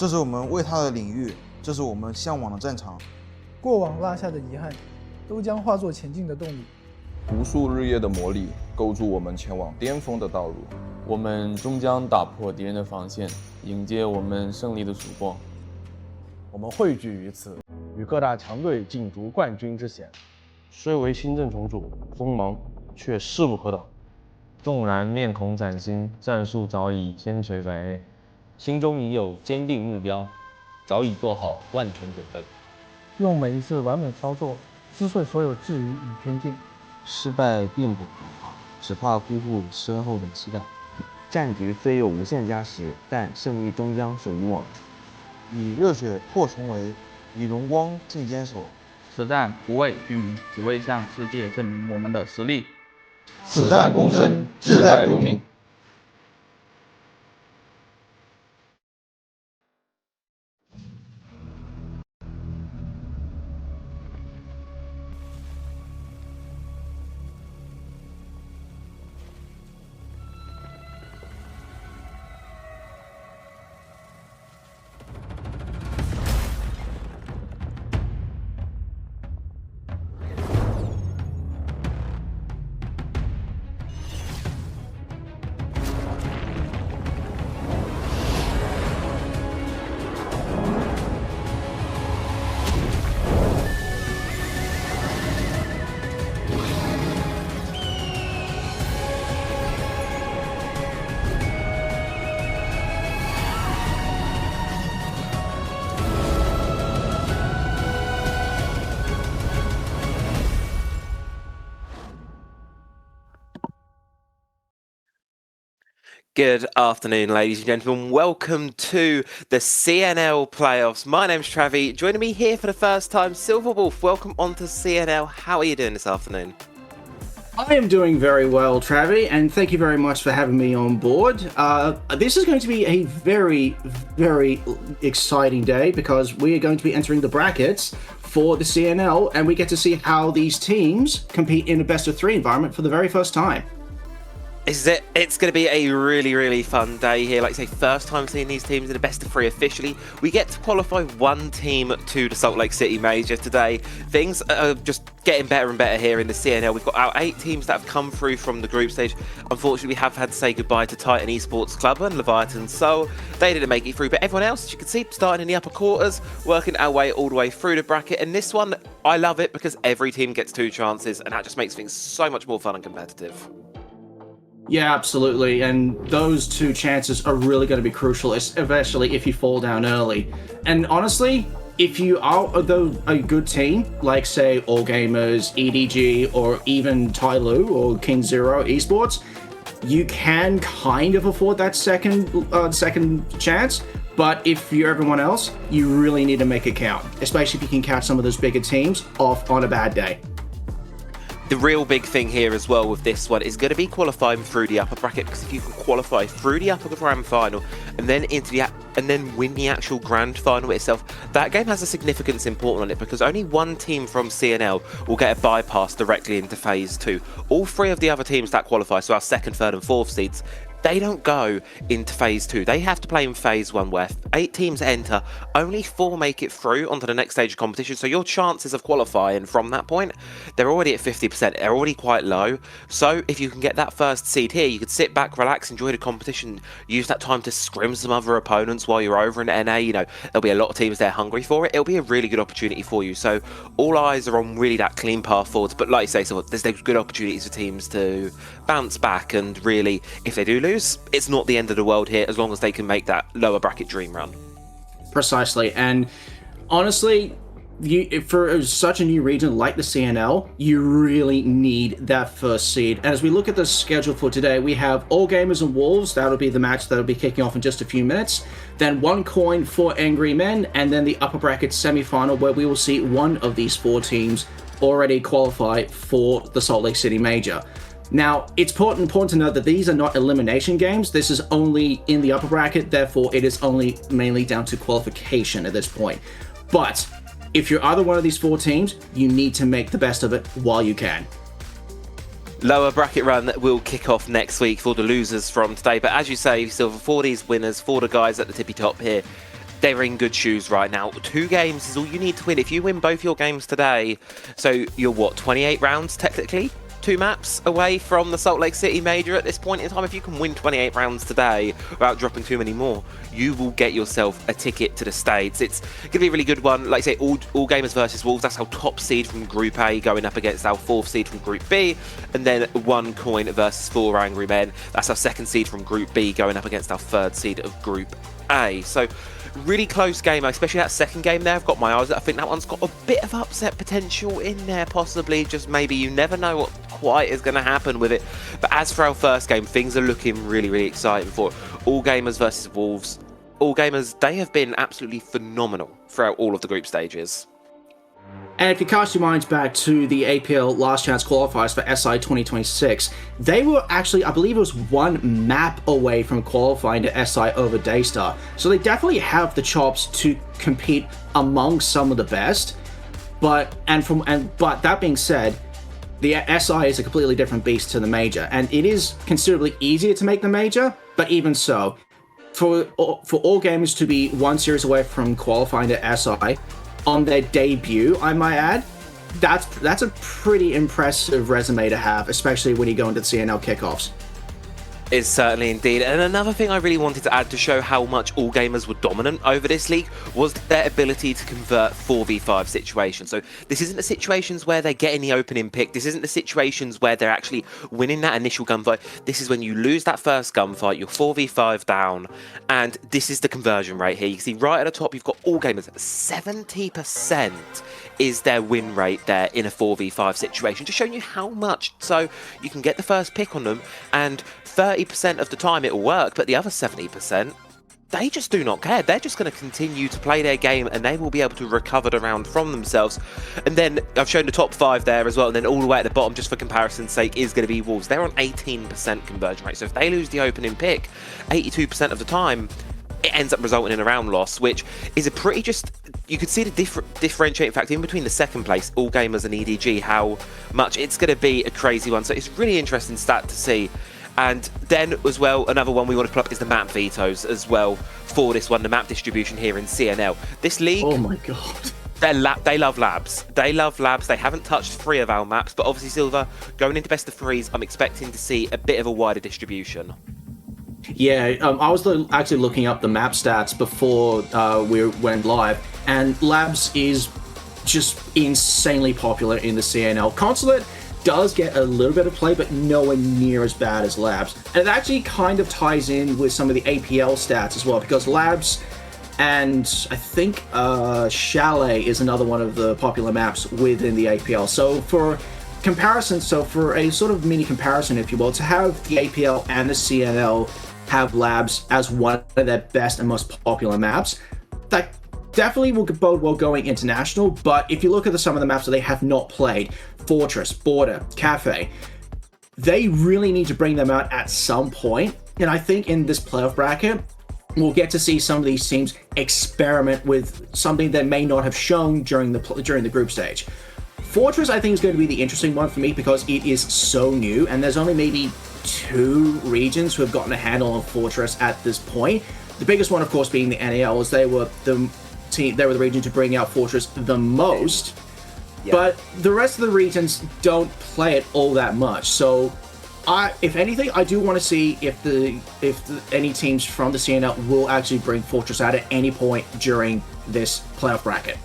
这是我们为他的领域，这是我们向往的战场。过往落下的遗憾，都将化作前进的动力。无数日夜的磨砺，构筑我们前往巅峰的道路。我们终将打破敌人的防线，迎接我们胜利的曙光。我们汇聚于此，与各大强队竞逐冠军之险。虽为新政重组，锋芒却势不可挡。纵然面孔崭新，战术早已千锤百炼，心中已有坚定目标，早已做好万全准备。用每一次完美操作，撕碎所有质疑与偏见。失败并不可怕，只怕辜负深厚的期待。战局虽有无限加时，但胜利终将属于我们。以热血破重围，以荣光进坚守。此战不为居民，只为向世界证明我们的实力。此战躬身，志在留名。Good afternoon, ladies and gentlemen. Welcome to the CNL playoffs. My name's Travi. Joining me here for the first time, Silverwolf. Welcome onto CNL. How are you doing this afternoon? I am doing very well, Travi, and thank you very much for having me on board. This is going to be a very, very exciting day because we are going to be entering the brackets for the CNL, and we get to see how these teams compete in a best-of-3 environment for the very first time. It's going to be a really, really fun day here. Like I say, first time seeing these teams in the best of 3 officially. We get to qualify one team to the Salt Lake City Major today. Things are just getting better and better here in the CNL. We've got our 8 teams that have come through from the group stage. Unfortunately, we have had to say goodbye to Titan Esports Club and Leviathan Soul. They didn't make it through, but everyone else, as you can see, starting in the upper quarters, working our way all the way through the bracket. And this one, I love it because every team gets 2 chances, and that just makes things so much more fun and competitive. Yeah, absolutely, and those 2 chances are really going to be crucial, especially if you fall down early. And honestly, if you are a good team, like say All Gamers, EDG, or even Tyloo or King Zero Esports, you can kind of afford that second chance. But if you're everyone else, you really need to make it count, especially if you can catch some of those bigger teams off on a bad day. The real big thing here as well with this one is going to be qualifying through the upper bracket, because if you can qualify through the upper grand final and then win the actual grand final itself, that game has a significance important on it, because only one team from CNL will get a bypass directly into phase 2. All 3 of the other teams that qualify, so our 2nd, 3rd and 4th seeds, they don't go into phase 2. They have to play in phase 1, where 8 teams enter, only 4 make it through onto the next stage of competition. So your chances of qualifying from that point, they're already at 50%. They're already quite low. So if you can get that first seed here, you could sit back, relax, enjoy the competition, use that time to scrim some other opponents while you're over in NA. You know, there'll be a lot of teams there hungry for it. It'll be a really good opportunity for you. So all eyes are on really that clean path forwards. But like you say, so there's good opportunities for teams to bounce back, and really, if they do lose, it's not the end of the world here, as long as they can make that lower bracket dream run. Precisely, and honestly, for such a new region like the CNL, you really need that first seed. And as we look at the schedule for today, we have All Gamers and Wolves. That'll be the match that'll be kicking off in just a few minutes. Then One Coin for Angry Men, and then the upper bracket semi-final, where we will see one of these 4 teams already qualify for the Salt Lake City Major. Now, it's important to note that these are not elimination games. This is only in the upper bracket, therefore it is only mainly down to qualification at this point. But if you're either one of these 4 teams, you need to make the best of it while you can. Lower bracket run will kick off next week for the losers from today. But as you say, Silver, for these winners, for the guys at the tippy top here, they're in good shoes right now. 2 games is all you need to win. If you win both your games today, so you're what, 28 rounds technically? 2 maps away from the Salt Lake City Major at this point in time. If you can win 28 rounds today without dropping too many more, you will get yourself a ticket to the States. It's going to be a really good one. Like I say, all gamers versus Wolves. That's our top seed from Group A going up against our 4th seed from Group B. And then 1 Coin versus 4 Angry Men. That's our 2nd seed from Group B going up against our 3rd seed of Group A. So really close game, especially that 2nd game there. I've got my eyes. I think that one's got a bit of upset potential in there, possibly. Just maybe, you never know what quite is going to happen with it. But as for our 1st game, things are looking really, really exciting for it. All gamers versus Wolves. All gamers, they have been absolutely phenomenal throughout all of the group stages. And if you cast your minds back to the APL Last Chance qualifiers for SI 2026, they were actually, I believe it was 1 map away from qualifying to SI over Daystar. So they definitely have the chops to compete among some of the best. But that being said, the SI is a completely different beast to the Major, and it is considerably easier to make the Major, but even so, for all gamers to be 1 series away from qualifying to SI on their debut, I might add, that's a pretty impressive resume to have, especially when you go into the CNL kickoffs. Is certainly indeed. And another thing I really wanted to add to show how much all gamers were dominant over this league was their ability to convert 4v5 situations. So this isn't the situations where they're getting the opening pick. This isn't the situations where they're actually winning that initial gunfight. This is when you lose that first gunfight, you're 4v5 down, and this is the conversion rate here. You can see right at the top, you've got all gamers. 70% is their win rate there in a 4v5 situation, just showing you how much. So you can get the first pick on them, and 30% of the time it will work, but the other 70%, they just do not care. They're just going to continue to play their game, and they will be able to recover the round from themselves. And then I've shown the top 5 there as well, and then all the way at the bottom, just for comparison's sake, is going to be Wolves. They're on 18% conversion rate, so if they lose the opening pick 82% of the time, it ends up resulting in a round loss, which is a pretty you could see the differentiating factor in between the 2nd place, All Gamers and EDG, how much it's going to be a crazy one. So it's really interesting stat to see. And then as well, another one we want to pull up is the map vetoes as well for this one, the map distribution here in CNL. This league, oh my god, they love labs. They love labs. They haven't touched 3 of our maps, but obviously Silver, going into best of 3s, I'm expecting to see a bit of a wider distribution. Yeah, I was actually looking up the map stats before we went live, and Labs is just insanely popular in the CNL. Consulate does get a little bit of play, but nowhere near as bad as Labs. And it actually kind of ties in with some of the APL stats as well, because Labs and I think Chalet is another one of the popular maps within the APL. So for comparison, for a sort of mini comparison, if you will, to have the APL and the CNL have Labs as one of their best and most popular maps, that definitely will bode well going international. But if you look at some of the maps that they have not played, Fortress, Border, Cafe, they really need to bring them out at some point. And I think in this playoff bracket, we'll get to see some of these teams experiment with something that may not have shown during the group stage. Fortress, I think, is going to be the interesting one for me because it is so new, and there's only maybe 2 regions who have gotten a handle on Fortress at this point. The biggest one, of course, being the NAL, as they were the region to bring out Fortress the most. Yeah. But the rest of the regions don't play it all that much. So, if anything, I do want to see if any teams from the CNL will actually bring Fortress out at any point during this playoff bracket.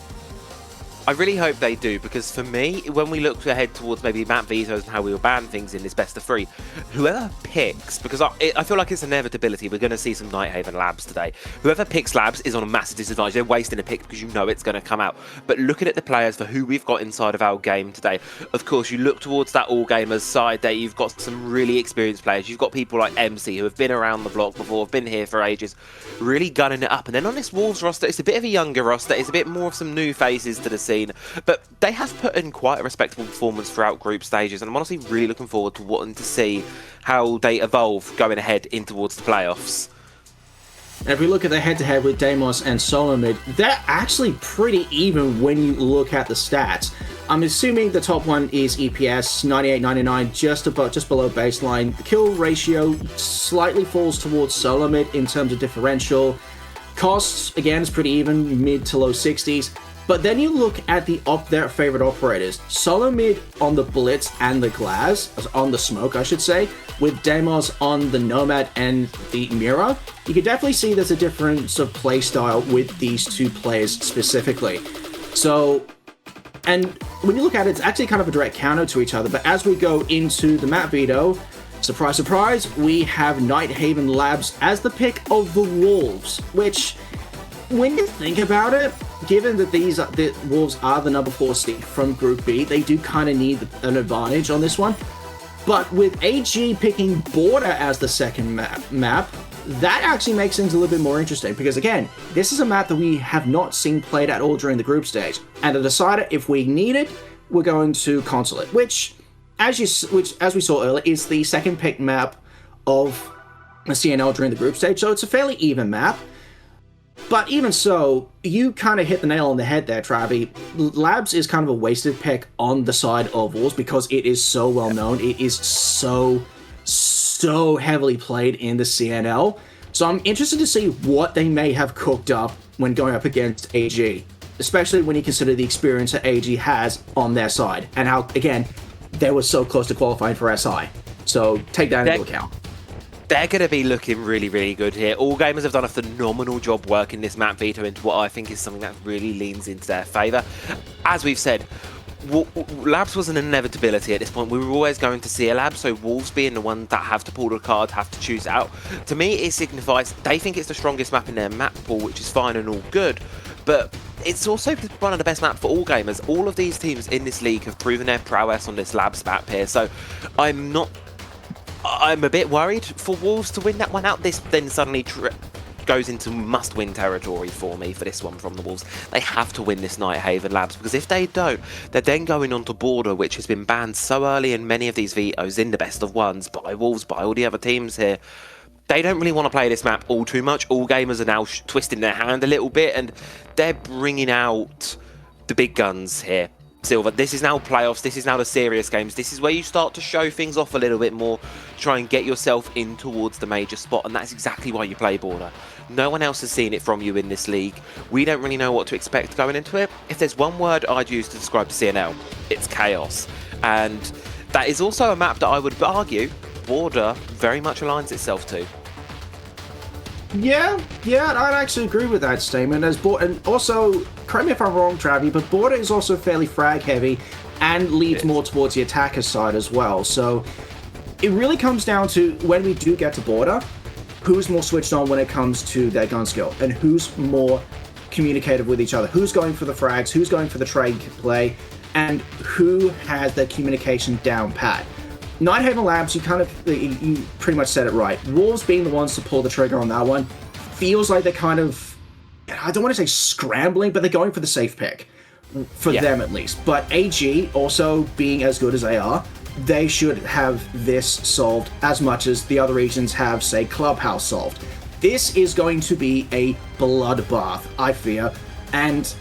I really hope they do, because for me, when we look ahead towards maybe map vetoes and how we will ban things in this best of 3, whoever picks, because I feel like it's inevitability, we're going to see some Nighthaven Labs today. Whoever picks Labs is on a massive disadvantage. They're wasting a pick because you know it's going to come out. But looking at the players for who we've got inside of our game today, of course, you look towards that All Gamers side there, you've got some really experienced players. You've got people like MC who have been around the block before, have been here for ages, really gunning it up. And then on this Wolves roster, it's a bit of a younger roster. It's a bit more of some new faces to the scene. But they have put in quite a respectable performance throughout group stages, and I'm honestly really looking forward to wanting to see how they evolve going ahead in towards the playoffs. And if we look at the head-to-head with Deimos and Solomid, they're actually pretty even when you look at the stats. I'm assuming the top one is EPS 98-99, just below baseline. The kill ratio slightly falls towards Solomid in terms of differential. Costs, again, is pretty even, mid to low 60s. But then you look at their favorite operators. Solo mid on the Blitz and the Glass, on the Smoke, I should say, with Deimos on the Nomad and the Mira. You can definitely see there's a difference of playstyle with these two players specifically. So, and when you look at it, it's actually kind of a direct counter to each other. But as we go into the map veto, surprise, surprise, we have Nighthaven Labs as the pick of the Wolves, which, when you think about it, given that the Wolves are the number 4 seed from Group B, they do kind of need an advantage on this one. But with AG picking Border as the second map, that actually makes things a little bit more interesting, because again, this is a map that we have not seen played at all during the group stage. And to decide it, if we need it, we're going to Consulate, which as we saw earlier, is the second pick map of the CNL during the group stage, so it's a fairly even map. But even so, you kind of hit the nail on the head there, Travi. Labs is kind of a wasted pick on the side of Wolves because it is so well known. It is so heavily played in the CNL. So I'm interested to see what they may have cooked up when going up against AG, especially when you consider the experience that AG has on their side and how, again, they were so close to qualifying for SI. So take that into account. They're going to be looking really, really good here. All gamers have done a phenomenal job working this map veto into what I think is something that really leans into their favour. As we've said, Labs was an inevitability at this point. We were always going to see a Lab, so Wolves being the ones that have to pull the card, have to choose it out. To me, it signifies they think it's the strongest map in their map pool, which is fine and all good, but it's also one of the best maps for all gamers. All of these teams in this league have proven their prowess on this Labs map here, so I'm a bit worried for Wolves to win that one out. This then suddenly goes into must-win territory for me for this one from the Wolves. They have to win this Nighthaven Labs, because if they don't, they're then going on to Border, which has been banned so early in many of these vetoes in the best of ones by Wolves, by all the other teams here. They don't really want to play this map all too much. All gamers are now twisting their hand a little bit, and they're bringing out the big guns here. Silver, this is now playoffs, this is now the serious games, this is where you start to show things off a little bit more, try and get yourself in towards the major spot, and that's exactly why you play Border. No one else has seen it from you in this league. We don't really know what to expect going into it. If there's one word I'd use to describe CNL, it's chaos. And that is also a map that I would argue Border very much aligns itself to. Yeah, I'd actually agree with that statement. And also, correct me if I'm wrong, Travi, but Border is also fairly frag heavy and leads more towards the attacker side as well. So it really comes down to, when we do get to Border, who's more switched on when it comes to their gun skill, and who's more communicative with each other, who's going for the frags, who's going for the trade play, and who has their communication down pat. Nighthaven Labs, you pretty much said it right. Wolves being the ones to pull the trigger on that one feels like they're kind of, I don't want to say scrambling, but they're going for the safe pick, for them at least. But AG, also being as good as they are, they should have this solved as much as the other regions have, say, Clubhouse solved. This is going to be a bloodbath, I fear, and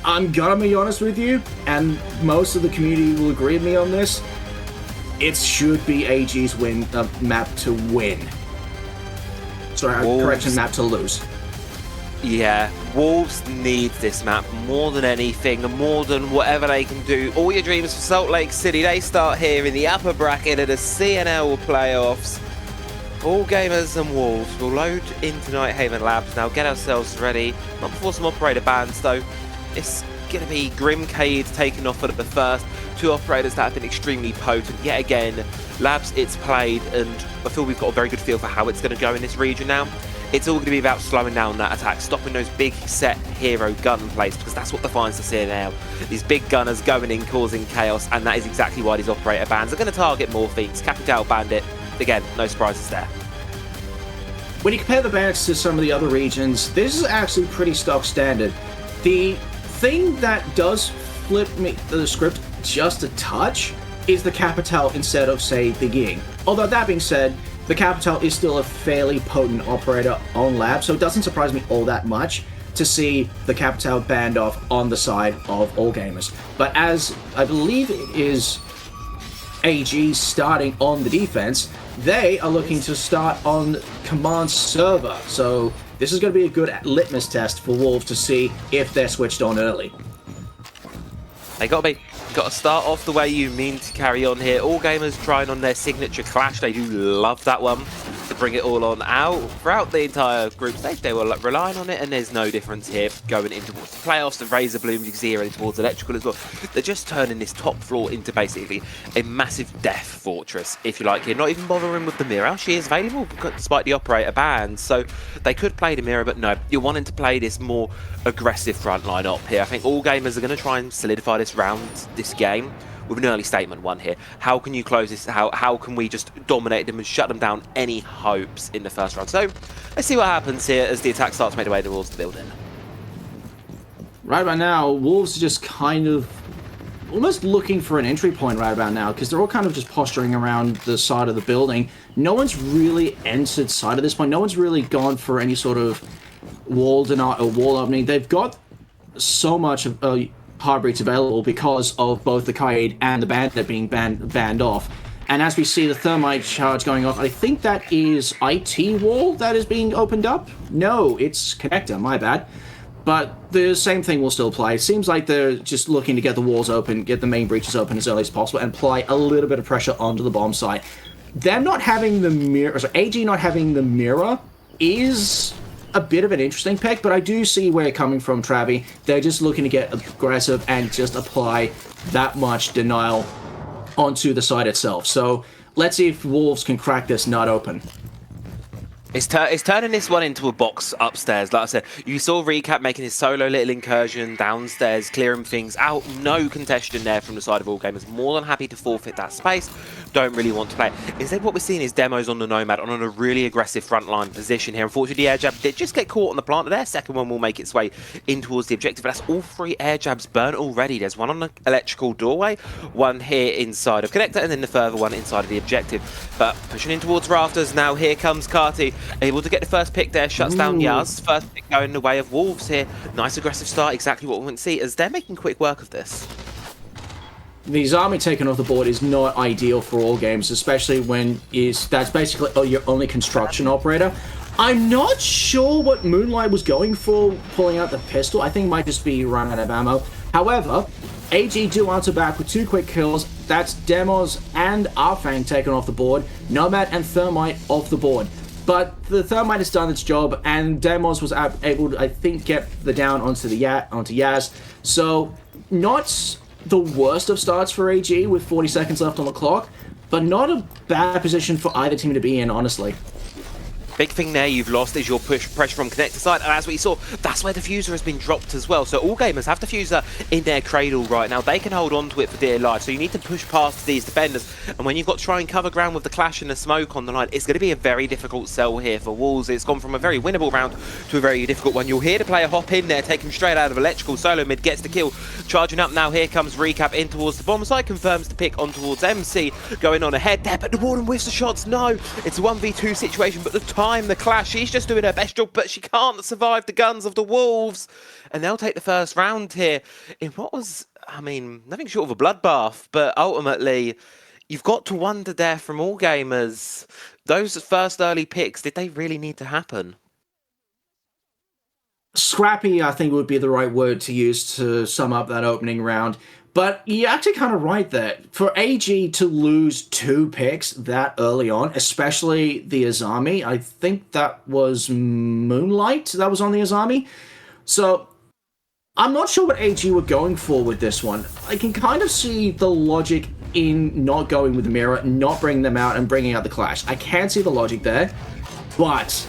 I'm gonna be honest with you, and most of the community will agree with me on this, it should be AG's map to win. Sorry, correction, map to lose. Yeah, Wolves need this map more than anything, more than whatever they can do. All your dreams for Salt Lake City, they start here in the upper bracket of the CNL playoffs. All gamers and Wolves will load into Nighthaven Labs now, get ourselves ready. Not before some operator bans though. It's going to be Grimcade taking off at the first. Two operators that have been extremely potent. Yet again, Labs, it's played, and I feel we've got a very good feel for how it's going to go in this region now. It's all going to be about slowing down that attack, stopping those big set hero gun plays, because that's what defines the CNL. These big gunners going in, causing chaos, and that is exactly why these operator bans are going to target Morphines. Capital Bandit, again, no surprises there. When you compare the bans to some of the other regions, this is actually pretty stock standard. The thing that does flip the script just a touch is the Capital instead of, say, the Ying. Although that being said, the Capital is still a fairly potent operator on Lab, so it doesn't surprise me all that much to see the Capital banned off on the side of all gamers. But as I believe it is AG starting on the defense, they are looking to start on Command Server. So this is going to be a good litmus test for Wolves to see if they're switched on early. They got to start off the way you mean to carry on here. All gamers trying on their signature clash. They do love that one to bring it all on out throughout the entire group stage. They were relying on it, and there's no difference here going into the playoffs. The Razor Blooms, you can see here towards Electrical as well. They're just turning this top floor into basically a massive death fortress, if you like here. Not even bothering with the mirror. She is available despite the operator ban, so they could play the mirror, but no, you're wanting to play this more aggressive front line up here. I think all gamers are going to try and solidify this round, this game, with an early statement one here. How can you close this? How can we just dominate them and shut them down any hopes in the first round? So let's see what happens here as the attack starts to make their way towards the building. Right about now, Wolves are just kind of almost looking for an entry point right about now, because they're all kind of just posturing around the side of the building. No one's really entered side at this point. No one's really gone for any sort of wall deny or wall opening. They've got so much of Heartbreaks available because of both the Kaid and the Bandit being banned off. And as we see the Thermite charge going off, I think that is IT wall that is being opened up? No, it's Connector, my bad. But the same thing will still apply. It seems like they're just looking to get the walls open, get the main breaches open as early as possible, and apply a little bit of pressure onto the bomb site. Them not having the mirror, so AG not having the mirror is a bit of an interesting pick, but I do see where you're coming from, Travi. They're just looking to get aggressive and just apply that much denial onto the site itself. So let's see if Wolves can crack this nut open. It's turning this one into a box upstairs. Like I said, you saw Recap making his solo little incursion downstairs, clearing things out. No contention there from the side of all gamers. More than happy to forfeit that space. Don't really want to play. Instead, what we're seeing is demos on the Nomad on a really aggressive frontline position here. Unfortunately, the air jab did just get caught on the plant. Their second one will make its way in towards the objective. But that's all 3 air jabs burnt already. There's one on the electrical doorway, one here inside of Connector, and then the further one inside of the objective. But pushing in towards rafters now. Here comes Carty, able to get the first pick there, shuts down Yaz. First pick going the way of Wolves here. Nice aggressive start, exactly what we want to see, as they're making quick work of this. The Zami taken off the board is not ideal for all games, especially when that's basically your only construction operator. I'm not sure what Moonlight was going for pulling out the pistol. I think it might just be run out of ammo. However, AG do answer back with 2 quick kills. That's Demos and Arfang taken off the board. Nomad and Thermite off the board. But the Thermite has done its job, and Demos was able to, I think, get the down onto Yaz. So, not the worst of starts for AG with 40 seconds left on the clock, but not a bad position for either team to be in, honestly. Big thing there you've lost is your push pressure from Connector side, and as we saw, that's where the Diffuser has been dropped as well. So all gamers have Diffuser in their cradle right now. They can hold on to it for dear life, so you need to push past these defenders. And when you've got to try and cover ground with the clash and the smoke on the line, it's going to be a very difficult sell here for Wolves. It's gone from a very winnable round to a very difficult one. You'll hear the player hop in there, take him straight out of electrical. Solo mid gets the kill. Charging up now, here comes Recap in towards the bomb site, confirms the pick on towards MC, going on ahead there, but the Warden whiffs the shots. No, it's a 1v2 situation, but the time, the clash, she's just doing her best job, but she can't survive the guns of the Wolves. And they'll take the first round here in what was, I mean, nothing short of a bloodbath, but ultimately, you've got to wonder there from all gamers, those first early picks, did they really need to happen? Scrappy, I think, would be the right word to use to sum up that opening round. But you're actually kind of right there. For AG to lose 2 picks that early on, especially the Azami, I think that was Moonlight that was on the Azami. So I'm not sure what AG were going for with this one. I can kind of see the logic in not going with the mirror, not bringing them out and bringing out the clash. I can see the logic there, but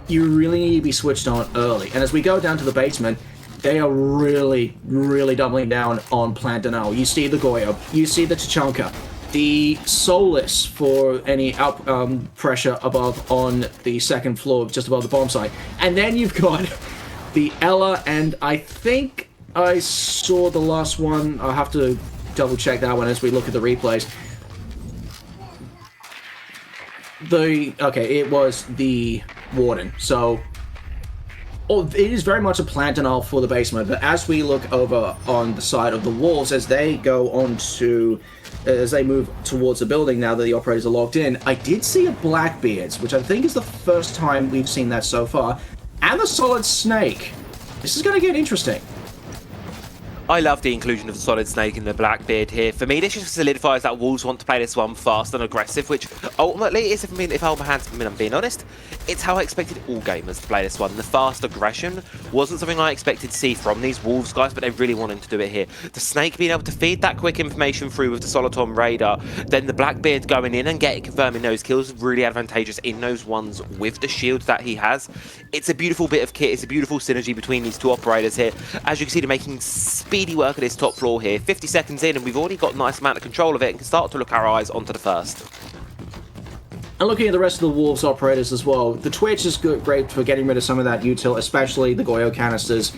you really need to be switched on early. And as we go down to the basement, they are really, really doubling down on Plant Denial. You see the Goyo, you see the Tachanka, the Solus for any pressure above on the second floor, just above the bomb site. And then you've got the Ella, and I think I saw the last one. I'll have to double check that one as we look at the replays. Okay, it was the Warden. So it is very much a Plant Denial for the basement, but as we look over on the side of the Wolves, as they go on to, as they move towards the building now that the operators are locked in, I did see a Blackbeards, which I think is the first time we've seen that so far. and the Solid Snake. This is going to get interesting. I love the inclusion of the Solid Snake and the Blackbeard here. For me, this just solidifies that Wolves want to play this one fast and aggressive, which ultimately is, if I'm being honest, it's how I expected all gamers to play this one. The fast aggression wasn't something I expected to see from these Wolves guys, but they really wanted to do it here. The Snake being able to feed that quick information through with the Soliton radar, then the Blackbeard going in and confirming those kills, really advantageous in those ones with the shield that he has. It's a beautiful bit of kit. It's a beautiful synergy between these two operators here. As you can see, they're making speedy work at this top floor here. 50 seconds in, and we've already got a nice amount of control of it and can start to look our eyes onto the first. And looking at the rest of the Wolves operators as well, the Twitch is great for getting rid of some of that util, especially the Goyo canisters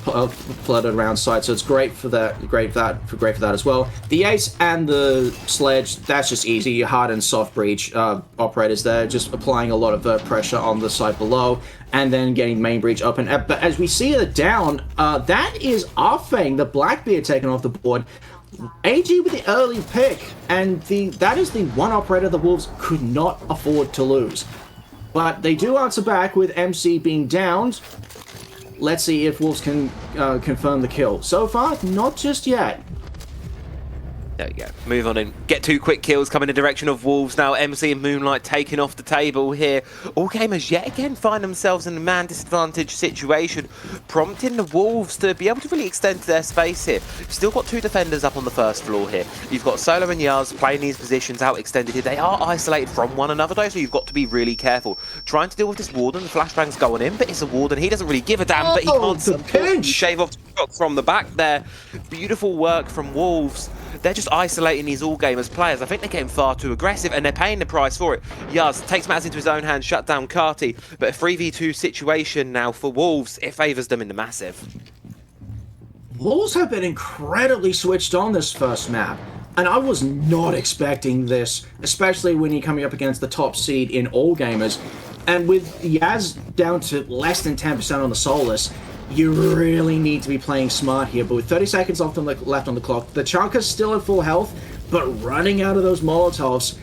flooded around site. So it's great for that. Great for that as well. The Ace and the Sledge, that's just easy. Your hard and soft breach operators there, just applying a lot of pressure on the side below, and then getting main breach up. But as we see it down, that is Arfang, the Blackbeard, taken off the board. AG with the early pick, and that is the one operator the Wolves could not afford to lose. But they do answer back with MC being downed. Let's see if Wolves can confirm the kill. So far, not just yet. There you go. Move on and get 2 quick kills coming in the direction of Wolves now. MC and Moonlight taking off the table here. All gamers yet again find themselves in a man disadvantage situation, prompting the Wolves to be able to really extend their space here. Still got 2 defenders up on the first floor here. You've got Solo and Yaz playing these positions out extended here. They are isolated from one another though, so you've got to be really careful. Trying to deal with this Warden. The flashbang's going in, but it's a Warden. He doesn't really give a damn, but he can't shave off from the back there. Beautiful work from Wolves. They're just isolating these all-gamers players. I think they're getting far too aggressive, and they're paying the price for it. Yaz takes matters into his own hands, shut down Carty, but a 3v2 situation now for Wolves. It favours them in the massive. Wolves have been incredibly switched on this first map, and I was not expecting this, especially when you're coming up against the top seed in all gamers. And with Yaz down to less than 10% on the Solus, you really need to be playing smart here. But with 30 seconds left on the clock, the Chunker's still at full health, but running out of those Molotovs.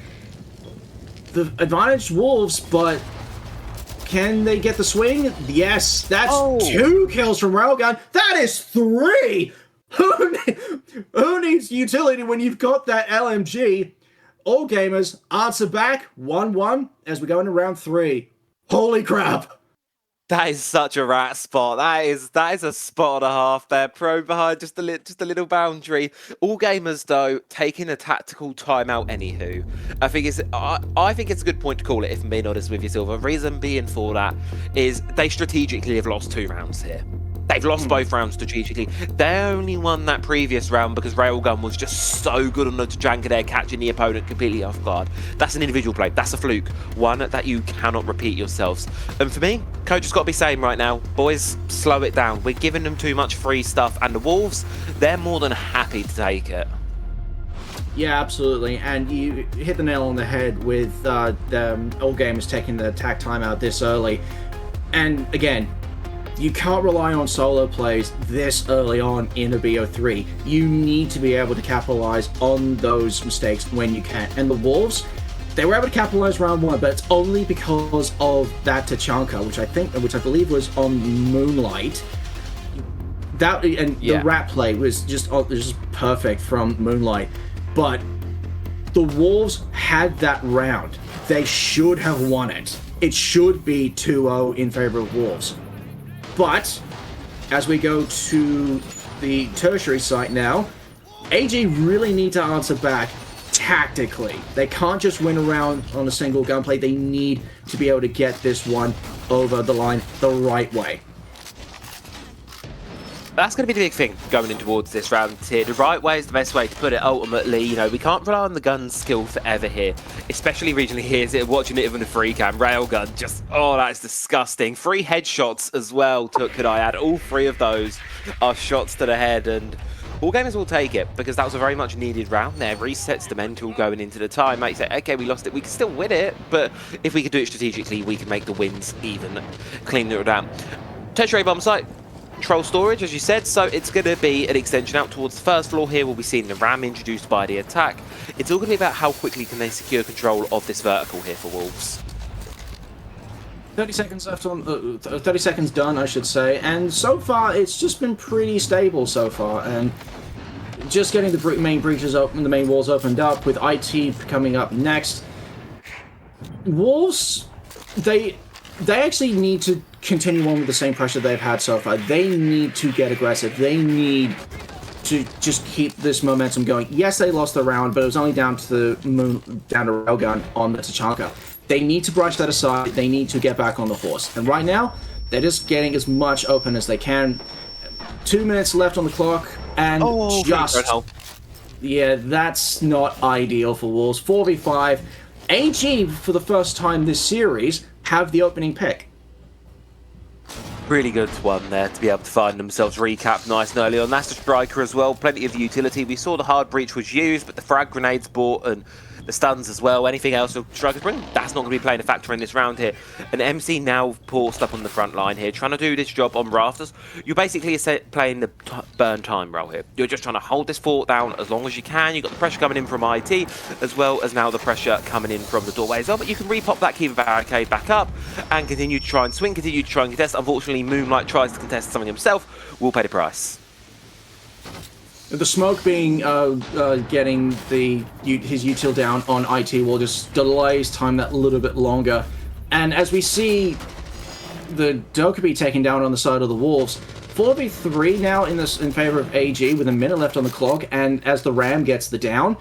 The advantage Wolves, but can they get the swing? Yes, that's 2 kills from Railgun. That is 3! Who needs utility when you've got that LMG? All gamers answer back 1-1 as we go into round 3. Holy crap! That is such a rat spot. That is a spot and a half there. Pro behind just a little boundary. All gamers though taking a tactical timeout. Anywho, I think it's a good point to call it. If I'm being honest with you, Silver. Reason being for that is they strategically have lost 2 rounds here. They've lost both rounds strategically. They only won that previous round because Railgun was just so good on the Janka there, catching the opponent completely off guard. That's an individual play. That's a fluke. One that you cannot repeat yourselves. And for me, coach has got to be saying right now, boys, slow it down. We're giving them too much free stuff. And the Wolves, they're more than happy to take it. Yeah, absolutely. And you hit the nail on the head with the all gamers taking the attack timeout this early. And again, you can't rely on solo plays this early on in a BO3. You need to be able to capitalize on those mistakes when you can. And the Wolves, they were able to capitalize round 1, but it's only because of that Tachanka, which I believe was on Moonlight. That and the rat play was just perfect from Moonlight. But the Wolves had that round. They should have won it. It should be 2-0 in favor of Wolves. But as we go to the tertiary site now, AG really need to answer back tactically. They can't just win around on a single gunplay. They need to be able to get this one over the line the right way. That's going to be the big thing going in towards this round here. The right way is the best way to put it ultimately. You know, we can't rely on the gun skill forever here, especially regionally here. Watching it even a free cam. Railgun, just, oh, that's disgusting. 3 headshots as well, could I add. All 3 of those are shots to the head, and all gamers will take it because that was a very much needed round there. Resets the mental going into the time. Makes it, okay, we lost it. We can still win it, but if we could do it strategically, we can make the wins even. Clean it down. Tertiary bomb site. Control storage, as you said, so it's going to be an extension out towards the first floor here. We'll be seeing the ram introduced by the attack. It's all going to be about how quickly can they secure control of this vertical here for Wolves. 30 seconds left on 30 seconds done, I should say, and so far it's just been pretty stable so far, and just getting the main breaches open, the main walls opened up, with IT coming up next. Wolves, they actually need to continue on with the same pressure they've had so far. They need to get aggressive. They need to just keep this momentum going. Yes, they lost the round, but it was only down to Railgun on the Tachanka. They need to brush that aside. They need to get back on the horse. And right now, they're just getting as much open as they can. 2 minutes left on the clock, and yeah, that's not ideal for Wolves. 4v5. AG, for the first time this series, have the opening pick. Really good one there to be able to find themselves recapped nice and early on. That's the striker as well, plenty of utility. We saw the hard breach was used, but the frag grenades bought and the stuns as well. Anything else the strikers bring, that's not going to be playing a factor in this round here. And MC now paused up on the front line here, trying to do this job on rafters. You're basically playing the burn time role here. You're just trying to hold this fort down as long as you can. You've got the pressure coming in from IT, as well as now the pressure coming in from the doorway as well. But you can repop that Kiva barricade back up and continue to try and swing, continue to try and contest. Unfortunately, Moonlight tries to contest something himself. Will pay the price. The smoke being getting his util down on IT will just delays time that little bit longer. And as we see the Dokkaebi taken down on the side of the Wolves, 4v3 now in favor of AG with a minute left on the clock, and as the Ram gets the down,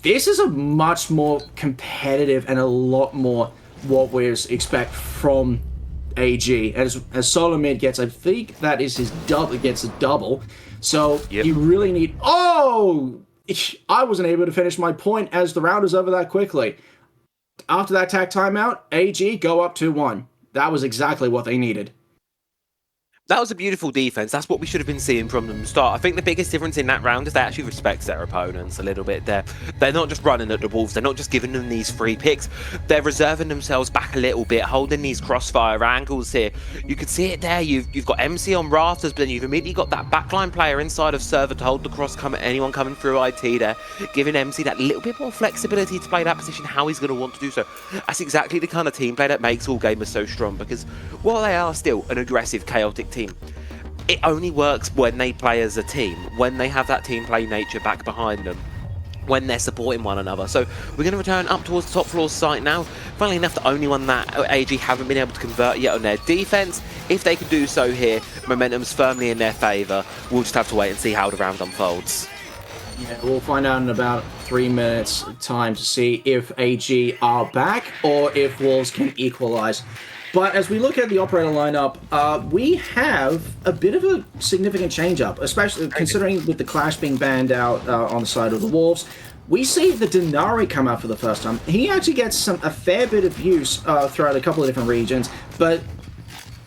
this is a much more competitive and a lot more what we expect from AG. As Solo Mid gets, I think that is his double, gets a double. So you really need... Oh! I wasn't able to finish my point as the round is over that quickly. After that tag timeout, AG go up 2-1. That was exactly what they needed. That was a beautiful defense. That's what we should have been seeing from them start. I think the biggest difference in that round is they actually respect their opponents a little bit there. They're not just running at the Wolves. They're not just giving them these free picks. They're reserving themselves back a little bit, holding these crossfire angles here. You could see it there. You've got MC on rafters, but then you've immediately got that backline player inside of server to hold the cross, anyone coming through IT there, giving MC that little bit more flexibility to play that position, how he's going to want to do so. That's exactly the kind of team play that makes all gamers so strong, because while they are still an aggressive, chaotic team, it only works when they play as a team, when they have that team play nature back behind them, when they're supporting one another. So we're going to return up towards the top floor site now. Funnily enough, the only one that AG haven't been able to convert yet on their defense. If they can do so here, momentum's firmly in their favor. We'll just have to wait and see how the round unfolds. Yeah, we'll find out in about 3 minutes time to see if AG are back or if Wolves can equalize. But as we look at the operator lineup, we have a bit of a significant change-up, especially considering with the Clash being banned out on the side of the Wolves. We see the Denari come out for the first time. He actually gets a fair bit of use throughout a couple of different regions, but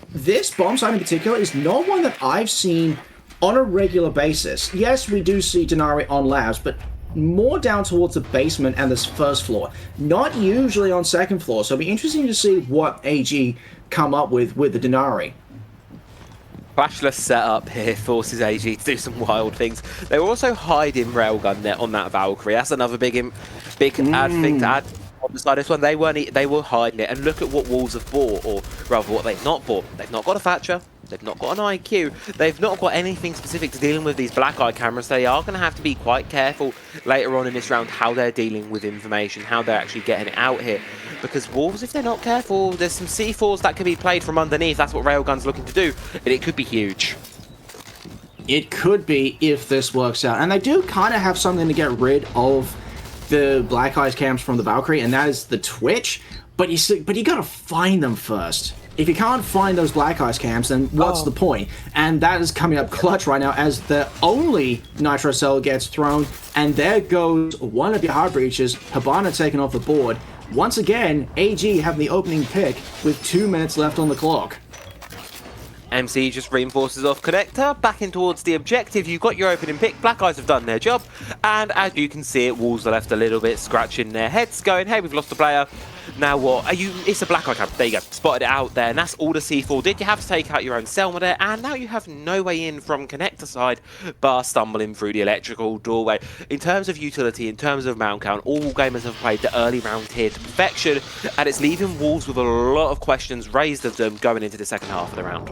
this bomb site in particular is not one that I've seen on a regular basis. Yes, we do see Denari on labs, but more down towards the basement and this first floor, not usually on second floor. So it'll be interesting to see what AG come up with the Denari. Clashless setup here forces AG to do some wild things. They were also hiding Railgun there on that Valkyrie. That's another big thing to add on the side of this one. They were hiding it, and look at what Wolves have bought, or rather what they've not bought. They've not got a Thatcher. They've not got an IQ. They've not got anything specific to dealing with these black eye cameras. They are going to have to be quite careful later on in this round how they're dealing with information, how they're actually getting it out here. Because Wolves, if they're not careful, there's some C4s that can be played from underneath. That's what Railgun's looking to do, and it could be huge. It could be if this works out. And they do kind of have something to get rid of the black eyes cams from the Valkyrie, and that is the Twitch. But you got to find them first. If you can't find those black eyes cams, then what's the point? And that is coming up clutch right now as the only Nitro Cell gets thrown, and there goes one of your hard breaches, Habana taken off the board. Once again, AG have the opening pick with 2 minutes left on the clock. MC just reinforces off connector, back in towards the objective. You've got your opening pick. Black Eyes have done their job. And as you can see, it, Wolves are left a little bit scratching their heads, going, hey, we've lost a player. Now what? It's a Black Eye camp. There you go. Spotted it out there. And that's all the C4 did. You have to take out your own Selma there. And now you have no way in from connector side, bar stumbling through the electrical doorway. In terms of utility, in terms of mount count, all gamers have played the early round here to perfection. And it's leaving Wolves with a lot of questions raised of them going into the second half of the round.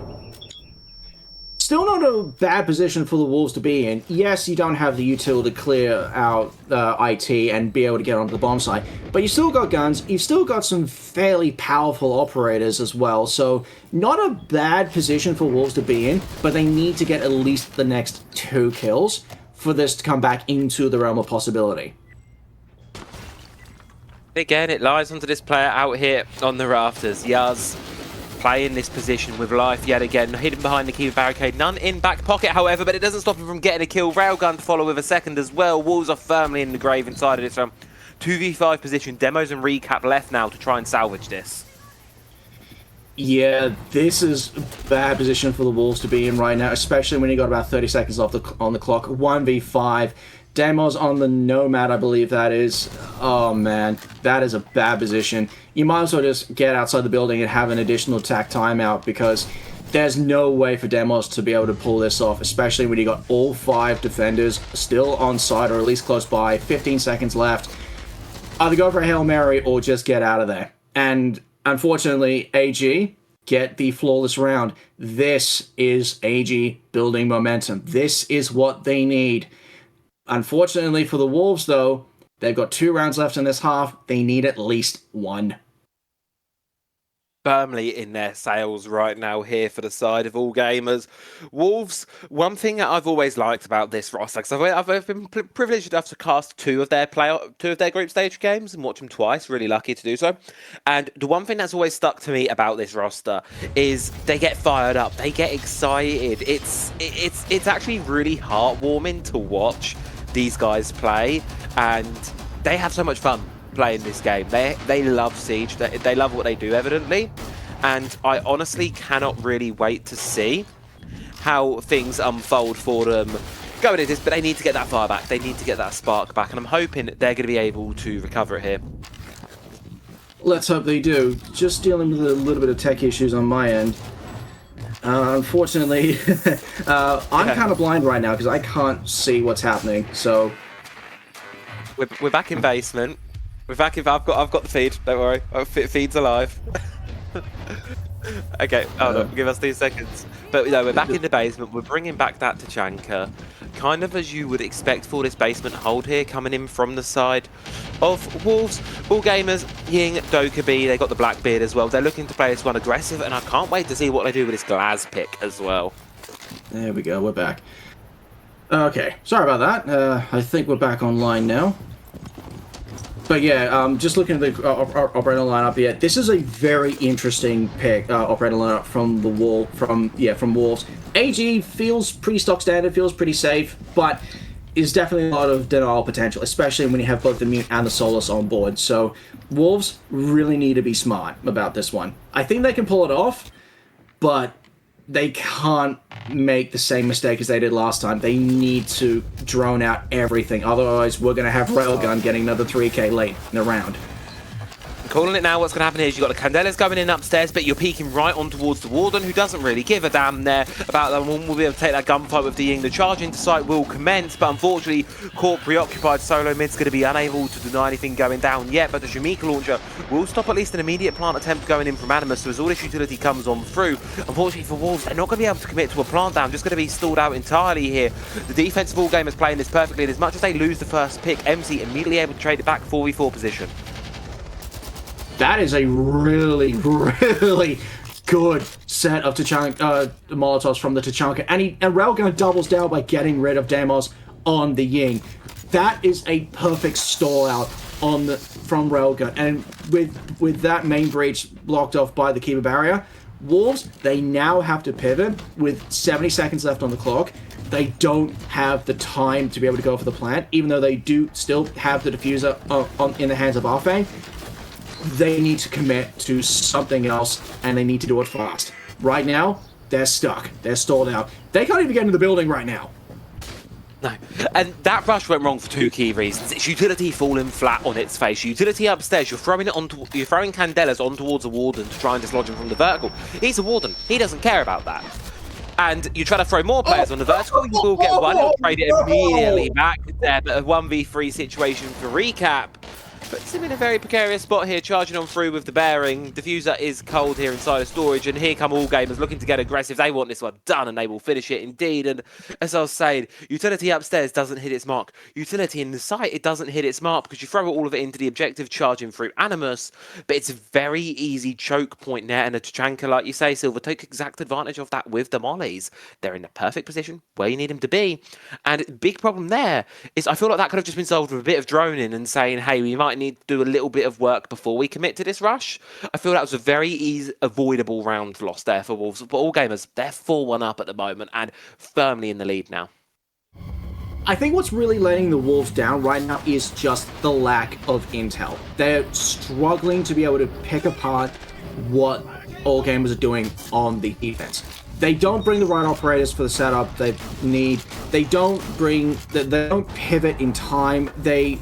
Still not a bad position for the Wolves to be in. Yes, you don't have the util to clear out IT and be able to get onto the bomb site, but you still got guns, you've still got some fairly powerful operators as well, so not a bad position for Wolves to be in, but they need to get at least the next 2 kills for this to come back into the realm of possibility. Again, it lies onto this player out here on the rafters. Yaz playing this position with life yet again, hidden behind the key barricade, none in back pocket however, but it doesn't stop him from getting a kill. Railgun to follow with a second as well. Wolves are firmly in the grave inside of this 2v5 position. Demos and recap left now to try and salvage this. Yeah, this is a bad position for the Wolves to be in right now, especially when you got about 30 seconds on the clock. 1v5. Demos on the Nomad, I believe that is. Oh man, that is a bad position. You might as well just get outside the building and have an additional attack timeout, because there's no way for Demos to be able to pull this off, especially when you got all 5 defenders still on site, or at least close by. 15 seconds left. Either go for a Hail Mary or just get out of there. And unfortunately, AG get the flawless round. This is AG building momentum. This is what they need. Unfortunately for the Wolves, though, they've got 2 rounds left in this half. They need at least 1. Firmly in their sails right now here for the side of all gamers. Wolves, one thing that I've always liked about this roster, because I've been privileged enough to cast 2 of their group stage games and watch them twice, really lucky to do so. And the one thing that's always stuck to me about this roster is they get fired up, they get excited. It's actually really heartwarming to watch these guys play, and they have so much fun playing this game. They love Siege, they love what they do evidently, and I honestly cannot really wait to see how things unfold for them going into this, but they need to get that fire back, they need to get that spark back, and I'm hoping they're going to be able to recover it here. Let's hope they do. Just dealing with a little bit of tech issues on my end. Unfortunately, I'm kind of blind right now because I can't see what's happening. So we're back in basement. We're back in. I've got the feed. Don't worry. Feed's alive. Okay. Hold on. Give us 2 seconds. But no, we're back in the basement. We're bringing back that Tachanka, kind of as you would expect for this basement hold here, coming in from the side of Wolves. All gamers, Ying, Dokkaebi, they got the Blackbeard as well. They're looking to play this one aggressive, and I can't wait to see what they do with this Glaz pick as well. There we go. We're back. Okay. Sorry about that. I think we're back online now. But yeah, just looking at the operator lineup here, this is a very interesting pick, operator lineup from from Wolves. AG feels pretty stock standard, feels pretty safe, but is definitely a lot of denial potential, especially when you have both the Mute and the Solus on board. So Wolves really need to be smart about this one. I think they can pull it off, but they can't make the same mistake as they did last time. They need to drone out everything. Otherwise, we're going to have Railgun getting another 3k late in the round. Calling it now, what's going to happen here is you've got the Candelas going in upstairs, but you're peeking right on towards the Warden, who doesn't really give a damn there about that. We'll be able to take that gunfight with the Ying. The charge into sight will commence, but unfortunately, Corp preoccupied. Solo mid's going to be unable to deny anything going down yet, but the Jamaica launcher will stop at least an immediate plant attempt going in from Animus, so as all this utility comes on through. Unfortunately for Wolves, they're not going to be able to commit to a plant down, just going to be stalled out entirely here. The defensive all game is playing this perfectly, and as much as they lose the first pick, MC immediately able to trade it back 4v4 position. That is a really, really good set of Molotovs from the Tachanka. And Railgun doubles down by getting rid of Demos on the Ying. That is a perfect stall out from Railgun. And with that main breach blocked off by the Keeper barrier, Wolves, they now have to pivot with 70 seconds left on the clock. They don't have the time to be able to go for the plant, even though they do still have the diffuser in the hands of Arfang. They need to commit to something else, and they need to do it fast. Right now, they're stuck. They're stalled out. They can't even get into the building right now. No, and that rush went wrong for two key reasons. It's utility falling flat on its face. Utility upstairs, you're throwing Candelas on towards a Warden to try and dislodge him from the vertical. He's a Warden. He doesn't care about that. And you try to throw more players on the vertical, you will get one. He'll trade it immediately back there, but a 1v3 situation for recap. Puts him in a very precarious spot here, charging on through with the bearing. Diffuser is cold here inside of storage, and here come all gamers looking to get aggressive. They want this one done, and they will finish it indeed. And as I was saying, utility upstairs doesn't hit its mark. Utility in the site, it doesn't hit its mark because you throw all of it into the objective, charging through Animus. But it's a very easy choke point there, and a Tachanka, like you say, Silver, take exact advantage of that with the mollies. They're in the perfect position where you need them to be. And big problem there is I feel like that could have just been solved with a bit of droning and saying, hey, we might need to do a little bit of work before we commit to this rush. I feel that was a very easy, avoidable round loss there for Wolves. But all gamers, they're 4-1 up at the moment and firmly in the lead now. I think what's really letting the Wolves down right now is just the lack of intel. They're struggling to be able to pick apart what all gamers are doing on the defense. They don't bring the right operators for the setup they need. They don't pivot in time.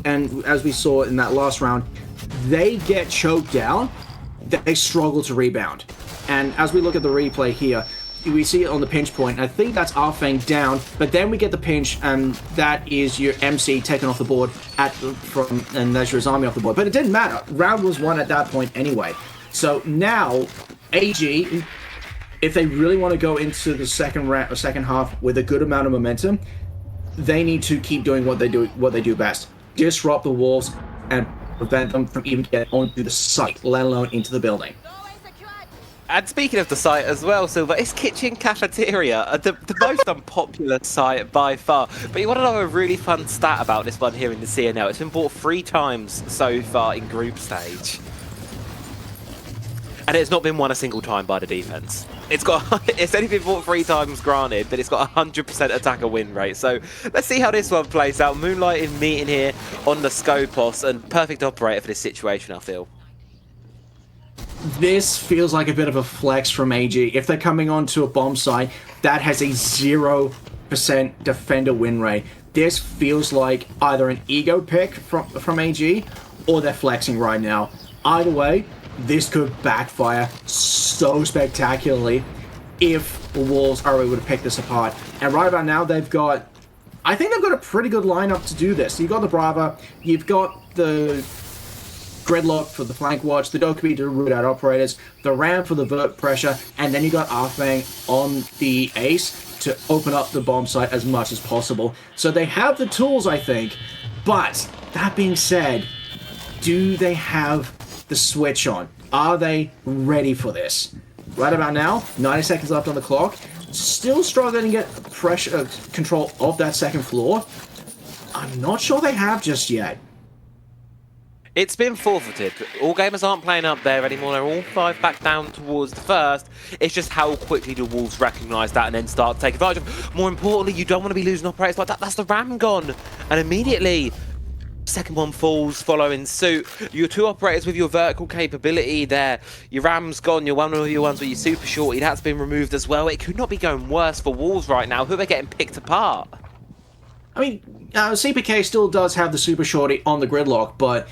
And as we saw in that last round, they get choked down. They struggle to rebound. And as we look at the replay here, we see it on the pinch point. I think that's Arfang down, but then we get the pinch, and that is your MC taken off the board and there's your Army off the board. But it didn't matter. Round was won at that point anyway. So now, AG, if they really want to go into the second half with a good amount of momentum, they need to keep doing what they do best. Disrupt the Wolves and prevent them from even getting onto the site, let alone into the building. And speaking of the site as well, Silver, it's Kitchen Cafeteria, the most unpopular site by far. But you want to know a really fun stat about this one here in the CNL? It's been bought 3 times so far in group stage. And it's not been won a single time by the defense. It's only been bought 3 times, granted, but it's got 100% attacker win rate. So let's see how this one plays out. Moonlight meeting here on the Scopos, and perfect operator for this situation, I feel. This feels like a bit of a flex from AG. If they're coming onto a bomb site that has a 0% defender win rate, this feels like either an ego pick from AG or they're flexing right now. Either way, this could backfire so spectacularly if the Wolves are able to pick this apart. And right about now, I think they've got a pretty good lineup to do this. You've got the Brava, you've got the Gridlock for the flank watch, the Dokkaebi to root out operators, the Ram for the vert pressure, and then you got Arfang on the Ace to open up the bomb site as much as possible. So they have the tools, I think, but that being said, do they have the switch on? Are they ready for this? Right about now, 90 seconds left on the clock. Still struggling to get pressure control of that second floor. I'm not sure they have just yet. It's been forfeited. All gamers aren't playing up there anymore. They're all 5 back down towards the first. It's just how quickly do Wolves recognise that and then start to take advantage of. More importantly, you don't want to be losing operators like that. That's the Ram gone. And immediately, second one falls following suit. Your 2 operators with your vertical capability there. Your Ram's gone. Your one of your ones with your super shorty, that's been removed as well. It could not be going worse for Wolves right now. Who are they getting picked apart? I mean, CPK still does have the super shorty on the Gridlock, but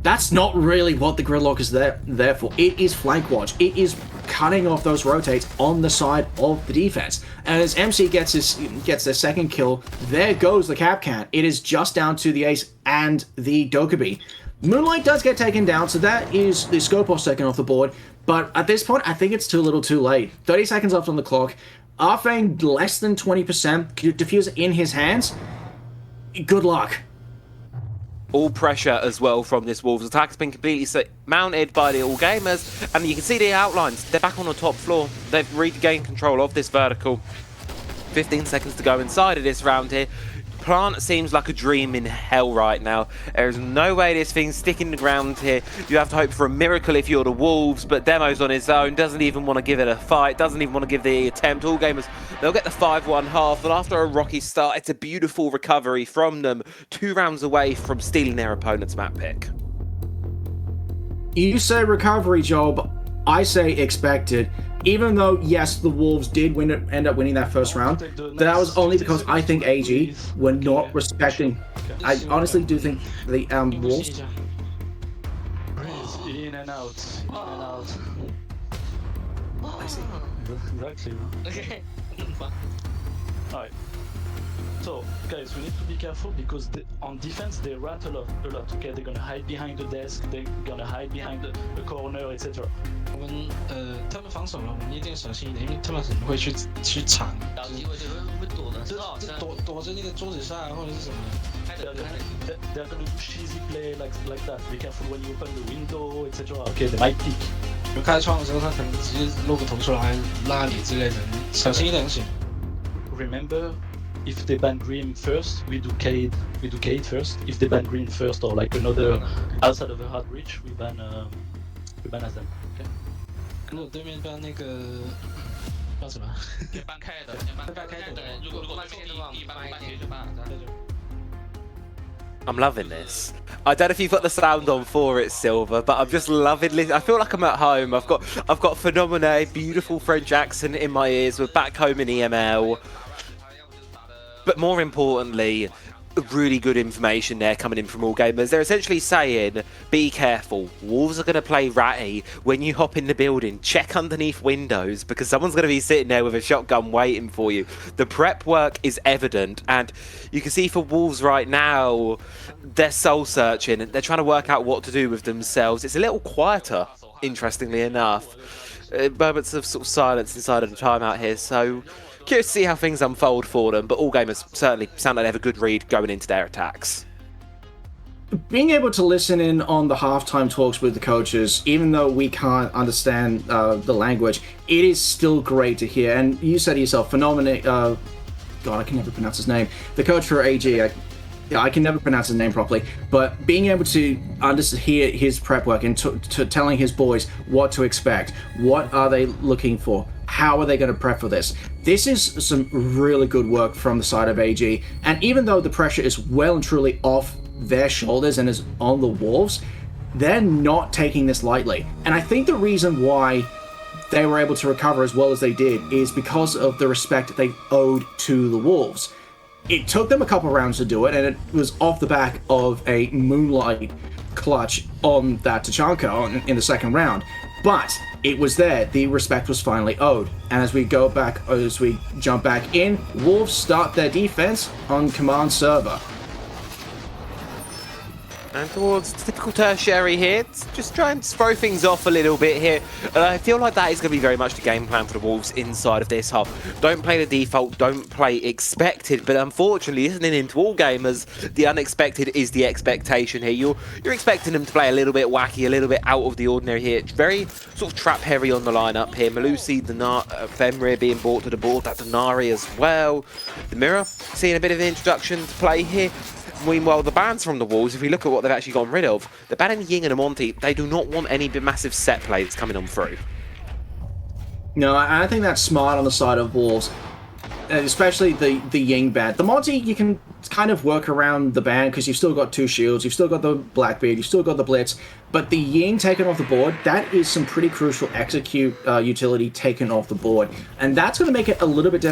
that's not really what the Gridlock is there for. It is flank watch. It is cutting off those rotates on the side of the defense. And as MC gets their second kill, there goes the cap can. It is just down to the Ace and the Dokkaebi. Moonlight does get taken down, so that is the Scopos taken off the board. But at this point, I think it's too little too late. 30 seconds left on the clock. Arfang less than 20%. Diffuser in his hands. Good luck. All pressure as well from this Wolves attack has been completely mounted by the All Gamers, and you can see the outlines. They're back on the top floor. They've regained control of this vertical. 15 seconds to go inside of this round here. Plant seems like a dream in hell right now. There's no way this thing's sticking the ground here. You have to hope for a miracle if you're the Wolves, but Demo's on his own, doesn't even want to give it a fight, doesn't even want to give the attempt. All Gamers, they'll get the 5-1 half, and after a rocky start, it's a beautiful recovery from them. 2 rounds away from stealing their opponent's map pick. You say recovery, Job. I say expected. even though, yes, the Wolves did end up winning that first round, that was only because I think AG were not respecting. I honestly do think the Wolves. In and out. I see. Exactly. Okay. Alright. So, guys, we need to be careful because on defense they rat a lot. Okay, they're gonna hide behind the desk, they're gonna hide behind the corner, etc. 我们他们防守了，我们一定要小心一点，因为他们很会去藏，找机会会躲的，躲着那个桌子上或者是什么。They're gonna do cheesy play like that. Be careful when you open the window, etc. Okay, they might peek. 有开窗的时候，他可能直接露个头出来拉你之类的，小心一点就行。Remember, if they ban green first, we do Cade first. If they ban green first or like another outside of the hard reach, we ban as them. Okay. 如果对面ban那个叫什么？先搬开的，如果对面你搬斜就搬了，对。I'm loving this. I don't know if you've got the sound on for it, Silver, but I'm just loving this. I feel like I'm at home. I've got Phenomena, beautiful French accent in my ears. We're back home in EML. But more importantly, really good information there coming in from all gamers. They're essentially saying, be careful. Wolves are going to play ratty when you hop in the building. Check underneath windows because someone's going to be sitting there with a shotgun waiting for you. The prep work is evident, and you can see for Wolves right now, they're soul searching. They're trying to work out what to do with themselves. It's a little quieter, interestingly enough. Moments of sort of silence inside of the timeout here, so curious to see how things unfold for them, but all gamers certainly sound like they have a good read going into their attacks. Being able to listen in on the halftime talks with the coaches, even though we can't understand the language, it is still great to hear. And you said to yourself, Phenomena, God, I can never pronounce his name. The coach for AG, I can never pronounce his name properly, but being able to hear his prep work and to telling his boys what to expect, what are they looking for, how are they going to prep for this? This is some really good work from the side of AG, and even though the pressure is well and truly off their shoulders and is on the Wolves, they're not taking this lightly. And I think the reason why they were able to recover as well as they did is because of the respect they owed to the Wolves. It took them a couple rounds to do it, and it was off the back of a Moonlight clutch on that Tachanka in the second round. But it was there. The respect was finally owed. And as we jump back in, Wolves start their defense on command server. And towards typical tertiary here, just try and throw things off a little bit here. And I feel like that is going to be very much the game plan for the Wolves inside of this hub. Don't play the default, don't play expected, but unfortunately, listening into all gamers, the unexpected is the expectation here. You're expecting them to play a little bit wacky, a little bit out of the ordinary here. It's very sort of trap heavy on the lineup here. Malusi, Fenrir being brought to the board, that Denari as well. The Mirror seeing a bit of an introduction to play here. Meanwhile, the bans from the Wolves, if we look at what they've actually gotten rid of, they're banning Ying and Amonte. They do not want any massive set play that's coming on through. No, I think that's smart on the side of Wolves, especially the Ying ban. The Monty, you can kind of work around the ban because you've still got two shields, you've still got the Blackbeard, you've still got the Blitz, but the Ying taken off the board, that is some pretty crucial execute utility taken off the board. And that's going to make it a little bit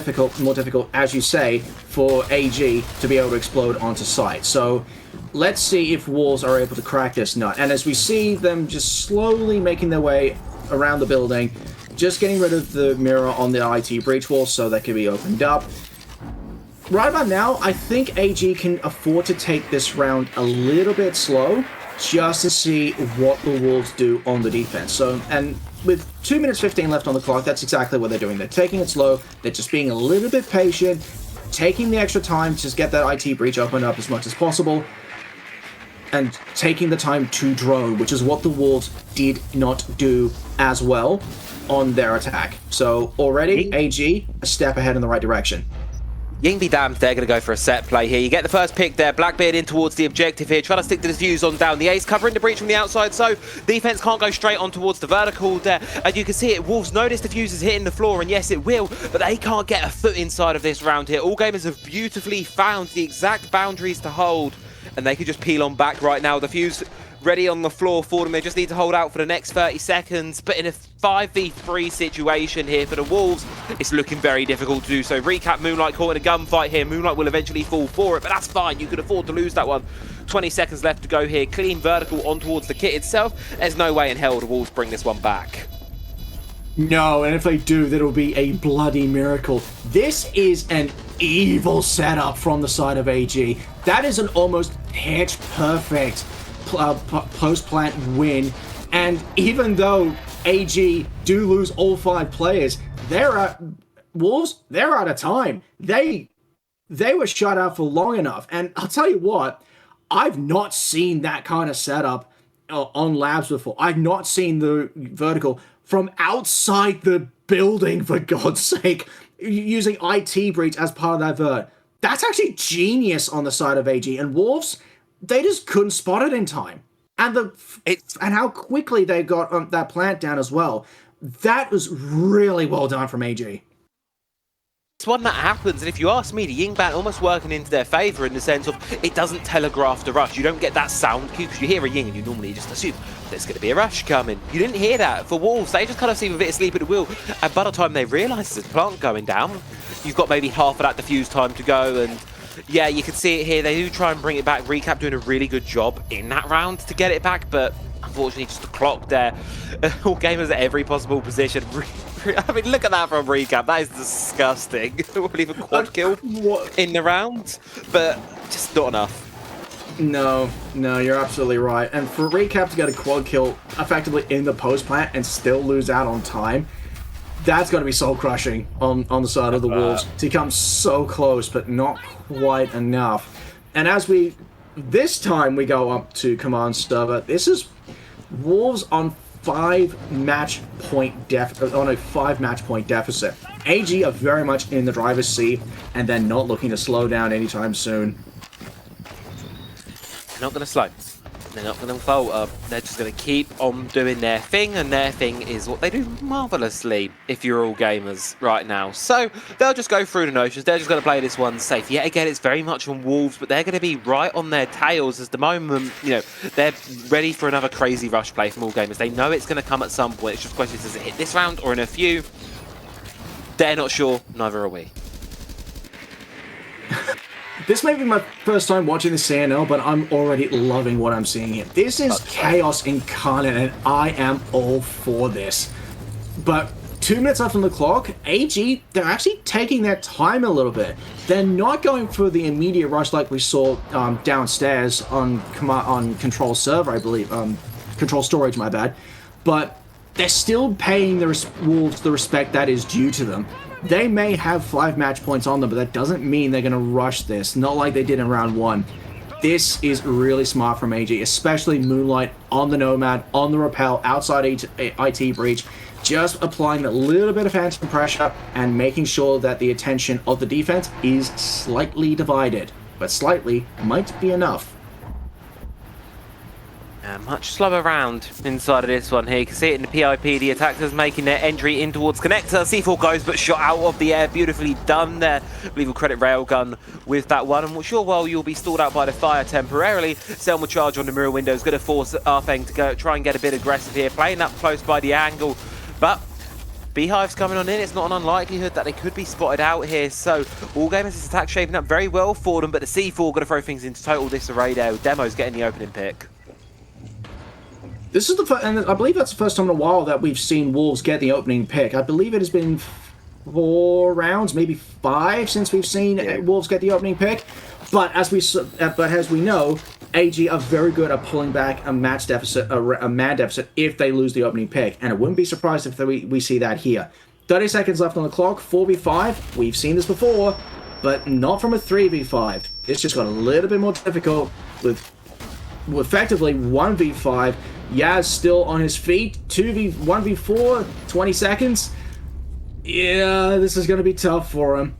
more difficult, as you say, for AG to be able to explode onto site. So let's see if Wolves are able to crack this nut. And as we see them just slowly making their way around the building, just getting rid of the mirror on the IT breach wall so that can be opened up. Right about now, I think AG can afford to take this round a little bit slow just to see what the Wolves do on the defense. So, and with 2 minutes 15 left on the clock, that's exactly what they're doing. They're taking it slow, they're just being a little bit patient, taking the extra time to just get that IT breach opened up as much as possible, and taking the time to drone, which is what the Wolves did not do as well on their attack. So already, AG, a step ahead in the right direction. Ying be damned, they're going to go for a set play here. You get the first pick there, Blackbeard in towards the objective here, trying to stick the defuse on down. The Ace covering the breach from the outside, so defense can't go straight on towards the vertical there. And you can see it, Wolves notice the fuse is hitting the floor, and yes, it will, but they can't get a foot inside of this round here. All gamers have beautifully found the exact boundaries to hold, and they could just peel on back right now. The fuse ready on the floor for them. They just need to hold out for the next 30 seconds, but in a 5v3 situation here for the Wolves. It's looking very difficult to do so. Recap, Moonlight caught in a gunfight here. Moonlight will eventually fall for it, but that's fine. You could afford to lose that one. 20 seconds left to go here. Clean vertical on towards the kit itself. There's no way in hell the Wolves bring this one back. No, and if they do, that'll be a bloody miracle. This is an evil setup from the side of AG. That is an almost pitch-perfect post-plant win. And even though AG do lose all 5 players, Wolves, they're out of time. They were shut out for long enough. And I'll tell you what, I've not seen that kind of setup on labs before. I've not seen the vertical from outside the building, for God's sake, using IT breach as part of that vert. That's actually genius on the side of AG. And Wolves, they just couldn't spot it in time. And how quickly they got that plant down as well. That was really well done from AG. It's one that happens, and if you ask me, the Yingban almost working into their favour in the sense of it doesn't telegraph the rush. You don't get that sound cue, because you hear a Ying and you normally just assume there's going to be a rush coming. You didn't hear that. For Wolves, they just kind of seem a bit asleep at the wheel, and by the time they realise there's a plant going down, you've got maybe half of that diffuse time to go, and yeah, you can see it here. They do try and bring it back. Recap doing a really good job in that round to get it back, but unfortunately just the clock there. All gamers at every possible position. I mean, look at that from Recap. That is disgusting. We'll leave a quad kill in the round, but just not enough. No, you're absolutely right. And for Recap to get a quad kill effectively in the post plant and still lose out on time, that's going to be soul crushing on the side of the Wolves to come so close, but not quite enough. And this time we go up to command server. This is Wolves on 5 match point deficit. AG are very much in the driver's seat, and they're not looking to slow down anytime soon. They're not going to slow. They're not going to falter. They're just going to keep on doing their thing, and their thing is what they do marvellously if you're all gamers right now. So they'll just go through the notions. They're just going to play this one safe. Yet again, it's very much on Wolves, but they're going to be right on their tails as the moment, they're ready for another crazy rush play from all gamers. They know it's going to come at some point. It's just a question, does it hit this round or in a few? They're not sure. Neither are we. This may be my first time watching the CNL, but I'm already loving what I'm seeing here. This is chaos incarnate, and I am all for this. But 2 minutes left on the clock, AG, they're actually taking their time a little bit. They're not going for the immediate rush like we saw downstairs on control server, I believe. Control storage, my bad. But they're still paying the Wolves the respect that is due to them. They may have 5 match points on them, but that doesn't mean they're going to rush this, not like they did in round 1. This is really smart from AG, especially Moonlight on the Nomad, on the Rappel, outside IT breach, just applying a little bit of phantom pressure and making sure that the attention of the defense is slightly divided. But slightly might be enough. Much slower round inside of this one here. You can see it in the PIP. The attackers making their entry in towards connector. C4 goes, but shot out of the air. Beautifully done there. I believe we'll credit Railgun with that one. And sure, while you'll be stalled out by the fire temporarily, Selma charge on the mirror window is going to force Arfeng to go try and get a bit aggressive here. Playing up close by the angle. But Beehive's coming on in. It's not an unlikelihood that they could be spotted out here. So all gamers, this attack shaping up very well for them. But the C4 going to throw things into total disarray there. Demo's getting the opening pick. This is the first, and I believe that's the first time in a while that we've seen Wolves get the opening pick. I believe it has been 4 rounds, maybe 5, since we've seen Wolves get the opening pick. But as we know, AG are very good at pulling back a match deficit, a man deficit, if they lose the opening pick. And I wouldn't be surprised if we see that here. 30 seconds left on the clock, 4v5. We've seen this before, but not from a 3v5. It's just got a little bit more difficult with effectively 1v5. Yaz still on his feet. 1v4, 20 seconds. Yeah, this is going to be tough for him.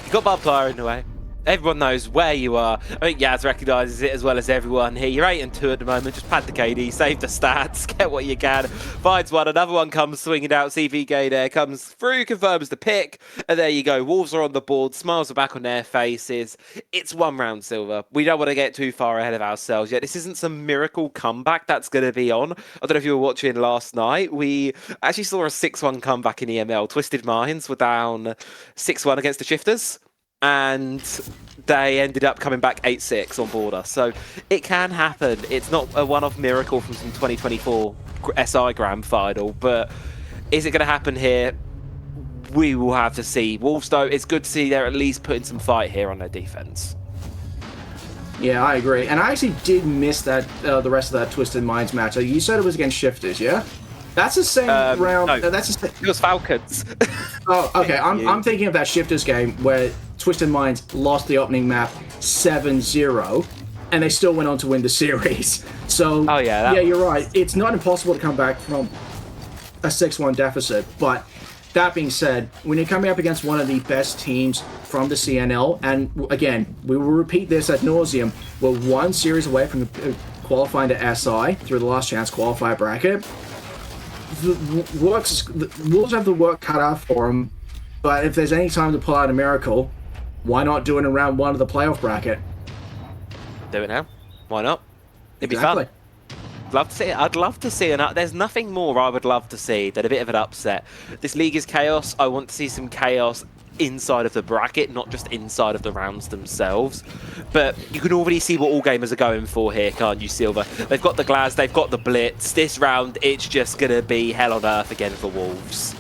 You got Barbed Wire in the way. Everyone knows where you are. I think Yaz recognises it as well as everyone here. You're 8-2 at the moment. Just pad the KD, save the stats, get what you can. Finds one, another one comes swinging out. CV Gay there comes through, confirms the pick, and there you go. Wolves are on the board. Smiles are back on their faces. It's 1 round, Silver. We don't want to get too far ahead of ourselves yet. This isn't some miracle comeback that's going to be on. I don't know if you were watching last night. We actually saw a 6-1 comeback in EML. Twisted Minds were down 6-1 against the Shifters, and they ended up coming back 8-6 on Border. So it can happen. It's not a one-off miracle from some 2024 SI Grand Final, but is it going to happen here? We will have to see. Wolves, though, it's good to see they're at least putting some fight here on their defense. Yeah, I agree. And I actually did miss that the rest of that Twisted Minds match. You said it was against Shifters, yeah? That's the same round. No, that's the it was Falcons. Oh, okay. I'm thinking of that Shifters game where Twisted Minds lost the opening map 7-0, and they still went on to win the series. So, yeah, you're right. It's not impossible to come back from a 6-1 deficit, but that being said, when you're coming up against one of the best teams from the CNL, and again, we will repeat this ad nauseum, we're 1 series away from qualifying to SI through the last chance qualifier bracket. The Wolves have the work cut out for them, but if there's any time to pull out a miracle, why not do it in round 1 of the playoff bracket? Do it now. Why not? It'd be Exactly. fun. Love to see it. I'd love to see there's nothing more I would love to see than a bit of an upset. This league is chaos. I want to see some chaos inside of the bracket, not just inside of the rounds themselves. But you can already see what all gamers are going for here, can't you, Silver? They've got the Glaz, they've got the Blitz. This round, it's just going to be hell on earth again for Wolves.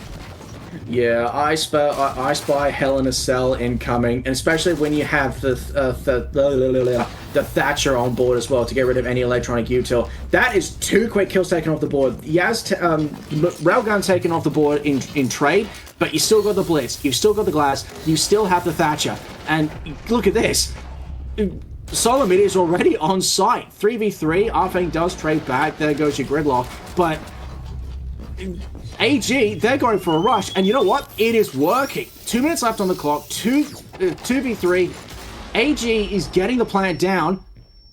Yeah, I spy Hell in a Cell incoming, and especially when you have the Thatcher on board as well to get rid of any electronic util. That is 2 quick kills taken off the board. Yaz, Railgun taken off the board in trade, but you still got the Blitz, you've still got the Glass, you still have the Thatcher, and look at this. Solomid is already on site. 3v3, Arfang does trade back, there goes your Gridlock, but AG, they're going for a rush, and you know what? It is working. 2 minutes left on the clock, 2v3. AG is getting the plant down.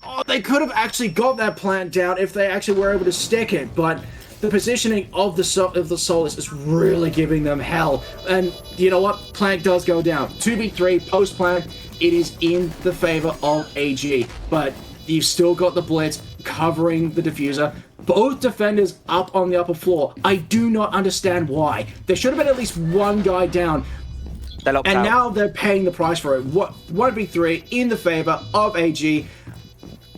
Oh, they could have actually got that plant down if they actually were able to stick it, but the positioning of the Solus is really giving them hell. And you know what? Plant does go down. 2v3, post-plant, it is in the favor of AG, but you've still got the Blitz covering the diffuser. Both defenders up on the upper floor. I do not understand why. There should have been at least 1 guy down. And now they're paying the price for it. 1v3 in the favor of AG.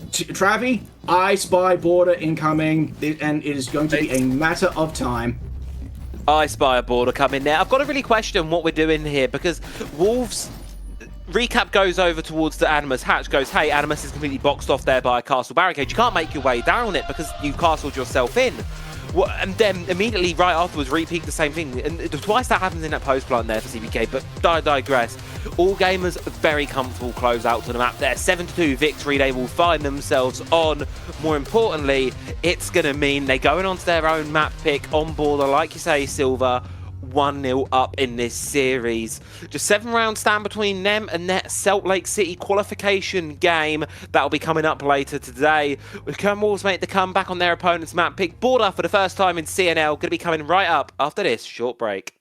Travi, I spy Border incoming, and it is going to be a matter of time. I spy a Border coming there. I've got to really question what we're doing here, because Wolves... Recap goes over towards the Animus. Hatch goes, hey, Animus is completely boxed off there by a castle barricade. You can't make your way down it because you've castled yourself in. And then immediately right afterwards, repeat the same thing. And twice that happens in that post plant there for CBK, but I digress. All gamers very comfortable close out to the map there. 7-2 victory they will find themselves on. More importantly, it's going to mean they're going onto their own map pick on Border, like you say, Silver. 1-0 up in this series. Just 7 rounds stand between them and their Salt Lake City qualification game. That'll be coming up later today. Can Wolves make the comeback on their opponent's map pick? Border for the first time in CNL. Going to be coming right up after this short break.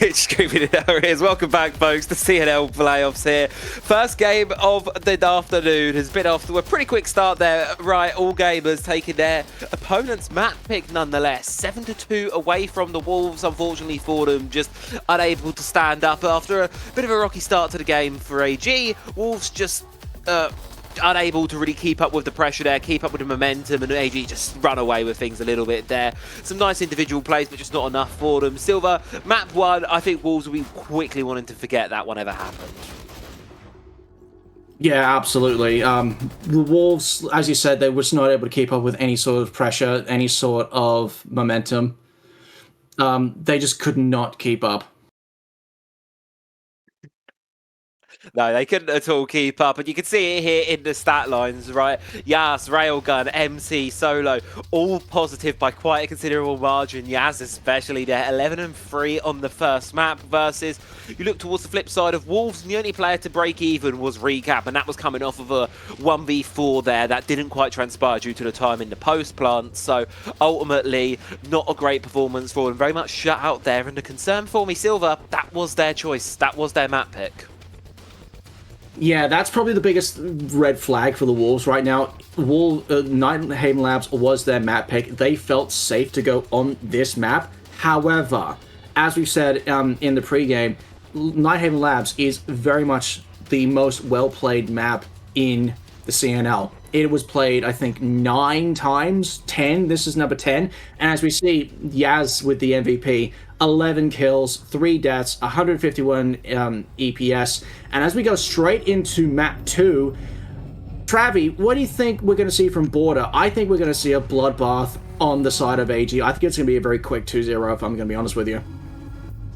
Mitch screaming in our ears. Welcome back, folks, to CNL playoffs here. First game of the afternoon has been off to a pretty quick start there. Right, all gamers taking their opponent's map pick nonetheless. 7-2 away from the Wolves, unfortunately for them, just unable to stand up after a bit of a rocky start to the game for AG. Wolves just unable to really keep up with the pressure there, keep up with the momentum, and AG just run away with things a little bit there. Some nice individual plays, but just not enough for them. Silver, map 1, I think Wolves will be quickly wanting to forget that one ever happened. Yeah, absolutely. The Wolves, as you said, they were just not able to keep up with any sort of pressure, any sort of momentum. They just could not keep up. No, they couldn't at all keep up, and you can see it here in the stat lines, right? Yas, Railgun, MC, Solo, all positive by quite a considerable margin. Yas especially there, 11-3 on the first map versus, you look towards the flip side of Wolves, and the only player to break even was Recap, and that was coming off of a 1v4 there that didn't quite transpire due to the time in the post plant, so ultimately, not a great performance for them, very much shut out there, and the concern for me, Silver, that was their choice, that was their map pick. Yeah, that's probably the biggest red flag for the Wolves right now. Nighthaven Labs was their map pick. They felt safe to go on this map. However, as we've said in the pregame, Nighthaven Labs is very much the most well-played map in the CNL. It was played, I think, 9 times, 10. This is number 10. And as we see, Yaz with the MVP, 11 kills, 3 deaths, 151 EPS. And as we go straight into map 2, Travi, what do you think we're going to see from Border? I think we're going to see a bloodbath on the side of AG. I think it's going to be a very quick 2-0, if I'm going to be honest with you.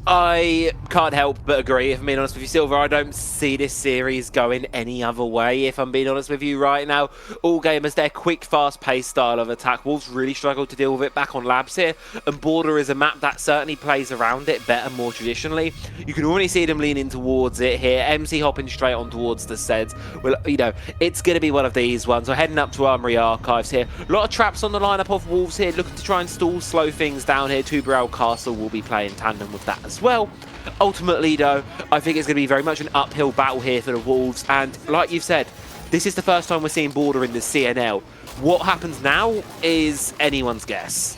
I can't help but agree, if I'm being honest with you, Silver. I don't see this series going any other way, if I'm being honest with you right now. All gamers, their quick, fast-paced style of attack. Wolves really struggled to deal with it back on Labs here, and Border is a map that certainly plays around it better, more traditionally. You can already see them leaning towards it here. MC hopping straight on towards the Seds. Well, you know, it's going to be one of these ones. We're heading up to Armory Archives here. A lot of traps on the lineup of Wolves here, looking to try and stall, slow things down here. Tuberel Castle will be playing tandem with that as well. Ultimately, though, I think it's going to be very much an uphill battle here for the Wolves, and like you've said, this is the first time we're seeing Border in the CNL. What happens now is anyone's guess.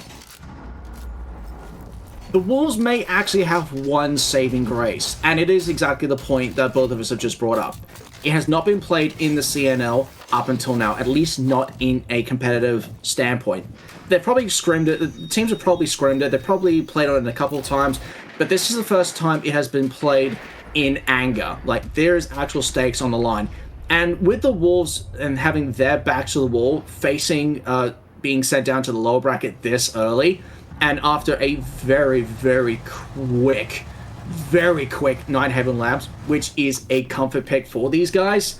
The Wolves may actually have one saving grace, and it is exactly the point that both of us have just brought up. It has not been played in the CNL up until now, at least not in a competitive standpoint. They've probably scrimmed it, the teams have probably scrimmed it, they've probably played on it a couple of times, but this is the first time it has been played in anger. Like, there's actual stakes on the line. And with the Wolves and having their backs to the wall, facing being sent down to the lower bracket this early, and after a very, very quick Nighthaven Labs, which is a comfort pick for these guys,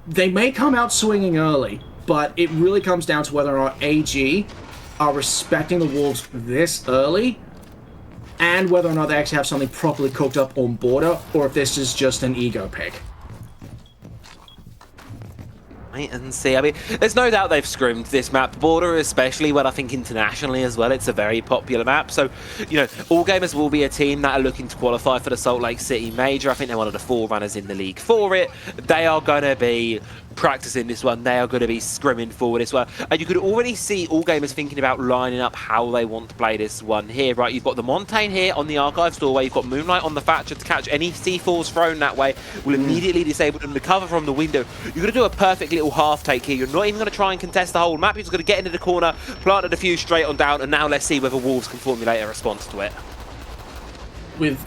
they may come out swinging early, but it really comes down to whether or not AG are respecting the Wolves this early, and whether or not they actually have something properly cooked up on Border, or if this is just an ego pick. Wait and see. I mean, there's no doubt they've scrimmed this map. Border, especially when I think internationally as well, it's a very popular map. So, you know, All Gamers will be a team that are looking to qualify for the Salt Lake City Major. I think they're one of the 4 runners in the league for it. They are going to be practicing this one. They are going to be scrimming forward as well. And you could already see All Gamers thinking about lining up how they want to play this one here, right? You've got the Montaigne here on the Archives doorway. You've got Moonlight on the Thatcher to catch any C4s thrown that way. Will immediately disable them to cover from the window. You're going to do a perfect little half take here. You're not even going to try and contest the whole map. You're just going to get into the corner, plant a defuse straight on down, and now let's see whether Wolves can formulate a response to it.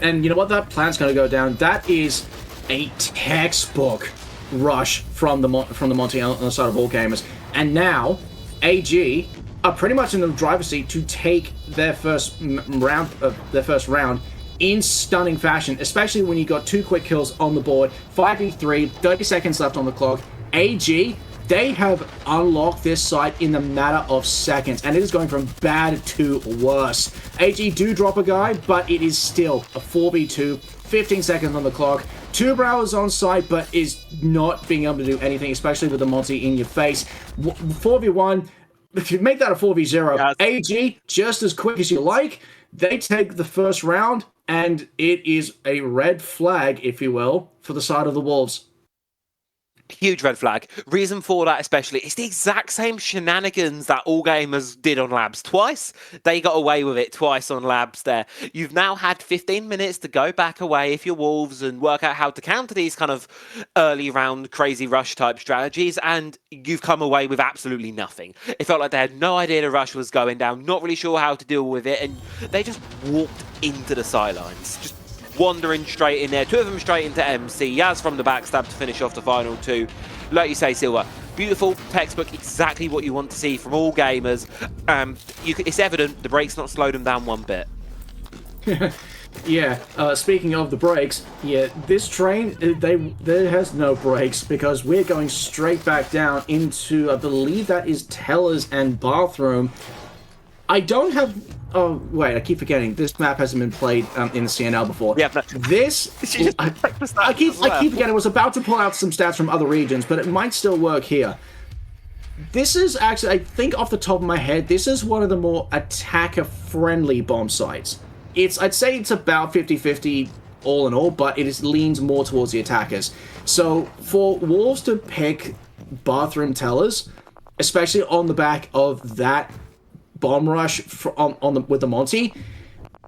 And you know what? That plan's going to go down. That is a textbook rush from the Monty on the side of All Gamers. And now, AG are pretty much in the driver's seat to take their first round in stunning fashion, especially when you got 2 quick kills on the board, 5v3, 30 seconds left on the clock. AG, they have unlocked this site in the matter of seconds, and it is going from bad to worse. AG do drop a guy, but it is still a 4v2, 15 seconds on the clock. Tuberel is on site, but is not being able to do anything, especially with the Monty in your face. 4v1, if you make that a 4v0, AG, just as quick as you like, they take the first round, and it is a red flag, if you will, for the side of the Wolves. Huge red flag. Reason for that especially, it's the exact same shenanigans that All Gamers did on Labs twice. They got away with it twice on Labs there. You've now had 15 minutes to go back away if you're Wolves and work out how to counter these kind of early round crazy rush type strategies, and you've come away with absolutely nothing. It felt like they had no idea the rush was going down, not really sure how to deal with it, and they just walked into the sidelines. Just wandering straight in there. 2 of them straight into MC. Yaz from the backstab to finish off the final 2. Like you say, Silver, beautiful textbook, exactly what you want to see from all gamers. It's evident the break's not slowed them down one bit. Yeah, speaking of the brakes, yeah, this train, there has no brakes because we're going straight back down into, I believe that is Tellers and Bathroom. I don't have... Oh, wait, I keep forgetting. This map hasn't been played in the CNL before. Yeah, but this... I keep forgetting. I was about to pull out some stats from other regions, but it might still work here. This is actually, I think off the top of my head, this is one of the more attacker-friendly bomb sites. I'd say it's about 50-50 all in all, but leans more towards the attackers. So for Wolves to pick Bathroom Tellers, especially on the back of that bomb rush with the Monty,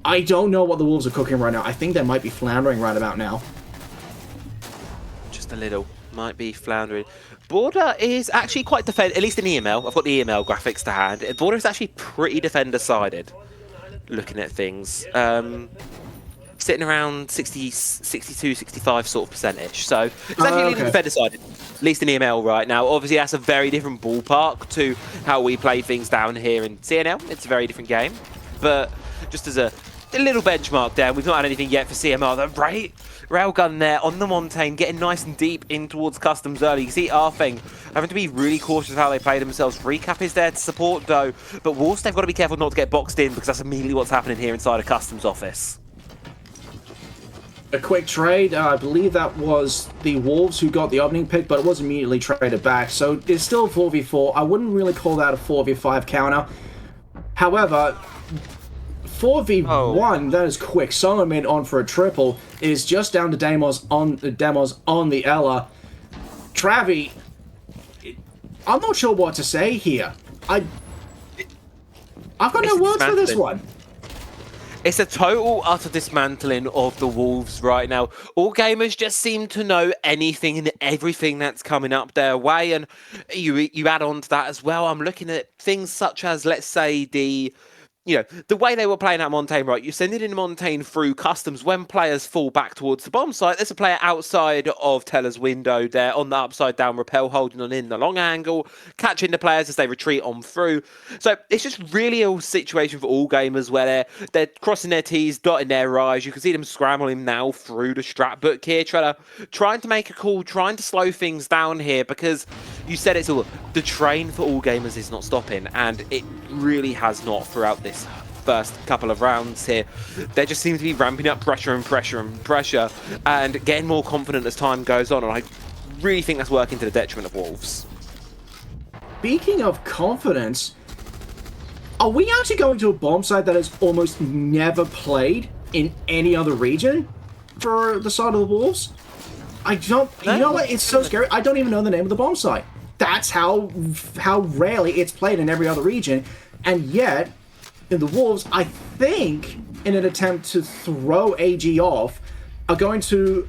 I don't know what the Wolves are cooking right now. I think they might be floundering right about now. Just a little. Might be floundering. Border is actually quite at least in EML. I've got the EML graphics to hand. Border is actually pretty defender-sided. Looking at things, sitting around 60, 62, 65 sort of percentage. So it's actually leaning defender sided, at least in EML right now. Obviously, that's a very different ballpark to how we play things down here in CNL. It's a very different game. But just as a little benchmark there, we've not had anything yet for CMR. The railgun there on the Montaigne, getting nice and deep in towards Customs early. You see Arfeng having to be really cautious of how they play themselves. Recap is there to support though, but Wolves, they've got to be careful not to get boxed in because that's immediately what's happening here inside a Customs office. A quick trade, I believe that was the Wolves who got the opening pick, but it was immediately traded back, so it's still 4v4. I wouldn't really call that a 4v5 counter. However, 4v1, that is quick. Solomon on for a triple. It is just down to Demos on the Ella. Travi, I'm not sure what to say here. I've got no words for this one. It's a total, utter dismantling of the Wolves right now. All gamers just seem to know anything and everything that's coming up their way, and you add on to that as well. I'm looking at things such as, let's say, the way they were playing at Montaigne, right? You send it in Montaigne through Customs. When players fall back towards the bomb site, there's a player outside of Teller's window there on the upside down rappel, holding on in the long angle, catching the players as they retreat on through. So it's just really a situation for all gamers where they're crossing their T's, dotting their I's. You can see them scrambling now through the strat book here, trying to make a call, trying to slow things down here, because you said it's all, the train for all gamers is not stopping, and it really has not throughout this first couple of rounds here. They just seem to be ramping up pressure and getting more confident as time goes on, and I really think that's working to the detriment of Wolves. Speaking of confidence, are we actually going to a bomb site that has almost never played in any other region for the side of the Wolves? I don't... You know what? It's so scary. I don't even know the name of the bomb site. That's how rarely it's played in every other region. And yet, in the Wolves, I think, in an attempt to throw AG off, are going to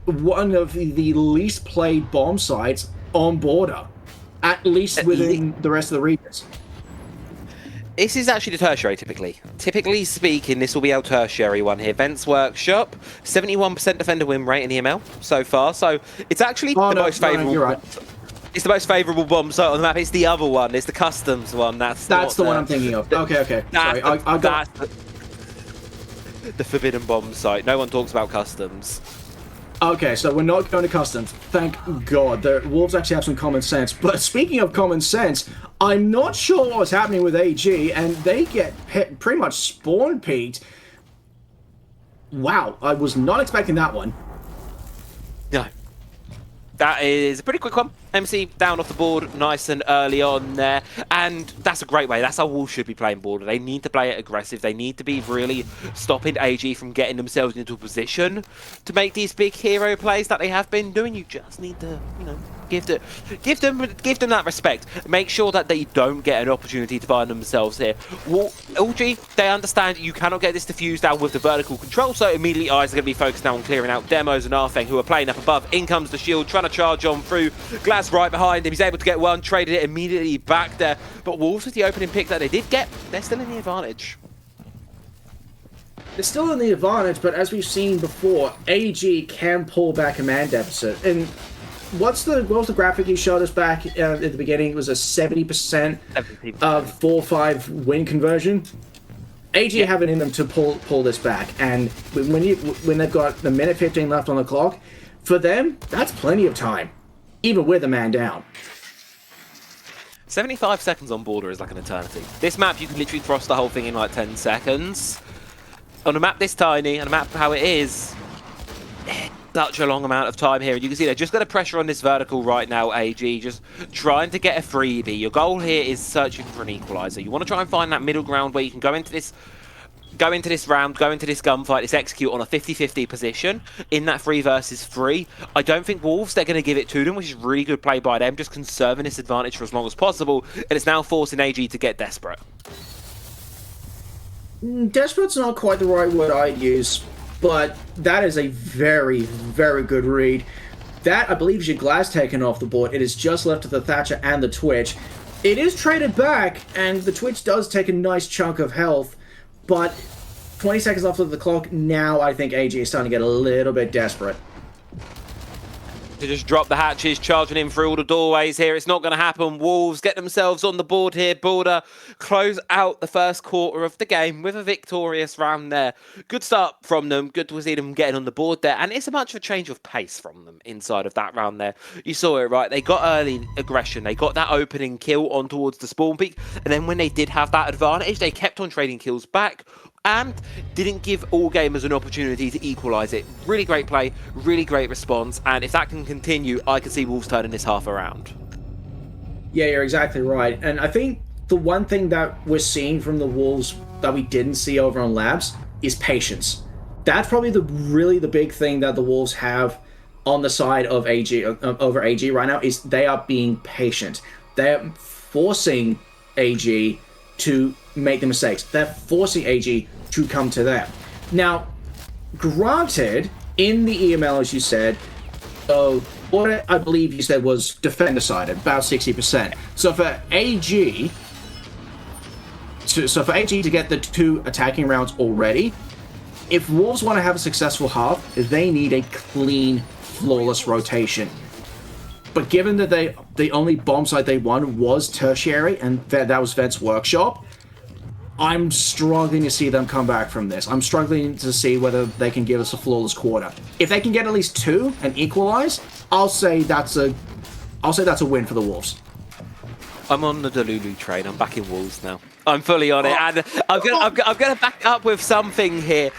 one of the least played bomb sites on Border, at least within the rest of the regions. This is actually the tertiary, typically. Typically speaking, this will be our tertiary one here. Vents Workshop, 71% defender win rate in EML so far, so it's actually the most favourable. You're right. It's the most favourable bomb site on the map. It's the other one. It's the Customs one. That's the one I'm thinking of. Okay. Sorry, I got the forbidden bomb site. No one talks about Customs. Okay, so we're not going to Customs. Thank God. The Wolves actually have some common sense. But speaking of common sense, I'm not sure what's happening with AG, and they get pretty much spawn peaked. Wow, I was not expecting that one. No. That is a pretty quick one. MC down off the board nice and early on there, and that's a great way. That's how Wolves should be playing Border. They need to play it aggressive. They need to be really stopping AG from getting themselves into a position to make these big hero plays that they have been doing. You just need to, give them that respect. Make sure that they don't get an opportunity to find themselves here. LG, they understand you cannot get this diffused down with the vertical control, so immediately eyes are going to be focused now on clearing out Demos and Arfeng, who are playing up above. In comes the shield, trying to charge on through. Glass right behind him. He's able to get one, traded it immediately back there. But Wolves, with the opening pick that they did get, they're still in the advantage. It's still in the advantage, but as we've seen before, AG can pull back a man deficit. And what was the graphic you showed us back at the beginning? It was a 70% of 4-5 win conversion. AG have it in them to pull this back, and when they've got the minute 15 left on the clock, for them that's plenty of time, even with a man down. 75 seconds on border is like an eternity. This map, you can literally thrust the whole thing in like 10 seconds. On a map this tiny, and a map how it is, such a long amount of time here. And you can see they're just going to pressure on this vertical right now, AG, just trying to get a freebie. Your goal here is searching for an equalizer. You want to try and find that middle ground where you can go into this round, go into this gunfight, this execute on a 50-50 position in that 3 versus 3. I don't think Wolves, they're going to give it to them, which is really good play by them, just conserving this advantage for as long as possible, and it's now forcing AG to get desperate. Desperate's not quite the right word I'd use, but that is a very, very good read. That, I believe, is your glass taken off the board. It is just left to the Thatcher and the Twitch. It is traded back, and the Twitch does take a nice chunk of health, but 20 seconds left of the clock, now I think AG is starting to get a little bit desperate. To just drop the hatches, charging in through all the doorways here. It's not going to happen. Wolves get themselves on the board here. Border close out the first quarter of the game with a victorious round there. Good start from them. Good to see them getting on the board there. And it's a much of a change of pace from them inside of that round there. You saw it, right? They got early aggression. They got that opening kill on towards the spawn peak. And then when they did have that advantage, they kept on trading kills back and didn't give all gamers an opportunity to equalise it. Really great play, really great response, and if that can continue, I can see Wolves turning this half around. Yeah, you're exactly right. And I think the one thing that we're seeing from the Wolves that we didn't see over on Labs is patience. That's probably really the big thing that the Wolves have on the side of AG, over AG right now, is they are being patient. They're forcing AG to make the mistakes. They're forcing AG to come to them. Now, granted, in the EML, as you said, what I believe you said was defender sided, about 60%. So for AG, to get the 2 attacking rounds already, if Wolves want to have a successful half, they need a clean, flawless rotation. But given that the only bomb site they won was tertiary, and that was Vent's workshop, I'm struggling to see them come back from this. I'm struggling to see whether they can give us a flawless quarter. If they can get at least 2 and equalize, I'll say that's a win for the Wolves. I'm on the Delulu train. I'm back in Wolves now. I'm fully on it, and I'm gonna back up with something here.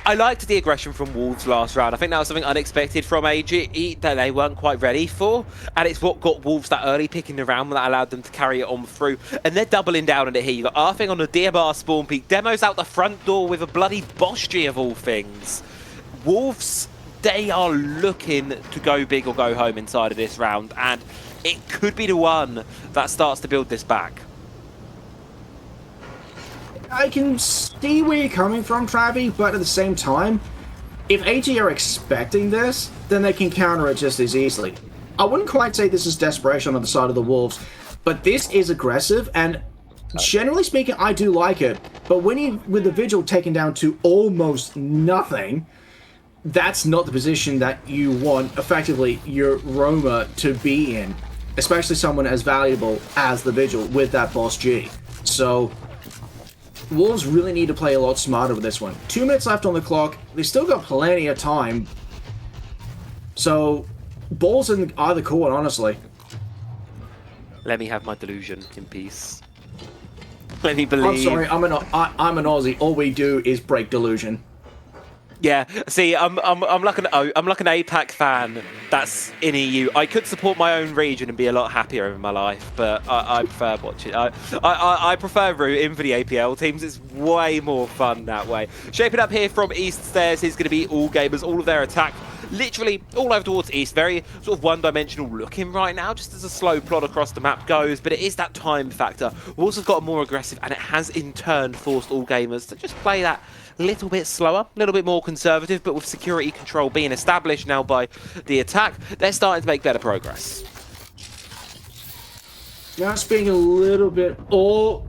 I liked the aggression from Wolves last round. I think that was something unexpected from AG that they weren't quite ready for. And it's what got Wolves that early pick in the round that allowed them to carry it on through. And they're doubling down on it here. You got Arthing on the DMR spawn peak. Demo's out the front door with a bloody Bosch G of all things. Wolves, they are looking to go big or go home inside of this round. And it could be the one that starts to build this back. I can see where you're coming from, Travi, but at the same time, if AG are expecting this, then they can counter it just as easily. I wouldn't quite say this is desperation on the side of the Wolves, but this is aggressive, and generally speaking, I do like it. But with the Vigil taken down to almost nothing, that's not the position that you want, effectively, your Roma to be in, especially someone as valuable as the Vigil with that Boss G. So Wolves really need to play a lot smarter with this one. 2 minutes left on the clock. They still got plenty of time. So, balls in either court, honestly. Let me have my delusion in peace. Let me believe. I'm sorry, I'm an Aussie. All we do is break delusion. Yeah, see, I'm like an APAC fan that's in EU. I could support my own region and be a lot happier in my life, but I prefer watching. I prefer rooting for the APL teams. It's way more fun that way. Shaping up here from East Stairs is going to be all gamers. All of their attack literally all over towards East. Very sort of one-dimensional looking right now, just as a slow plot across the map goes, but it is that time factor. Wolves have got more aggressive, and it has in turn forced all gamers to just play that little bit slower, a little bit more conservative, but with security control being established now by the attack, they're starting to make better progress. Just being a little bit... Oh,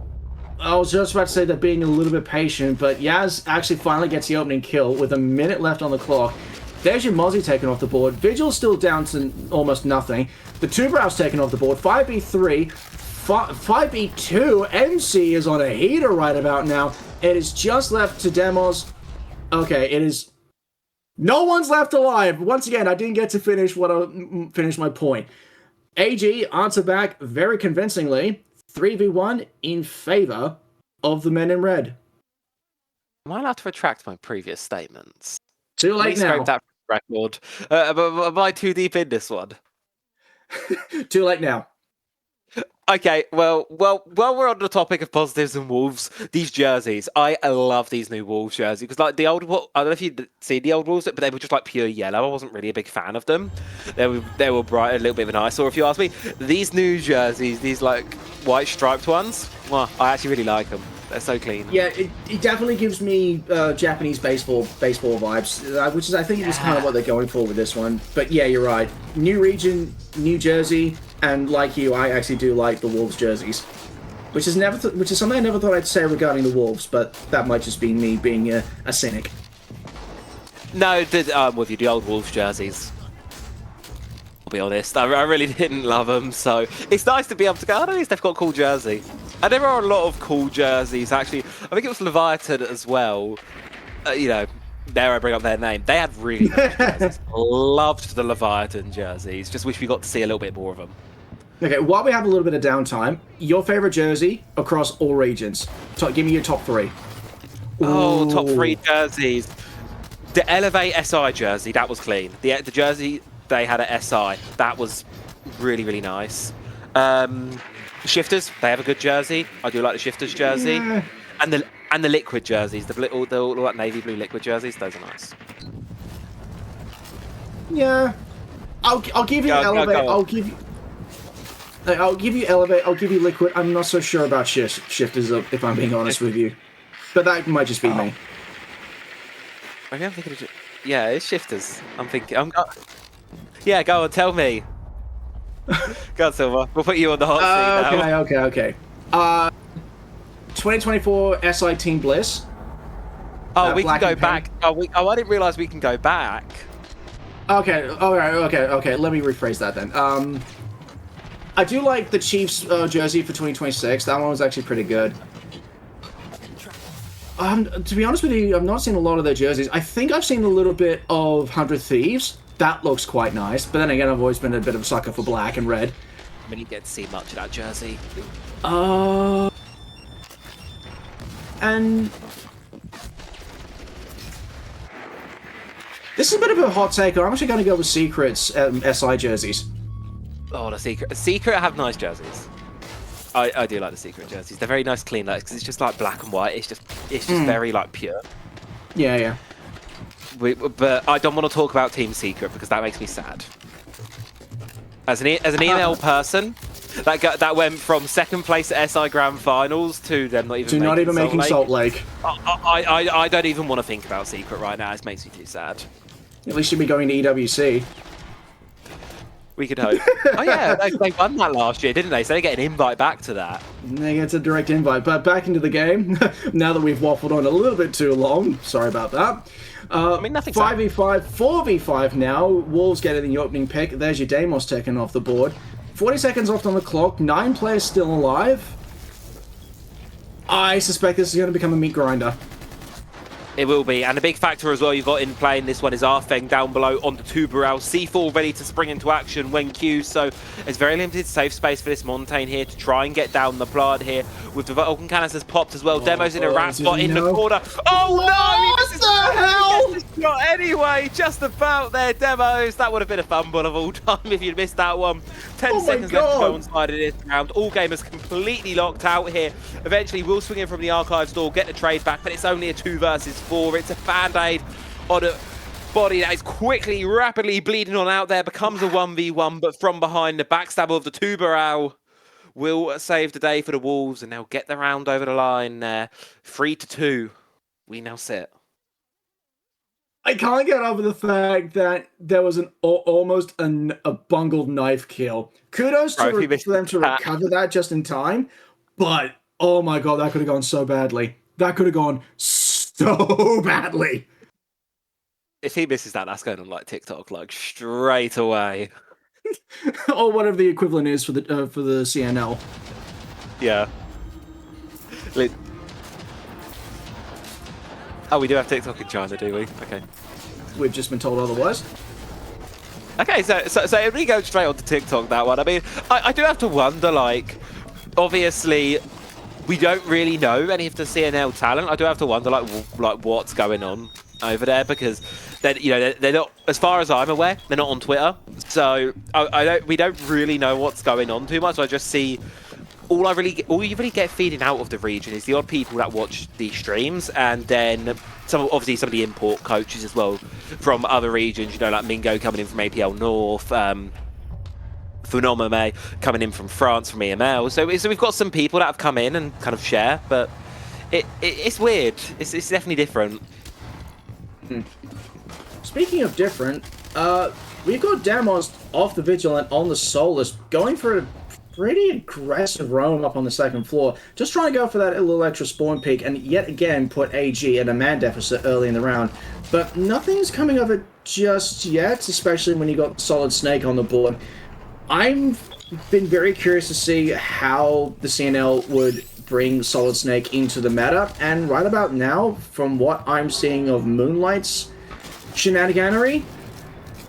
I was just about to say they're being a little bit patient, but Yaz actually finally gets the opening kill with a minute left on the clock. There's your Mozzie taken off the board. Vigil's still down to almost nothing. The Tuberow's taken off the board. 5v3, 5v2. MC is on a heater right about now. It is just left to Demos. Okay, it is... No one's left alive. Once again, I didn't get to finish my point. AG answer back very convincingly. 3v1 in favor of the men in red. Am I allowed to retract my previous statements? Too late now. That record. Am I too deep in this one? Too late now. Okay, well, we're on the topic of positives and Wolves. These jerseys, I love these new Wolves jerseys because, like, the old, I don't know if you'd seen the old Wolves, but they were just like pure yellow. I wasn't really a big fan of them. They were bright, a little bit of an eyesore, if you ask me. These new jerseys, these like white striped ones, well, I actually really like them. They're so clean. Yeah, it definitely gives me Japanese baseball vibes, which is, I think, is kind of what they're going for with this one. But yeah, you're right. New region, new jersey, and like you, I actually do like the Wolves jerseys, which is something I never thought I'd say regarding the Wolves, but that might just be me being a cynic. No, I'm with you. The old Wolves jerseys. I'll be honest, I really didn't love them, so it's nice to be able to go, oh, at least they've got a cool jersey. And there are a lot of cool jerseys, actually. I think it was Leviathan as well. You know, dare I bring up their name. They had really nice jerseys. Loved the Leviathan jerseys. Just wish we got to see a little bit more of them. Okay, while we have a little bit of downtime, your favorite jersey across all regions. Give me your top three. Oh, top three jerseys. The Elevate SI jersey, that was clean. The jersey they had at SI, that was really, really nice. Shifters, they have a good jersey. I do like the Shifters jersey. Yeah. And the liquid jerseys, the like navy blue liquid jerseys, those are nice. Yeah. I'll give you Elevate. I'll give you Elevate. I'll give you Liquid. I'm not so sure about Shifters, if I'm being honest with you. But that might just be me. Okay, I'm thinking of... Yeah, it's Shifters. I'm thinking... Yeah, go on, tell me. Go on, Silver. We'll put you on the hot seat now. Okay. 2024 SI Team Bliss. Oh, we can go back. Oh, I didn't realise we can go back. Okay. Let me rephrase that then. I do like the Chiefs jersey for 2026. That one was actually pretty good. To be honest with you, I've not seen a lot of their jerseys. I think I've seen a little bit of 100 Thieves. That looks quite nice. But then again, I've always been a bit of a sucker for black and red. I mean, you get to see much of that jersey. And this is a bit of a hot take. I'm actually going to go with Secret's SI jerseys. Oh, the Secret have nice jerseys. I do like the Secret jerseys. They're very nice, clean, like, because it's just like black and white. It's just very like pure. Yeah. But I don't want to talk about Team Secret because that makes me sad. As an ENL person, that went from second place at SI Grand Finals to them not even making Salt Lake. I don't even want to think about Secret right now. It makes me too sad. At least you'll be going to EWC. We could hope. Oh yeah, they won that last year, didn't they? So they get an invite back to that. They get a direct invite. But back into the game, now that we've waffled on a little bit too long. Sorry about that. I mean, nothing. 5v5, 4v5 now. Wolves getting the opening pick. There's your Deimos taken off the board. 40 seconds left on the clock. 9 players still alive. I suspect this is going to become a meat grinder. It will be, and a big factor as well you've got in play in this one is Arfeng down below on the Tuberel. C4 ready to spring into action when queued, so it's very limited safe space for this Montaigne here to try and get down the plant here. With the Vulcan Canisters popped as well. Demos in a rat spot in the corner. Oh no! What the hell? Not anyway, just about there, Demos. That would have been a fumble of all time if you'd missed that one. 10 seconds left to go on side of this round. All gamers completely locked out here. Eventually, we'll swing in from the archives door, get the trade back, but it's only a 2 versus 4. It's a band-aid on a body that is rapidly bleeding on out there. Becomes a 1v1, but from behind, the backstabber of the Tuberel will save the day for the Wolves, and they'll get the round over the line there. 3-2. We now sit. I can't get over the fact that there was almost a bungled knife kill. Kudos to them to recover that just in time, but Oh my god, that could have gone so badly. That could have gone so badly. If he misses that, that's going on like TikTok, like straight away. Or whatever the equivalent is for the CNL. Yeah. Oh, we do have TikTok in China, do we? Okay. We've just been told otherwise. Okay, so if we go straight onto TikTok, that one, I mean, I do have to wonder, like, obviously, we don't really know any of the CNL talent. I do have to wonder, like what's going on over there, because they're not, as far as I'm aware, they're not on Twitter. So we don't really know what's going on too much. I just see all you really get feeding out of the region is the odd people that watch these streams, and then some of the import coaches as well from other regions. Like Mingo coming in from APL North. Funomame coming in from France, from EML. So we've got some people that have come in and kind of share, but it's weird. It's definitely different. Speaking of different, we've got Damos off the Vigilant on the Solus, going for a pretty aggressive roam up on the second floor, just trying to go for that little extra spawn peak, and yet again put AG at a man deficit early in the round. But nothing's coming of it just yet, especially when you got Solid Snake on the board. I've been very curious to see how the CNL would bring Solid Snake into the meta, and right about now, from what I'm seeing of Moonlight's shenaniganery,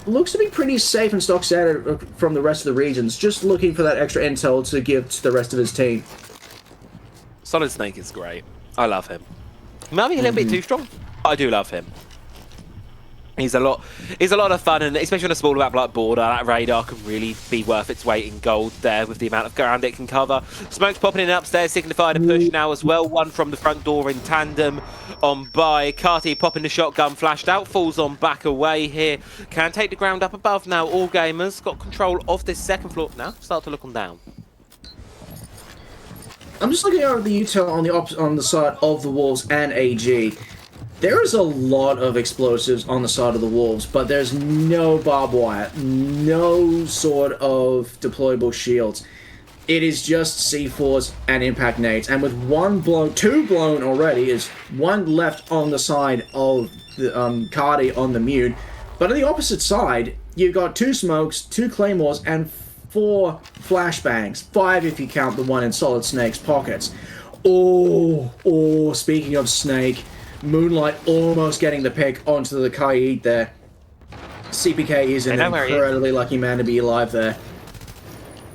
looks to be pretty safe and stock standard from the rest of the regions, just looking for that extra intel to give to the rest of his team. Solid Snake is great. I love him. Maybe a little bit too strong, but I do love him. He's a lot of fun, and especially on a smaller map like Border, that radar can really be worth its weight in gold there with the amount of ground it can cover. Smoke's popping in upstairs, signifying a push now as well. One from the front door in tandem on by. Carty popping the shotgun, flashed out, falls on back away here. Can take the ground up above now. All Gamers got control of this second floor now. Start to look on down. I'm just looking over the util on the side of the Wolves and AG. There is a lot of explosives on the side of the Wolves, but there's no barbed wire, no sort of deployable shields. It is just C4s and impact nades, and with two blown already, is one left on the side of the Cardi on the Mute. But on the opposite side, you've got 2 smokes, 2 claymores, and 4 flashbangs. 5 if you count the one in Solid Snake's pockets. Oh, speaking of Snake, Moonlight almost getting the pick onto the Kaid there. CPK is an incredibly lucky man to be alive there.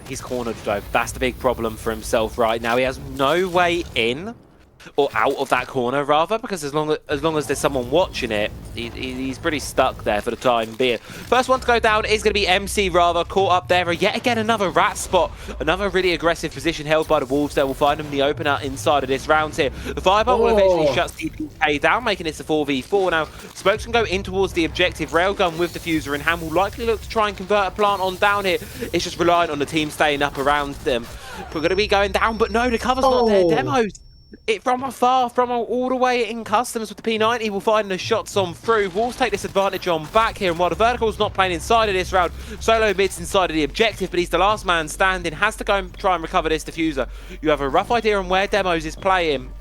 He's cornered though. That's the big problem for himself right now. He has no way in or out of that corner, rather, because as long as there's someone watching it, he's pretty stuck there for the time being. First one to go down is going to be MC, rather, caught up there. Yet again, another rat spot. Another really aggressive position held by the Wolves there. We'll find him the opener inside of this round here. The Fireball will eventually shut CPK down, making this a 4v4. Now, Smokes can go in towards the objective. Railgun with Diffuser in hand will likely look to try and convert a plant on down here. It's just reliant on the team staying up around them. We're going to be going down, but no, the cover's not there. Demos. It from afar, from all the way in customs with the P90, will find the shots on through. Wolves take this advantage on back here, and while the Vertical's not playing inside of this round, Solo mid's inside of the objective, but he's the last man standing, has to go and try and recover this Diffuser. You have a rough idea on where Demos is playing.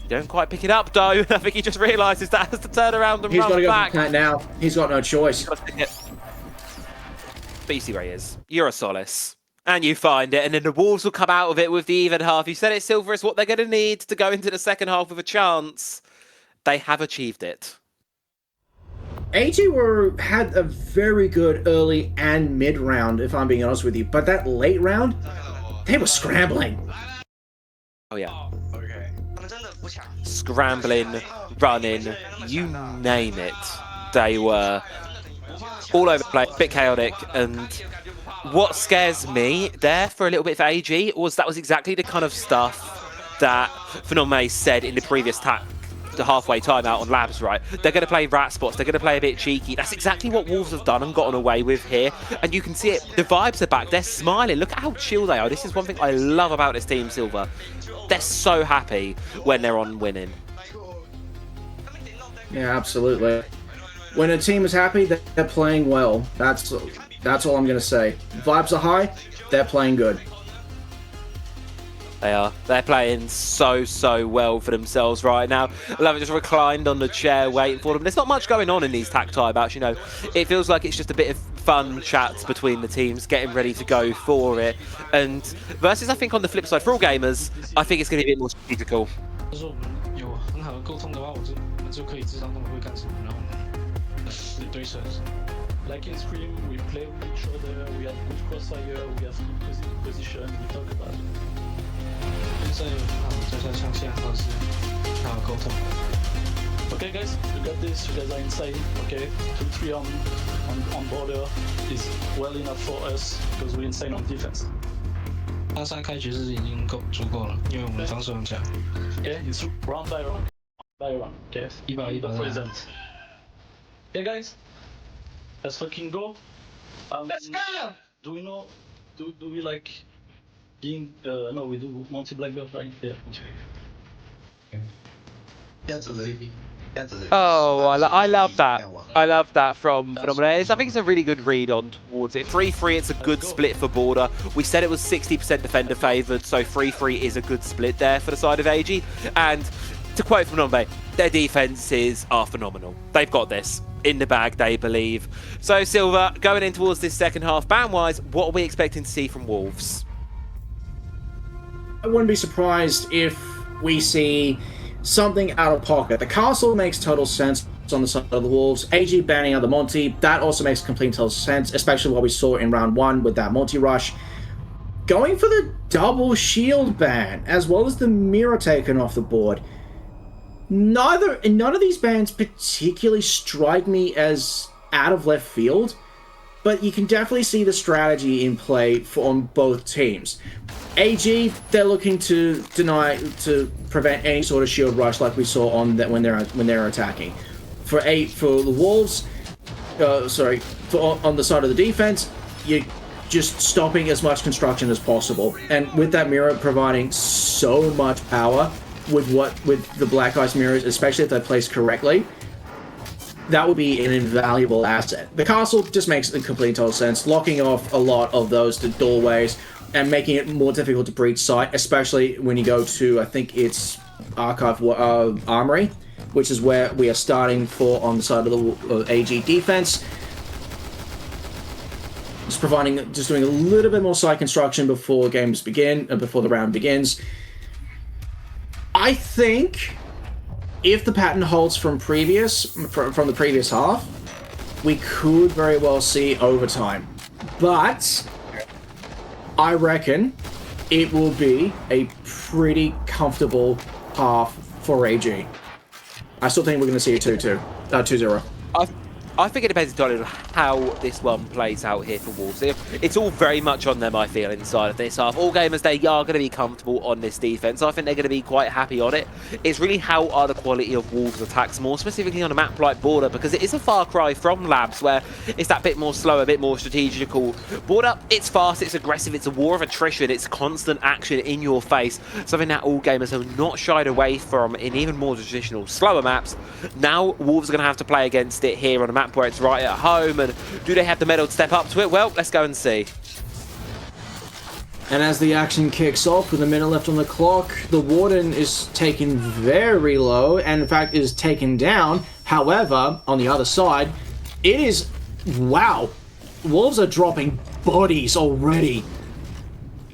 You don't quite pick it up, though. I think he just realises that has to turn around and run back. He's got to go for now. He's got no choice. But you see where he is. You're a solace. And you find it, and then the Wolves will come out of it with the even half. You said it, Silver, is what they're going to need to go into the second half with a chance. They have achieved it. AG had a very good early and mid round, if I'm being honest with you. But that late round, they were scrambling. Oh, yeah. Scrambling, running, you name it. They were all over the place, a bit chaotic, and what scares me there for a little bit for AG was that was exactly the kind of stuff that Phenomenal said in the previous the halfway timeout on Labs, right? They're going to play rat spots, they're going to play a bit cheeky. That's exactly what Wolves have done and gotten away with here. And you can see it, the vibes are back, they're smiling. Look at how chill they are. This is one thing I love about this team, Silver. They're so happy when they're on winning. Yeah, absolutely. When a team is happy, they're playing well. That's all I'm going to say. Vibes are high, they're playing good. They are. They're playing so well for themselves right now. I love it, just reclined on the chair waiting for them. There's not much going on in these TAC tiebouts, you know. It feels like it's just a bit of fun chats between the teams, getting ready to go for it. And versus, I think, on the flip side, for all gamers, I think it's going to be a bit more strategical. Like in Scream, we play with each other, we have good crossfire, we have good position, we talk about it. Okay guys, you got this, you guys are inside, okay? 2-3 on border is well enough for us because we're inside on defense. 3-3开局是已经足够了，因为我们防守很强。 Okay, it's round by round. Okay, 1-1 present. Okay guys, let's fucking go. Let's go! Do we know, do we like being, no we do Monty Blackbird, right? Yeah. Oh, I love that. I love that from Phenomenal. I think it's a really good read on towards it. 3-3, it's a good split for Border. We said it was 60% defender favoured, so 3-3 is a good split there for the side of AG. And to quote Phenomenal, their defenses are phenomenal. They've got this in the bag, they believe. So, Silver, going in towards this second half, ban-wise, what are we expecting to see from Wolves? I wouldn't be surprised if we see something out of pocket. The castle makes total sense on the side of the Wolves. AG banning out the Monty, that also makes complete total sense, especially what we saw in round 1 with that Monty rush. Going for the double shield ban, as well as the mirror taken off the board. None of these bans particularly strike me as out of left field, but you can definitely see the strategy in play on both teams. AG, they're looking to prevent any sort of shield rush like we saw on that when they're attacking. For the Wolves, on the side of the defense, you're just stopping as much construction as possible, and with that mirror providing so much power with the Black Ice mirrors, especially if they're placed correctly, that would be an invaluable asset. The castle just makes a complete total sense, locking off a lot of those doorways and making it more difficult to breach sight, especially when you go to, I think it's Archive Armory, which is where we are starting for on the side of the AG defense. Just doing a little bit more side construction before games begin, before the round begins. I think if the pattern holds from the previous half, we could very well see overtime. But I reckon it will be a pretty comfortable half for AG. I still think we're going to see a 2-0. I think it depends entirely on how this one plays out here for Wolves. It's all very much on them, I feel, inside of this half. All gamers, they are going to be comfortable on this defense. I think they're going to be quite happy on it. It's really how are the quality of Wolves' attacks, more specifically on a map like Border, because it is a far cry from Labs, where it's that bit more slow, a bit more strategical. Border, it's fast, it's aggressive, it's a war of attrition, it's constant action in your face, something that all gamers have not shied away from in even more traditional, slower maps. Now, Wolves are going to have to play against it here on a map where it's right at home, and do they have the mettle to step up to it? Well, let's go and see. And as the action kicks off with a minute left on the clock, the Warden is taken very low, and in fact is taken down. However, on the other side, it is... wow. Wolves are dropping bodies already.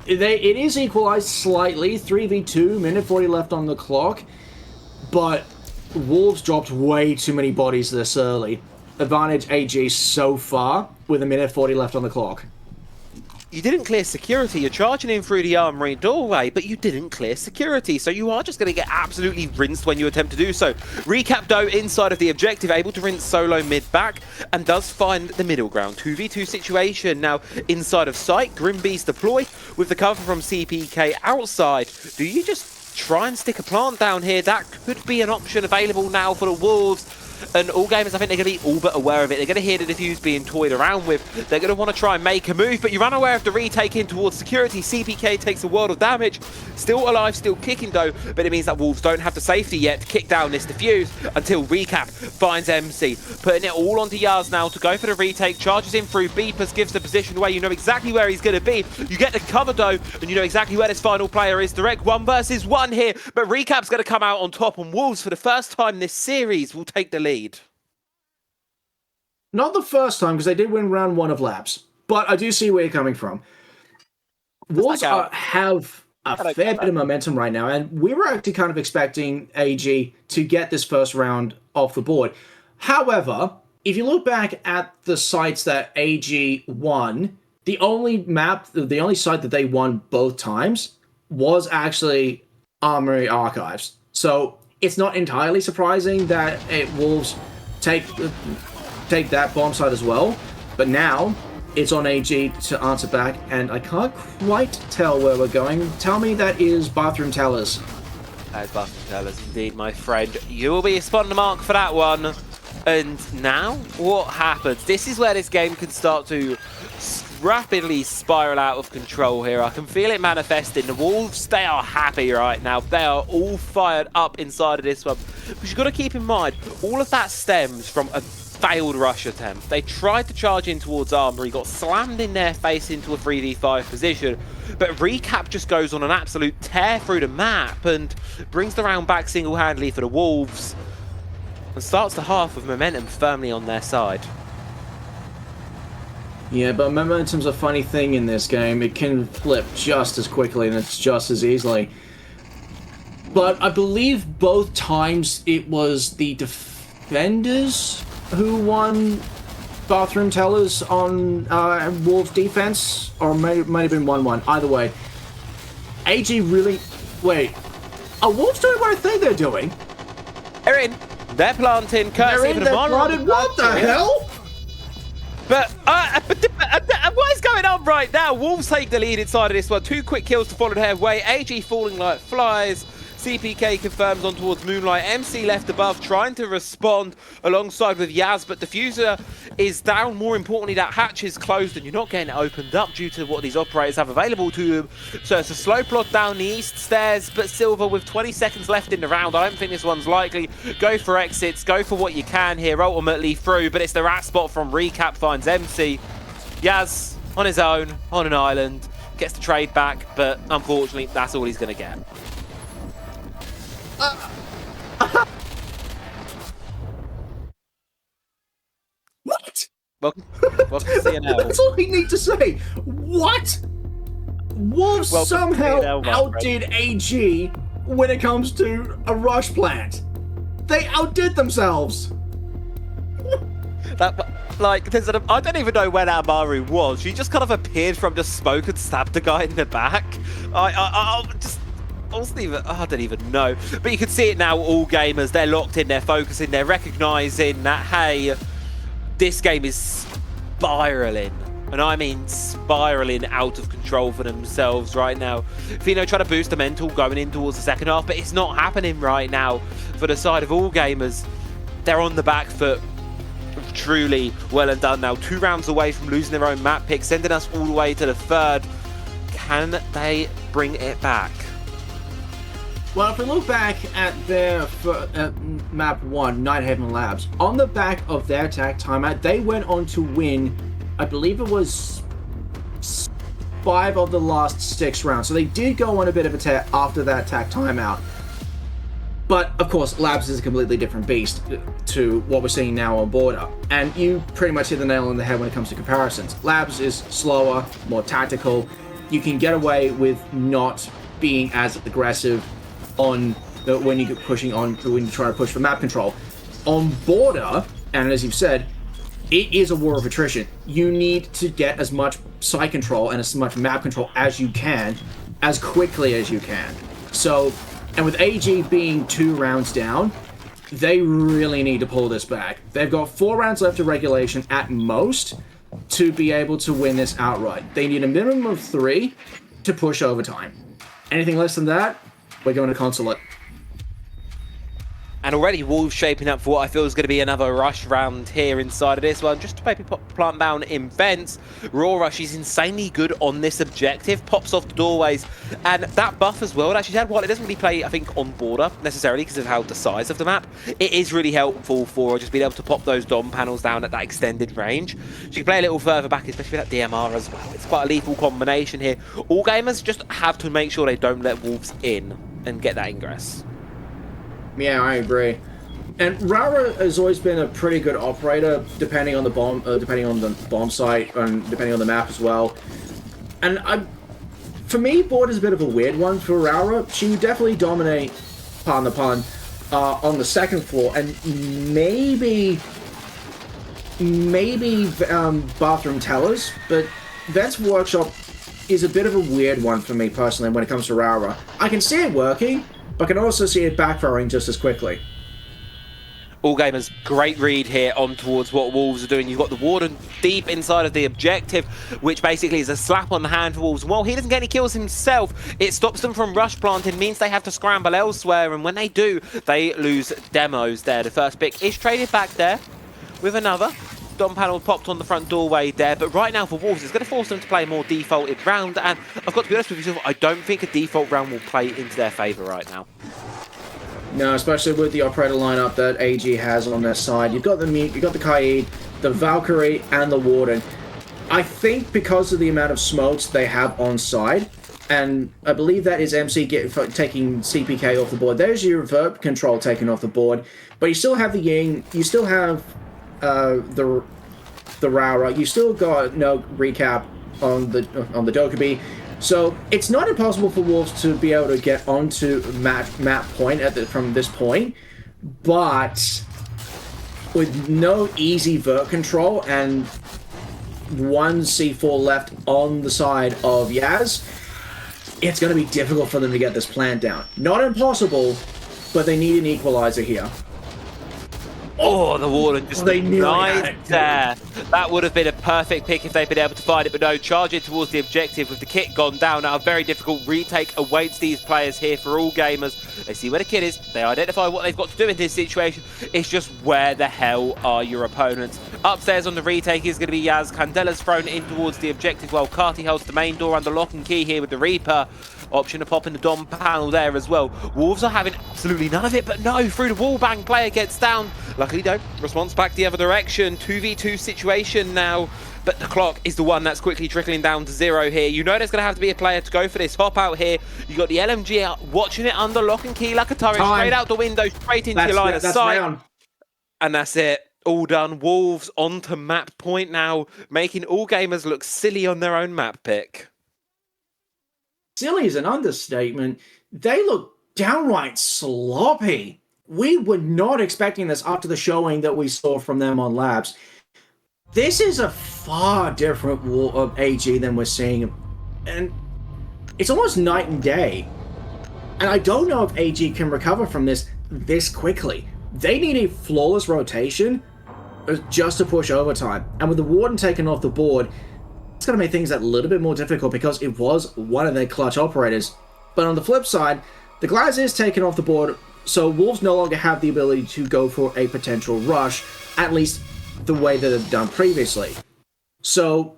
It is equalized slightly, 3v2, minute 40 left on the clock, but Wolves dropped way too many bodies this early. Advantage AG so far, with a minute 40 left on the clock. You didn't clear security. You're charging in through the armory doorway, but you didn't clear security, so you are just going to get absolutely rinsed when you attempt to do so. Recap, though, inside of the objective, able to rinse solo mid-back, and does find the middle ground. 2v2 situation. Now, inside of sight, Grimbees deploy, with the cover from CPK outside. Do you just try and stick a plant down here? That could be an option available now for the Wolves. And all gamers, I think they're going to be all but aware of it. They're going to hear the defuse being toyed around with. They're going to want to try and make a move, but you're unaware of the retake in towards security. CPK takes a world of damage. Still alive, still kicking though, but it means that Wolves don't have the safety yet to kick down this defuse until Recap finds MC. Putting it all onto Yaz now to go for the retake. Charges in through Beepers, gives the position away. You know exactly where he's going to be. You get the cover though, and you know exactly where this final player is. Direct 1 versus 1 here, but Recap's going to come out on top, and Wolves for the first time this series will take the lead. Not the first time, because they did win round 1 of Labs, but I do see where you're coming from. Wolves have a fair bit of momentum right now, and we were actually kind of expecting AG to get this first round off the board. However, if you look back at the sites that AG won, the only site that they won both times was actually Armory Archives. So it's not entirely surprising that Wolves take that bomb site as well, but now it's on AG to answer back, and I can't quite tell where we're going. Tell me that is Bathroom Tellers. That is Bathroom Tellers indeed, my friend. You will be spotting the mark for that one. And now, what happens? This is where this game can start to rapidly spiral out of control here. I can feel it manifesting. The Wolves, they are happy right now. They are all fired up inside of this one. Because you've got to keep in mind, all of that stems from a failed rush attempt. They tried to charge in towards Armory, got slammed in their face into a 3v5 position, but Recap just goes on an absolute tear through the map and brings the round back single-handedly for the Wolves and starts the half with momentum firmly on their side. Yeah, but momentum's a funny thing in this game. It can flip just as quickly and it's just as easily. But I believe both times it was the defenders who won Bathroom Tellers on Wolves defense, or might have been 1-1. Either way, AG really... Wait, are Wolves doing what I think they're doing? They're in. They're planting. Courtesy of the planted. What the hell? But what is going on right now? Wolves take the lead inside of this one. 2 quick kills to follow their way. AG falling like flies. CPK confirms on towards Moonlight. MC left above, trying to respond alongside with Yaz, but Diffuser is down. More importantly, that hatch is closed and you're not getting it opened up due to what these operators have available to them. So it's a slow plot down the east stairs, but Silver with 20 seconds left in the round. I don't think this one's likely. Go for exits, go for what you can here, ultimately through, but it's the rat spot from Recap finds MC. Yaz on his own, on an island, gets the trade back, but unfortunately, that's all he's going to get. What? Welcome to CNL. That's all we need to say. What? Wolves somehow outdid AG when it comes to a rush plant. They outdid themselves. I don't even know where Amaru was. She just kind of appeared from the smoke and stabbed the guy in the back. I don't even know. But you can see it now, all gamers, they're locked in, they're focusing, they're recognizing that, hey, this game is spiraling. And I mean spiraling out of control for themselves right now. Fino trying to boost the mental going in towards the second half, but it's not happening right now for the side of all gamers. They're on the back foot. Truly well and done now. 2 rounds away from losing their own map pick, sending us all the way to the 3rd. Can they bring it back? Well, if we look back at their map 1, Nighthaven Labs, on the back of their attack timeout, they went on to win, I believe it was 5 of the last 6 rounds. So they did go on a bit of a tear after that attack timeout. But, of course, Labs is a completely different beast to what we're seeing now on Border. And you pretty much hit the nail on the head when it comes to comparisons. Labs is slower, more tactical. You can get away with not being as aggressive on when you try to push for map control. On Border, and as you've said, it is a war of attrition. You need to get as much site control and as much map control as you can, as quickly as you can. So, and with AG being 2 rounds down, they really need to pull this back. They've got 4 rounds left of regulation at most to be able to win this outright. They need a minimum of 3 to push overtime. Anything less than that, we're going to consulate. And already Wolves shaping up for what I feel is going to be another rush round here inside of this one, just to maybe plant down in vents. Raw Rush is insanely good on this objective, pops off the doorways, and that buff as well, actually had, while it doesn't really play, I think, on border necessarily because of how the size of the map, it is really helpful for just being able to pop those Dom panels down at that extended range. She can play a little further back, especially with that DMR as well. It's quite a lethal combination here. All gamers just have to make sure they don't let Wolves in and get that ingress. Yeah, I agree. And Rara has always been a pretty good operator, depending on the bomb site and depending on the map as well. And for me, board is a bit of a weird one for Rara. She would definitely dominate, pardon the pun, on the second floor, and maybe bathroom tellers. But Vents Workshop is a bit of a weird one for me personally when it comes to Rara. I can see it working, but can also see it backfiring just as quickly. All gamers, great read here on towards what Wolves are doing. You've got the Warden deep inside of the objective, which basically is a slap on the hand for Wolves. While he doesn't get any kills himself, it stops them from rush planting, means they have to scramble elsewhere, and when they do, they lose demos there. The first pick is traded back there with another. Dom panel popped on the front doorway there, but right now for Wolves, it's going to force them to play a more defaulted round, and I've got to be honest with you, I don't think a default round will play into their favour right now. No, especially with the operator lineup that AG has on their side. You've got the Meat, you've got the Kaid, the Valkyrie, and the Warden. I think because of the amount of smokes they have on side, and I believe that is MC taking CPK off the board. There's your Verb control taken off the board, but you still have the Ying, you still have the Rara, you still got no recap on the Dokkaebi. So it's not impossible for Wolves to be able to get onto map point from this point, but with no easy vert control and one C4 left on the side of Yaz, it's going to be difficult for them to get this plant down. Not impossible, but they need an equalizer here. Oh, the Warden just denied there. That would have been a perfect pick if they'd been able to find it, but no, charging towards the objective with the kit gone down. Now a very difficult retake awaits these players here for all gamers. They see where the kit is, they identify what they've got to do in this situation. It's just where the hell are your opponents? Upstairs on the retake is going to be Yaz. Candela's thrown in towards the objective while Carty holds the main door under lock and key here with the Reaper. Option to pop in the Dom panel there as well. Wolves are having absolutely none of it, but no, through the wall bang, player gets down. Luckily don't. Response back the other direction. 2v2 situation now, but the clock is the one that's quickly trickling down to 0 here. You know there's going to have to be a player to go for this. Hop out here. You got the LMG out, watching it under lock and key like a turret. Straight out the window, straight into your line of sight. And that's it. All done. Wolves onto map point now, making all gamers look silly on their own map pick. Silly is an understatement. They look downright sloppy. We were not expecting this after the showing that we saw from them on Labs. This is a far different of AG than we're seeing, and it's almost night and day. And I don't know if AG can recover from this quickly. They need a flawless rotation just to push overtime. And with the Warden taken off the board, it's going to make things a little bit more difficult because it was one of their clutch operators. But on the flip side, the Glass is taken off the board, so Wolves no longer have the ability to go for a potential rush, at least the way that they've done previously. So,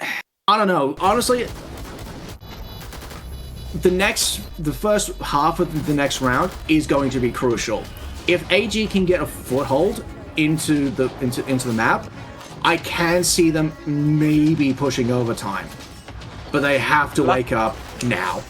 I don't know. Honestly, the first half of the next round is going to be crucial. If AG can get a foothold into the map, I can see them maybe pushing overtime, but they have to wake up now.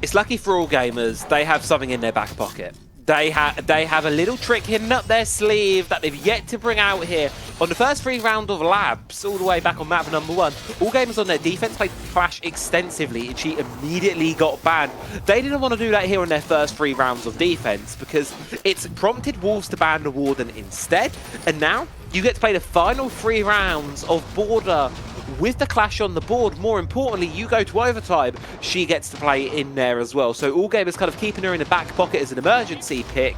It's lucky for all gamers, they have something in their back pocket. They have a little trick hidden up their sleeve that they've yet to bring out here. On the first 3 rounds of Labs, all the way back on map number 1, all gamers on their defense played Flash extensively, and she immediately got banned. They didn't want to do that here on their first 3 rounds of defense because it's prompted Wolves to ban the Warden instead, and now you get to play the final 3 rounds of Border with the Clash on the board. More importantly, you go to overtime, she gets to play in there as well. So all gamers kind of keeping her in the back pocket as an emergency pick,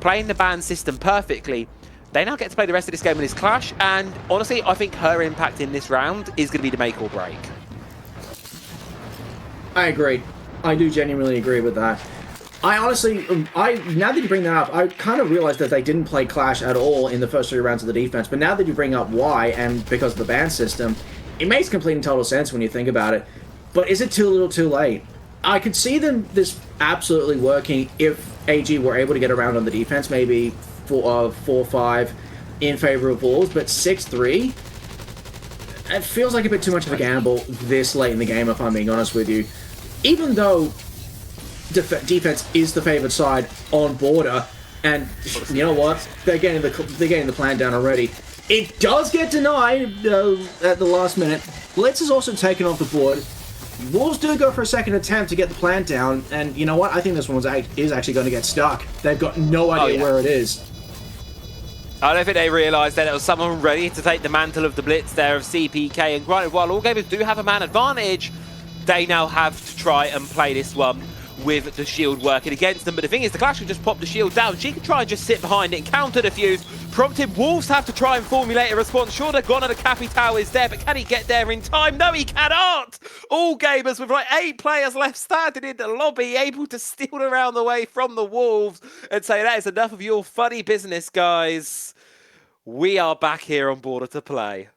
playing the ban system perfectly. They now get to play the rest of this game in this Clash, and honestly, I think her impact in this round is going to be the make or break. I agree. I do genuinely agree with that. I honestly, now that you bring that up, I kind of realized that they didn't play Clash at all in the first 3 rounds of the defense, but now that you bring up why, and because of the ban system, it makes complete and total sense when you think about it. But is it too little too late? I could see this absolutely working if AG were able to get around on the defense, maybe 4-5 in favor of Wolves, but 6-3? It feels like a bit too much of a gamble this late in the game, if I'm being honest with you. Even though defense is the favored side on border, and you know what? They're getting the plan down already. It does get denied at the last minute. Blitz is also taken off the board. Wolves do go for a second attempt to get the plant down, and you know what? I think this one is actually going to get stuck. They've got no idea where it is. I don't think they realised that it was someone ready to take the mantle of the blitz there of CPK, and granted, while all gamers do have a man advantage, they now have to try and play this one with the shield working against them. But the thing is, the Clash can just pop the shield down. She can try and just sit behind it and counter defuse, prompting Wolves to have to try and formulate a response. Sure, they're gone and the Capital is there, but can he get there in time? No, he cannot! All gamers with like 8 players left standing in the lobby, able to steal around the way from the Wolves and say, that is enough of your funny business, guys. We are back here on Border to play.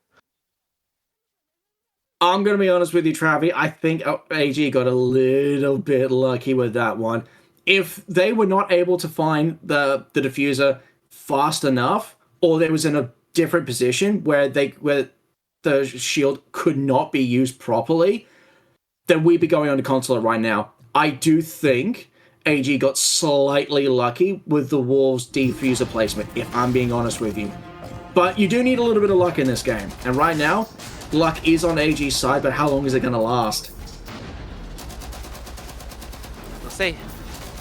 I'm going to be honest with you, Travi. I think AG got a little bit lucky with that one. If they were not able to find the diffuser fast enough, or they was in a different position where the shield could not be used properly, then we'd be going on to consulate right now. I do think AG got slightly lucky with the Wolves diffuser placement, if I'm being honest with you. But you do need a little bit of luck in this game. And right now, luck is on AG's side, but how long is it going to last? We'll see.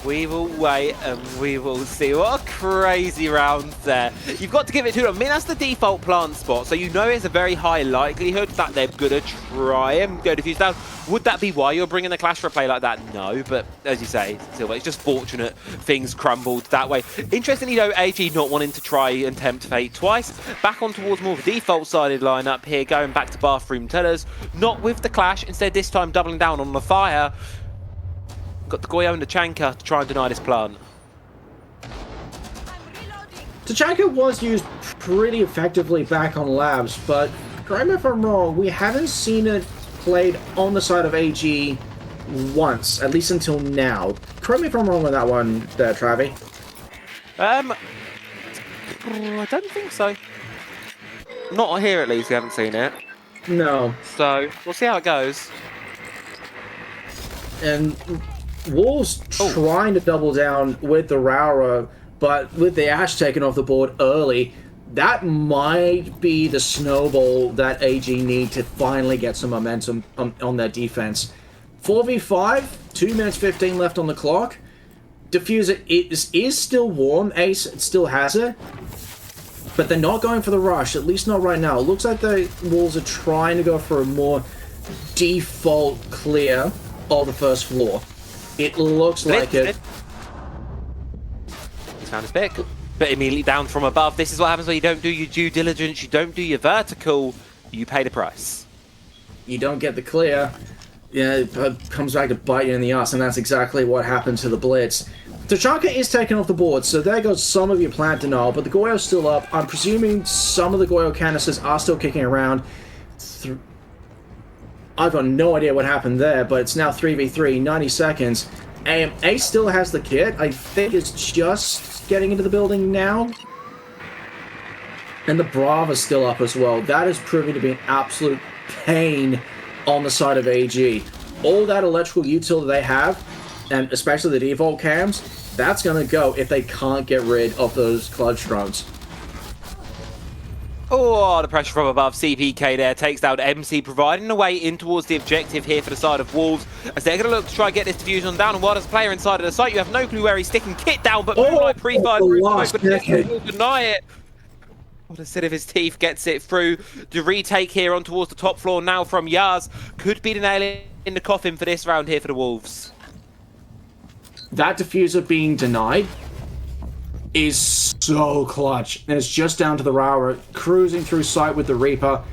We will wait and we will see. What a crazy round there. You've got to give it to them. I mean, that's the default plant spot, so you know it's a very high likelihood that they're going to try and go defuse down. Would that be why you're bringing the Clash for a play like that? No, but as you say, Silver, it's just fortunate things crumbled that way. Interestingly, though, AG not wanting to try and tempt fate twice. Back on towards more of a default-sided lineup here, going back to Bathroom Tellers. Not with the Clash, instead this time doubling down on the fire. Got the Goyo and the Chanka to try and deny this plant. Tachanka was used pretty effectively back on Labs, but correct me if I'm wrong, we haven't seen it played on the side of AG once, at least until now. Correct me if I'm wrong with that one there, Travi. I don't think so. Not here, at least, we haven't seen it. No. So, we'll see how it goes. And Wolves trying to double down with the Raura, but with the Ashe taken off the board early, that might be the snowball that AG need to finally get some momentum on their defense. 4v5, 2 minutes 15 left on the clock. Diffuser is still warm. Ace still has it, but they're not going for the rush, at least not right now. It looks like the Wolves are trying to go for a more default clear of the first floor. It looks like it. He's found his pick, but immediately down from above. This is what happens when you don't do your due diligence, you don't do your vertical, you pay the price. You don't get the clear, yeah, it comes back to bite you in the ass, and that's exactly what happened to the Blitz. Tachanka is taken off the board, so there goes some of your plant denial, but the Goyo's still up. I'm presuming some of the Goyo canisters are still kicking around. I've got no idea what happened there, but it's now 3v3, 90 seconds. Ace still has the kit. I think it's just getting into the building now. And the Brava's still up as well. That is proving to be an absolute pain on the side of AG. All that electrical util they have, and especially the default cams, that's going to go if they can't get rid of those clutch drones. Oh, the pressure from above. CPK there takes down MC, providing the way in towards the objective here for the side of Wolves, as they're going to look to try and get this diffusion down. And while there's a player inside of the site, you have no clue where he's sticking kit down, but Moonlight pre-fired through, will deny it. What a set of his teeth gets it through. The retake here on towards the top floor now from Yaz could be the nail in the coffin for this round here for the Wolves. That diffuser being denied is so clutch. And it's just down to the Raura cruising through sight with the Reaper.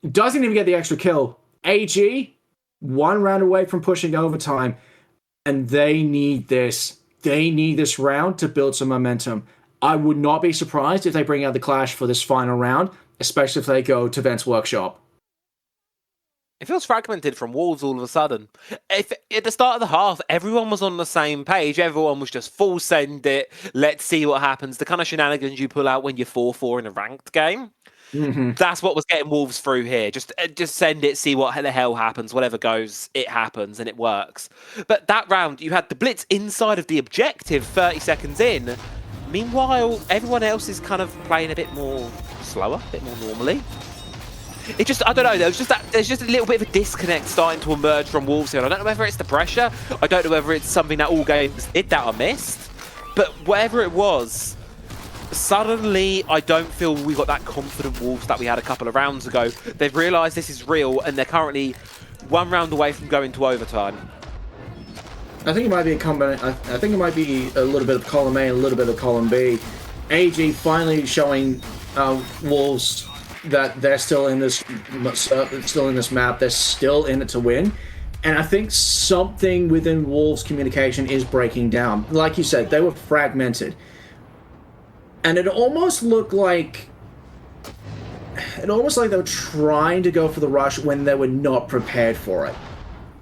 Doesn't even get the extra kill. AG, 1 round away from pushing overtime. and they need this. They need this round to build some momentum. I would not be surprised if they bring out the Clash for this final round, especially if they go to Vents Workshop. It feels fragmented from Wolves all of a sudden. If at the start of the half, everyone was on the same page. Everyone was just full send it. Let's see what happens. The kind of shenanigans you pull out when you're 4-4 in a ranked game. That's what was getting Wolves through here. Just send it, see what the hell happens. Whatever goes, it happens, and it works. But that round, you had the Blitz inside of the objective 30 seconds in. Meanwhile, everyone else is kind of playing a bit more slower, a bit more normally. It just, I don't know, there's just a little bit of a disconnect starting to emerge from Wolves here. I don't know whether it's the pressure. I don't know whether it's something that all games did that I missed. But whatever it was, suddenly I don't feel we got that confident Wolves that we had a couple of rounds ago. They've realised this is real, and they're currently 1 round away from going to overtime. I think it might be a combination. I think it might be a little bit of column A and a little bit of column B. AG finally showing Wolves that they're still in this map. They're still in it to win, and I think something within Wolves' communication is breaking down. Like you said, they were fragmented, and it almost looked like they were trying to go for the rush when they were not prepared for it.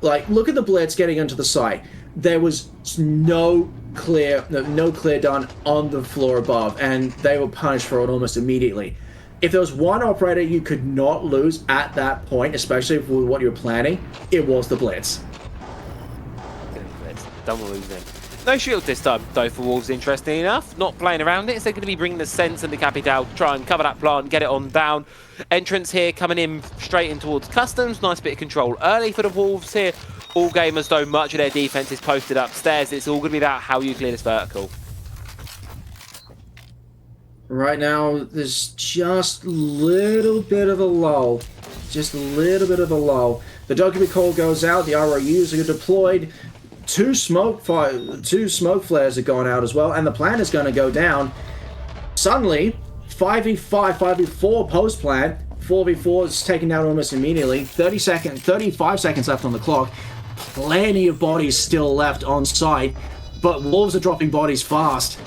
Like, look at the Blitz getting into the site. There was no clear done on the floor above, and they were punished for it almost immediately. If there was one operator you could not lose at that point, especially with what you were planning, it was the Blitz. Don't lose them. No shield this time, though, for Wolves, interesting enough. Not playing around it, so they're going to be bringing the Sense and the Capital to try and cover that plant, get it on down. Entrance here coming in straight in towards Customs. Nice bit of control early for the Wolves here. All gamers, though, much of their defense is posted upstairs. It's all going to be about how you clear this vertical. Right now, there's just a little bit of a lull. Just a little bit of a lull. The Dokkaebi call goes out, the ROUs are deployed, two smoke flares have gone out as well, and the plant is going to go down. Suddenly, 5v5, 5v4 post plant, 4v4 is taken down almost immediately. 35 seconds left on the clock. Plenty of bodies still left on site, but Wolves are dropping bodies fast.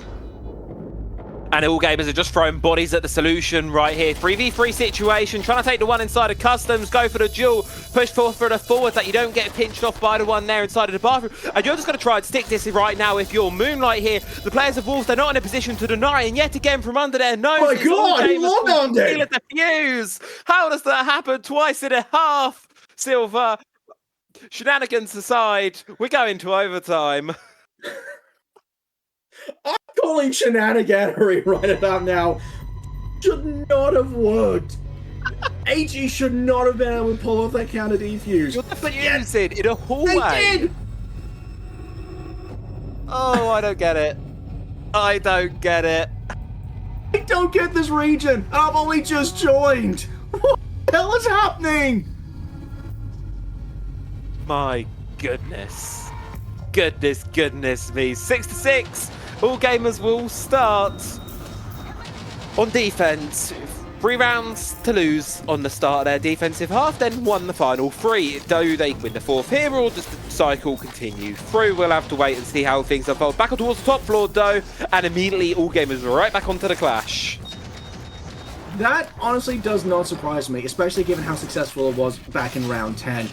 And all gamers are just throwing bodies at the solution right here. 3v3 situation, trying to take the one inside of Customs, go for the duel, push for the forward that you don't get pinched off by the one there inside of the bathroom. And you're just going to try and stick this right now if you're Moonlight here. The players of Wolves, they're not in a position to deny, and yet again from under their nose. Oh my God, he locked it! The fuse. How does that happen twice in a half? Silver, shenanigans aside, we're going to overtime. I'm calling shenaniganery right about now. Should not have worked. AG should not have been able to pull off that counter defuse. You're defusing in a hallway. They did. Oh, I don't get it. I don't get it. I don't get this region. I've only just joined. What the hell is happening? My goodness. Goodness me. 6-6. All gamers will start on defense. 3 rounds to lose on the start of their defensive half, then won the final 3. Do they win the 4th here, or does the cycle continue through? We'll have to wait and see how things unfold. Back towards the top floor, though, and immediately all gamers are right back onto the clash. That honestly does not surprise me, especially given how successful it was back in round 10.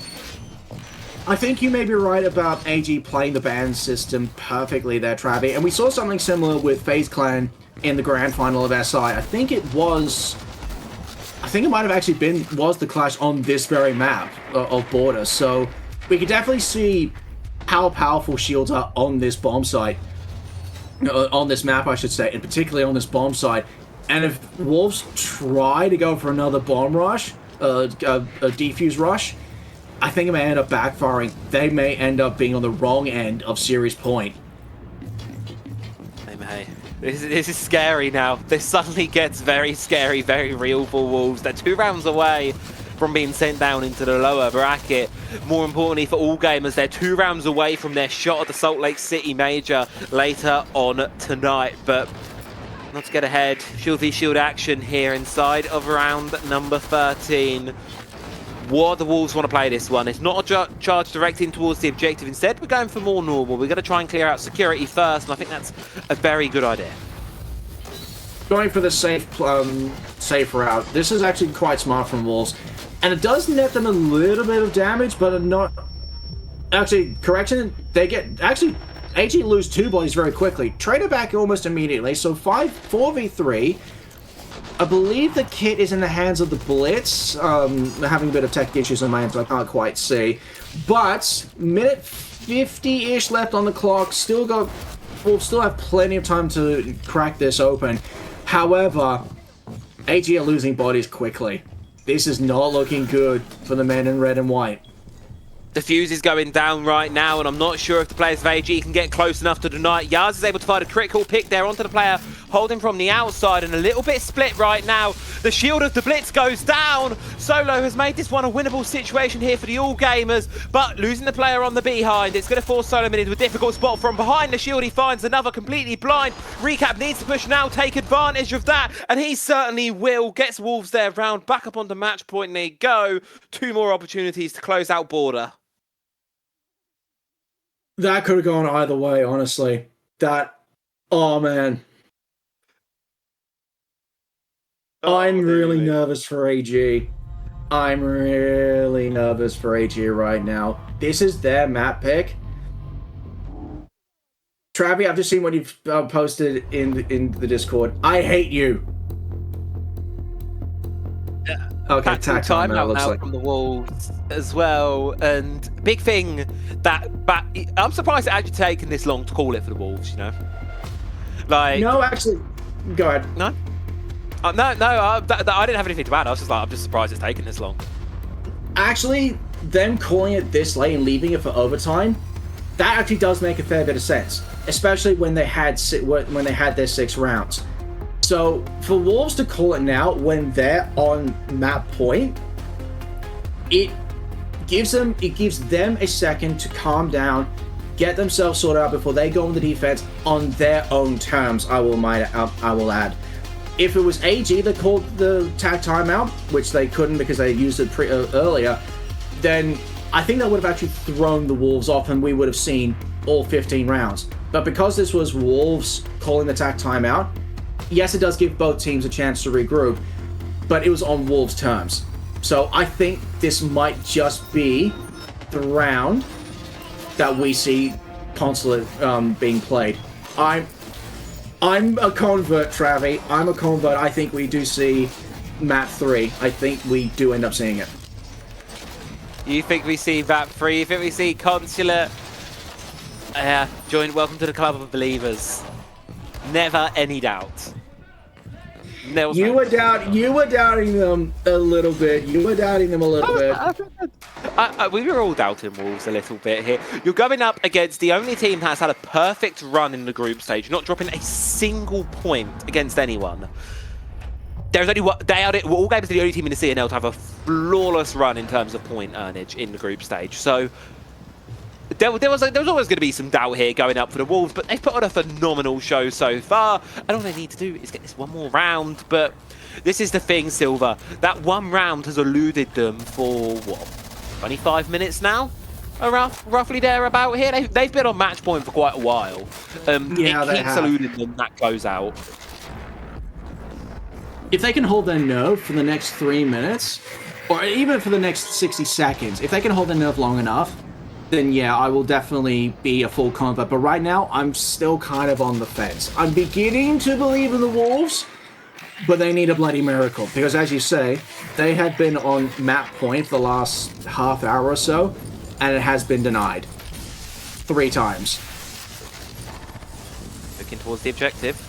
I think you may be right about AG playing the ban system perfectly there, Travi, and we saw something similar with FaZe Clan in the grand final of SI. I think it might have actually was the clash on this very map of Border, so we could definitely see how powerful shields are on this bomb site, on this map I should say, and particularly on this bomb site. And if Wolves try to go for another bomb rush, a defuse rush, I think it may end up backfiring. They may end up being on the wrong end of series point. They may. This is scary now. This suddenly gets very scary, very real for Wolves. They're 2 rounds away from being sent down into the lower bracket. More importantly for all gamers, they're 2 rounds away from their shot at the Salt Lake City Major later on tonight. But not to get ahead, shield v shield action here inside of round number 13. what the Wolves want to play this one. It's not a charge directing towards the objective. Instead, we're going for more normal. We're going to try and clear out security first, and I think that's a very good idea. Going for the safe route. This is actually quite smart from Wolves. And it does net them a little bit of damage, but not... Actually, correction, they get... Actually, AG lose 2 bodies very quickly. Trade it back almost immediately, so 4v3. I believe the kit is in the hands of the Blitz. Having a bit of tech issues on my end, so I can't quite see. But, minute 50-ish left on the clock. We'll still have plenty of time to crack this open. However, AG are losing bodies quickly. This is not looking good for the men in red and white. The fuse is going down right now, and I'm not sure if the players of AG can get close enough to deny it. Yaz is able to find a critical pick there onto the player, holding from the outside, and a little bit split right now. The shield of the Blitz goes down. Solo has made this one a winnable situation here for the All Gamers, but losing the player on the behind, it's going to force Solo into a difficult spot. From behind the shield, he finds another completely blind. Recap needs to push now, take advantage of that, and he certainly will. Gets Wolves there round, back up onto match point, and they go. 2 more opportunities to close out Border. That could have gone either way, honestly. Oh man. I'm really nervous for AG. I'm really nervous for AG right now. This is their map pick. Travi, I've just seen what you've posted in the Discord. I hate you. Okay, time out looks now like from the Wolves as well, and big thing that I'm surprised it actually taken this long to call it for the Wolves. You know, like no, actually, go ahead. No, I didn't have anything to add. I was just like, I'm just surprised it's taken this long. Actually, them calling it this late and leaving it for overtime, that actually does make a fair bit of sense, especially when they had their 6 rounds. So for Wolves to call it now when they're on map point, it gives them a second to calm down, get themselves sorted out before they go into defense on their own terms. I will add. If it was AG that called the tag timeout, which they couldn't because they used it earlier, then I think that would have actually thrown the Wolves off, and we would have seen all 15 rounds. But because this was Wolves calling the tag timeout, yes, it does give both teams a chance to regroup, but it was on Wolves' terms. So I think this might just be the round that we see Consulate being played. I'm a convert, Travi. I'm a convert. I think we do see map 3. I think we do end up seeing it. You think we see map 3? You think we see Consulate? Welcome to the club of believers. Never any doubt. You were doubting them a little bit. We were all doubting Wolves a little bit here. You're going up against the only team that's had a perfect run in the group stage, not dropping a single point against anyone. There's only one. All Gamers are the only team in the CNL to have a flawless run in terms of point earnage in the group stage. So there was always going to be some doubt here going up for the Wolves, but they've put on a phenomenal show so far, and all they need to do is get this one more round. But this is the thing, Silver. That one round has eluded them for, what, 25 minutes now? Roughly there about here. They've been on match point for quite a while. It keeps eluding them that closeout. If they can hold their nerve for the next 3 minutes, or even for the next 60 seconds, if they can hold their nerve long enough, then yeah, I will definitely be a full convert. But right now, I'm still kind of on the fence. I'm beginning to believe in the Wolves, but they need a bloody miracle. Because as you say, they have been on map point for the last half hour or so, and it has been denied 3 times. Looking towards the objective.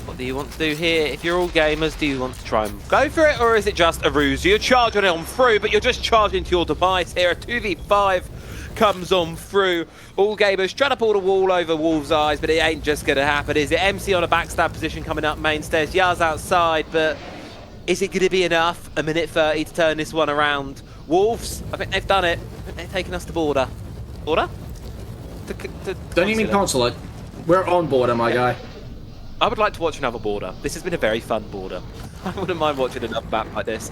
What do you want to do here? If you're all gamers, do you want to try and go for it, or is it just a ruse? You're charging it on through, but you're just charging to your device here. A 2v5 comes on through. All gamers trying to pull the wall over Wolves' eyes, but it ain't just going to happen, is it? MC on a backstab position coming up main stairs. Yaz outside, but is it going to be enough? A minute 30 to turn this one around. Wolves, I think they've done it. I think they've taken us to border. Border? Don't you mean consulate? We're on border, my guy. I would like to watch another border. This has been a very fun border. I wouldn't mind watching another map like this.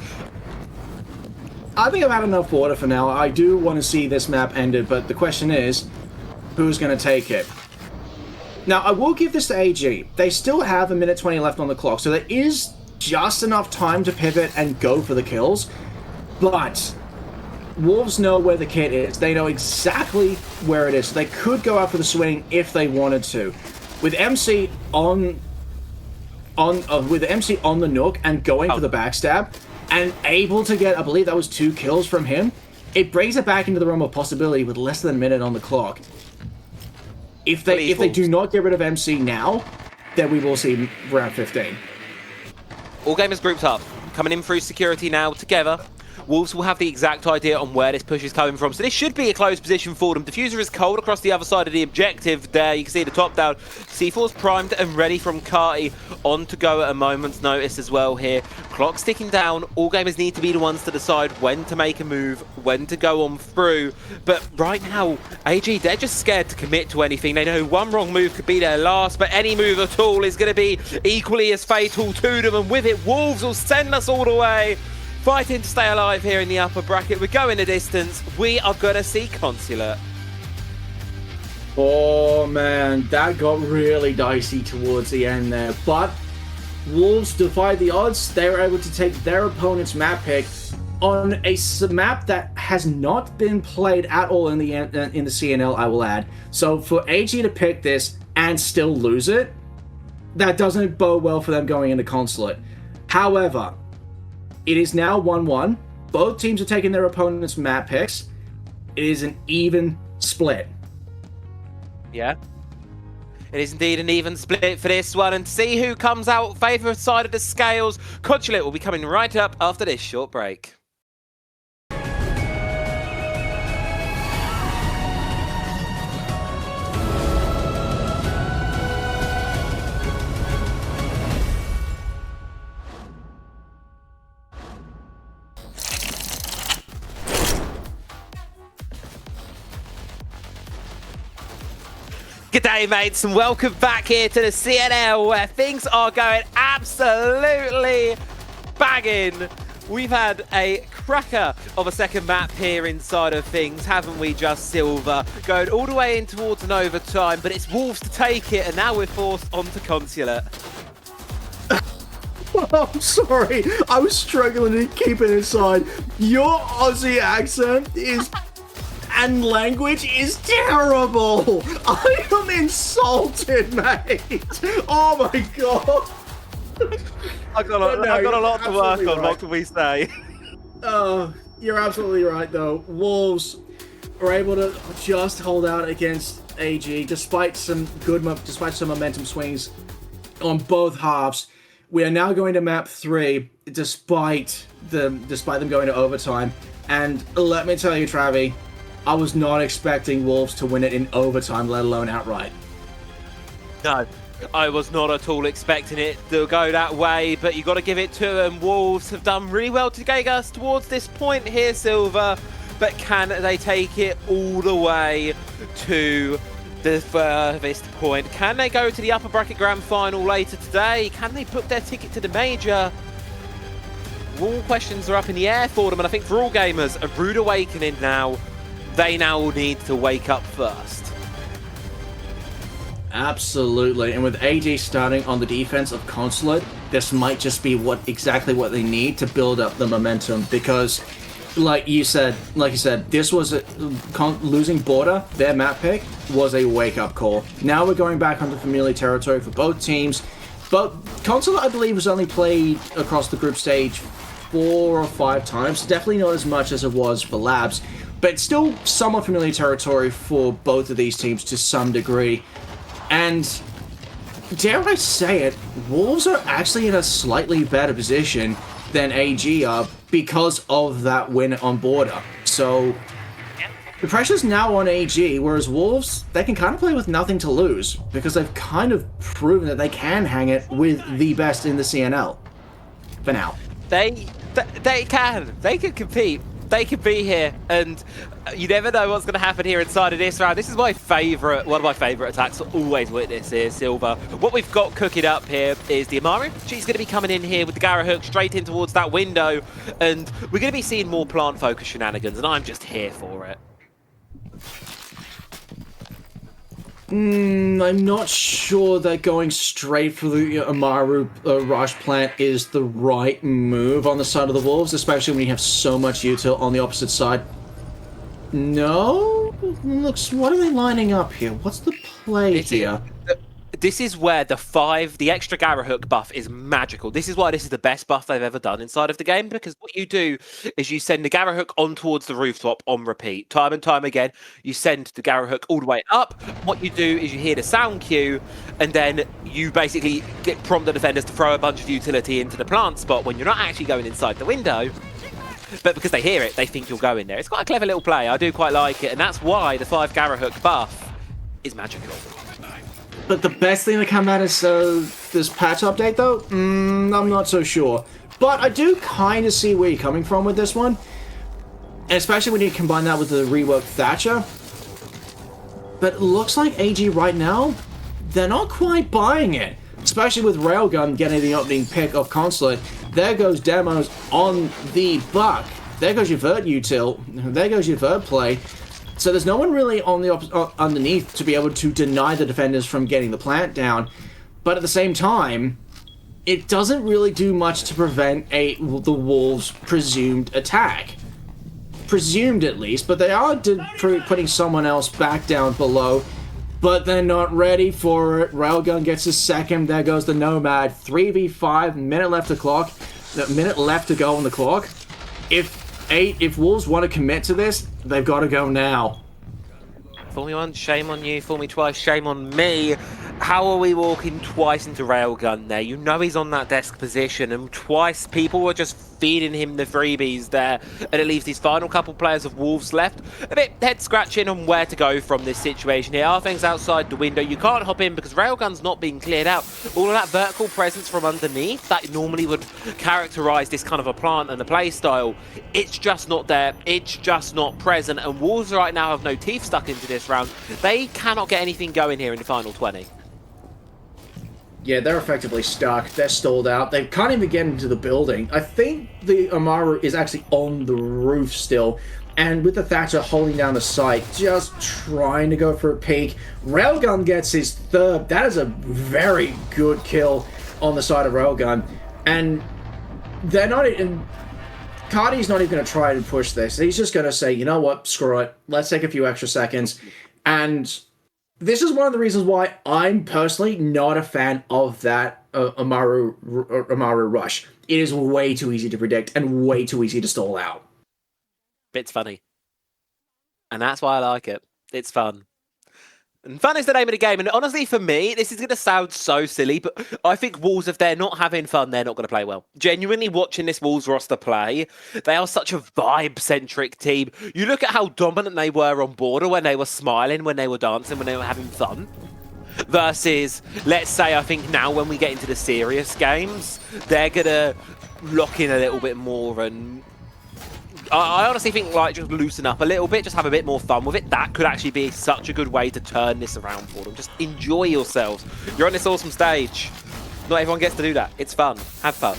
I think I've had enough water for now. I do want to see this map ended, but the question is, who's going to take it? Now, I will give this to AG. They still have 1:20 left on the clock, so there is just enough time to pivot and go for the kills. But Wolves know where the kit is. They know exactly where it is. So they could go out for the swing if they wanted to. With MC on the Nook and going for the backstab and able to get, I believe that was 2 kills from him, it brings it back into the realm of possibility with less than a minute on the clock. If they do not get rid of MC now, then we will see round 15. All gamers grouped up, coming in through security now together. Wolves will have the exact idea on where this push is coming from, so this should be a close position for them. Diffuser is cold across the other side of the objective there. You can see the top down. C4's primed and ready from Carty, on to go at a moment's notice as well here. Clock's ticking down. All gamers need to be the ones to decide when to make a move, when to go on through. But right now, AG, they're just scared to commit to anything. They know one wrong move could be their last, but any move at all is going to be equally as fatal to them. And with it, Wolves will send us all the way. Fighting to stay alive here in the upper bracket. We're going the distance. We are going to see Consulate. Oh man, that got really dicey towards the end there. But Wolves defied the odds. They were able to take their opponent's map pick on a map that has not been played at all in the CNL, I will add. So for AG to pick this and still lose it, that doesn't bode well for them going into Consulate. However, it is now 1-1. Both teams are taking their opponent's map picks. It is an even split. Yeah. It is indeed an even split for this one. And to see who comes out favourite side of the scales, Consulate will be coming right up after this short break. G'day mates and welcome back here to the CNL where things are going absolutely banging. We've had a cracker of a second map here inside of things, haven't we, Just Silver? Going all the way in towards an overtime, but it's Wolves to take it and now we're forced onto Consulate. I'm sorry, I was struggling to keep it inside. Your Aussie accent and language is terrible. I am insulted, mate. Oh my god. I've got a lot to work on. Right. What can we say? You're absolutely right, though. Wolves are able to just hold out against AG, despite some momentum swings on both halves. We are now going to map 3, despite them going to overtime. And let me tell you, Travi, I was not expecting Wolves to win it in overtime, let alone outright. No, I was not at all expecting it to go that way, but you got to give it to them. Wolves have done really well to get us towards this point here, Silver, but can they take it all the way to the furthest point? Can they go to the upper bracket grand final later today? Can they book their ticket to the major? All questions are up in the air for them, and I think for all gamers, a rude awakening now. They now need to wake up first. Absolutely, and with AG starting on the defense of Consulate, this might just be exactly what they need to build up the momentum, because like you said, this was losing Border, their map pick, was a wake-up call. Now we're going back onto familiar territory for both teams, but Consulate, I believe, was only played across the group stage 4 or 5 times, definitely not as much as it was for Labs, but it's still somewhat familiar territory for both of these teams to some degree. And dare I say it, Wolves are actually in a slightly better position than AG are because of that win on Border. So the pressure's now on AG, whereas Wolves, they can kind of play with nothing to lose because they've kind of proven that they can hang it with the best in the CNL for now. They can compete. They could be here, and you never know what's going to happen here inside of this round. This is my favourite, one of my favourite attacks. Always witness here, Silver. What we've got cooking up here is the Amaru. She's going to be coming in here with the Gara hook straight in towards that window, and we're going to be seeing more plant-focused shenanigans, and I'm just here for it. I'm not sure that going straight for the Amaru rush plant is the right move on the side of the Wolves, especially when you have so much util on the opposite side. No? Looks, what are they lining up here? What's the play here? This is where the extra Gara hook buff is magical. This is why this is the best buff they've ever done inside of the game, because what you do is you send the Gara hook on towards the rooftop on repeat. Time and time again, you send the Gara hook all the way up. What you do is you hear the sound cue, and then you basically prompt the defenders to throw a bunch of utility into the plant spot when you're not actually going inside the window. But because they hear it, they think you'll go in there. It's quite a clever little play. I do quite like it, and that's why the 5 Gara hook buff is magical. But the best thing to come out is this patch update, though? I'm not so sure. But I do kind of see where you're coming from with this one. And especially when you combine that with the reworked Thatcher. But it looks like AG right now, they're not quite buying it. Especially with Railgun getting the opening pick of Consulate. There goes Demos on the Buck. There goes your Vert util. There goes your Vert play. So there's no one really on the underneath to be able to deny the defenders from getting the plant down. But at the same time, it doesn't really do much to prevent the Wolves' presumed attack. Presumed at least, but they are putting someone else back down below. But they're not ready for it. Railgun gets his second. There goes the Nomad. 3v5, minute left to go on the clock. If Wolves want to commit to this, they've got to go now. Fool me once, shame on you. Fool me twice, shame on me. How are we walking twice into Railgun there? You know he's on that desk position, and twice people were just feeding him the freebies there, and it leaves these final couple players of Wolves left a bit head scratching on where to go from this situation here. Arfang's outside the window. You can't hop in because Railgun's not being cleared out. All of that vertical presence from underneath that normally would characterize this kind of a plant and a play style, it's just not there. It's just not present, and Wolves right now have no teeth stuck into this round. They cannot get anything going here in the final 20. Yeah, they're effectively stuck. They're stalled out. They can't even get into the building. I think the Amaru is actually on the roof still. And with the Thatcher holding down the site, just trying to go for a peek. Railgun gets his third. That is a very good kill on the side of Railgun. And they're not even... Cardi's not even going to try to push this. He's just going to say, you know what, screw it. Let's take a few extra seconds. And... this is one of the reasons why I'm personally not a fan of that Amaru rush. It is way too easy to predict and way too easy to stall out. It's funny. And that's why I like it. It's fun. And fun is the name of the game. And honestly, for me, this is going to sound so silly, but I think Wolves, if they're not having fun, they're not going to play well. Genuinely watching this Wolves roster play, they are such a vibe-centric team. You look at how dominant they were on border when they were smiling, when they were dancing, when they were having fun. Versus, let's say, I think now when we get into the serious games, they're going to lock in a little bit more and... I honestly think, like, just loosen up a little bit, just have a bit more fun with it. That could actually be such a good way to turn this around for them. Just enjoy yourselves. You're on this awesome stage. Not everyone gets to do that. It's fun. Have fun.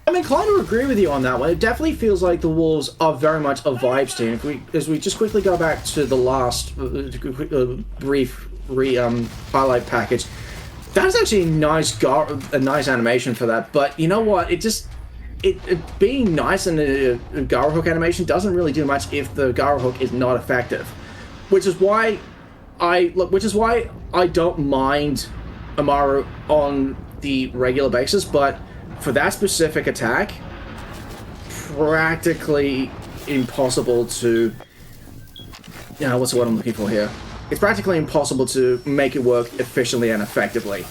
I'm inclined to agree with you on that one. It definitely feels like the Wolves are very much a vibes team. As we just quickly go back to the last brief highlight package, that's actually a nice animation for that. But you know what? It being nice in a Gara hook animation doesn't really do much if the Gara hook is not effective. Which is why I don't mind Amaru on the regular basis, but for that specific attack, practically impossible to... what's the word I'm looking for here? It's practically impossible to make it work efficiently and effectively.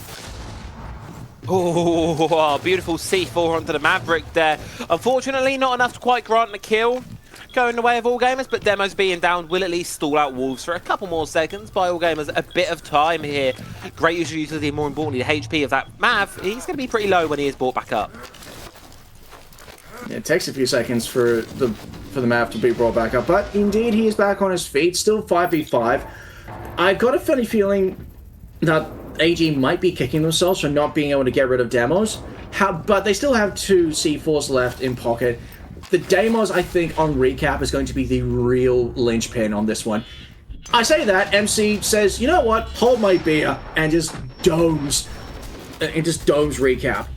Oh, beautiful C4 onto the Maverick there. Unfortunately, not enough to quite grant the kill. Going the way of All Gamers, but Demos being down will at least stall out Wolves for a couple more seconds. By All Gamers, a bit of time here. Great use of utility, and more importantly, the HP of that Mav, he's going to be pretty low when he is brought back up. It takes a few seconds for the map to be brought back up, but indeed he is back on his feet, still 5v5. I've got a funny feeling that AG might be kicking themselves for not being able to get rid of demos, but they still have 2 C4s left in pocket. The demos, I think, on recap is going to be the real linchpin on this one. I say that, MC says, you know what, hold my beer, and just domes recap.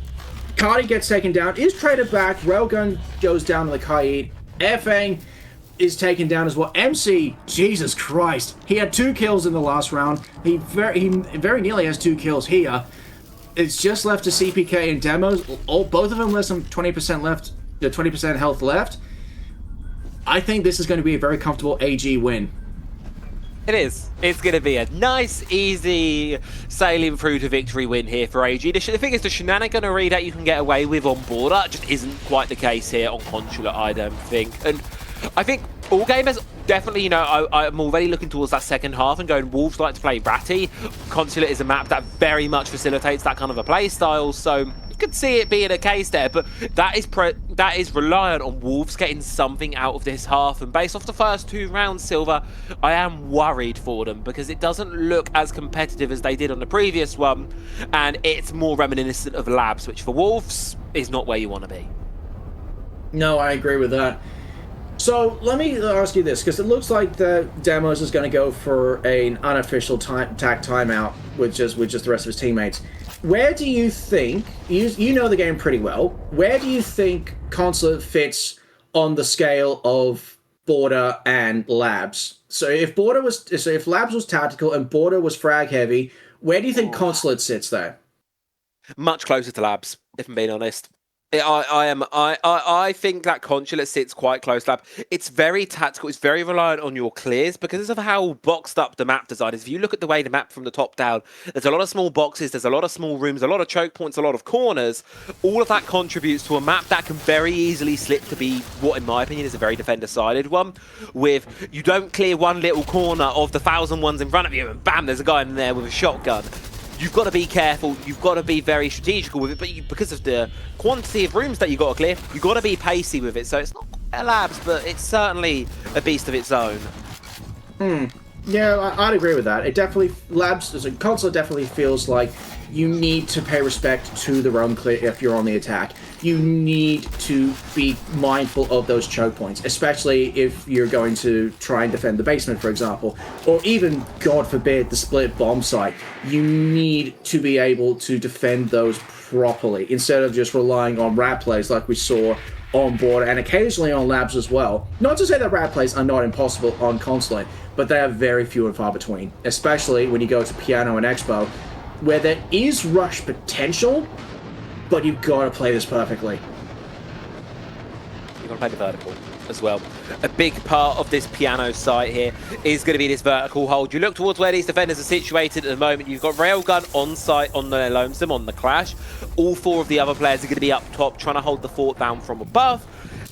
Cardi gets taken down, is traded back, Railgun goes down to the Kaid, Fang is taken down as well. MC, Jesus Christ, he had 2 kills in the last round. He very nearly has 2 kills here. It's just left to CPK and demos. Both of them less than 20% left, 20% health left. I think this is going to be a very comfortable AG win. It is. It's going to be a nice, easy sailing through to victory win here for AG. The thing is, the shenanigan readout you can get away with on border just isn't quite the case here on Consulate, I don't think. And I think all gamers definitely, you know, I'm already looking towards that second half and going, Wolves like to play Ratty. Consulate is a map that very much facilitates that kind of a play style, so you could see it being a case there, but that is reliant on Wolves getting something out of this half, and based off the first 2 rounds, Silver, I am worried for them because it doesn't look as competitive as they did on the previous one, and it's more reminiscent of Labs, which for Wolves is not where you want to be. No, I agree with that. So let me ask you this, because it looks like the Demos is going to go for an unofficial tack timeout with just the rest of his teammates. Where do you think, you know the game pretty well, where do you think Consulate fits on the scale of Border and Labs? So if Labs was tactical and Border was frag heavy, where do you think Consulate sits there? Much closer to Labs, if I'm being honest. I think that Consulate sits quite close to Lab. It's very tactical. It's very reliant on your clears because of how boxed up the map design is. If you look at the way the map from the top down, there's a lot of small boxes, there's a lot of small rooms, a lot of choke points, a lot of corners. All of that contributes to a map that can very easily slip to be what, in my opinion, is a very defender-sided one. With you don't clear one little corner of the 1,000 ones in front of you, and bam, there's a guy in there with a shotgun. You've got to be careful, you've got to be very strategical with it, but because of the quantity of rooms that you've got to clear, you've got to be pacey with it. So it's not a Labs, but it's certainly a beast of its own. Yeah, I'd agree with that. It definitely, Labs, as a Consulate definitely feels like you need to pay respect to the roam clear if you're on the attack. You need to be mindful of those choke points, especially if you're going to try and defend the basement, for example, or even, God forbid, the split bomb site. You need to be able to defend those properly, instead of just relying on rat plays like we saw on Border and occasionally on Labs as well. Not to say that rat plays are not impossible on Consulate, but they are very few and far between, especially when you go to Piano and Expo, where there is rush potential, but you've got to play this perfectly. You've got to play the vertical as well. A big part of this Piano site here is going to be this vertical hold. You look towards where these defenders are situated at the moment. You've got Railgun on site on the Lonesome, on the Clash. All 4 of the other players are going to be up top, trying to hold the fort down from above.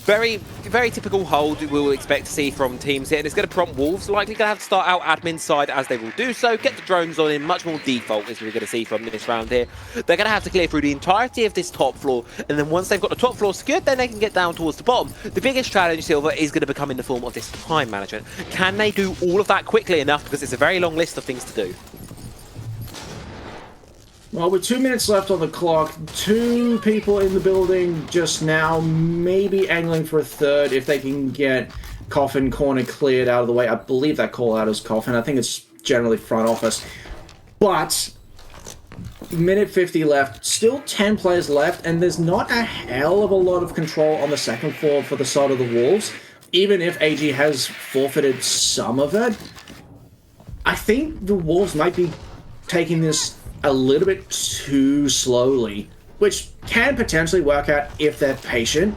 Very, very typical hold we'll expect to see from teams here, and it's going to prompt Wolves, likely going to have to start out admin side as they will do so, get the drones on in much more default as we're going to see from this round here. They're going to have to clear through the entirety of this top floor, and then once they've got the top floor secured, then they can get down towards the bottom. The biggest challenge, Silver, is going to become in the form of this time management. Can they do all of that quickly enough? Because it's a very long list of things to do. Well, with 2 minutes left on the clock, 2 people in the building just now, maybe angling for a third if they can get Coffin corner cleared out of the way. I believe that call out is Coffin. I think it's generally front office. But, minute 50 left, still 10 players left, and there's not a hell of a lot of control on the second floor for the side of the Wolves, even if AG has forfeited some of it. I think the Wolves might be taking this a little bit too slowly, which can potentially work out if they're patient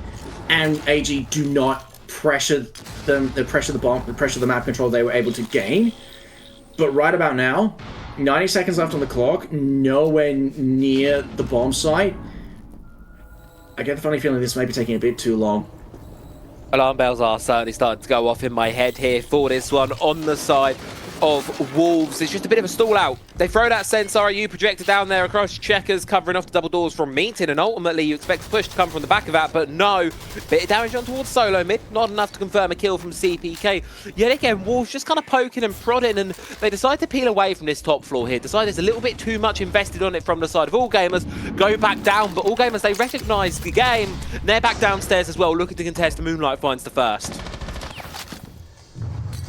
and AG do not pressure them, pressure the map control they were able to gain. But right about now, 90 seconds left on the clock, nowhere near the bomb site. I get the funny feeling this may be taking a bit too long. Alarm bells are certainly starting to go off in my head here for this one on the side. of Wolves. It's just a bit of a stall out. They throw that Sense RU projector down there across checkers, covering off the double doors from Meeting, and ultimately you expect a push to come from the back of that, but no. Bit of damage on towards solo mid, not enough to confirm a kill from CPK. Yet again, Wolves just kind of poking and prodding, and they decide to peel away from this top floor here. Decide there's a little bit too much invested on it from the side of All Gamers. Go back down, but All Gamers, they recognise the game. And they're back downstairs as well, looking to contest. Moonlight finds the first.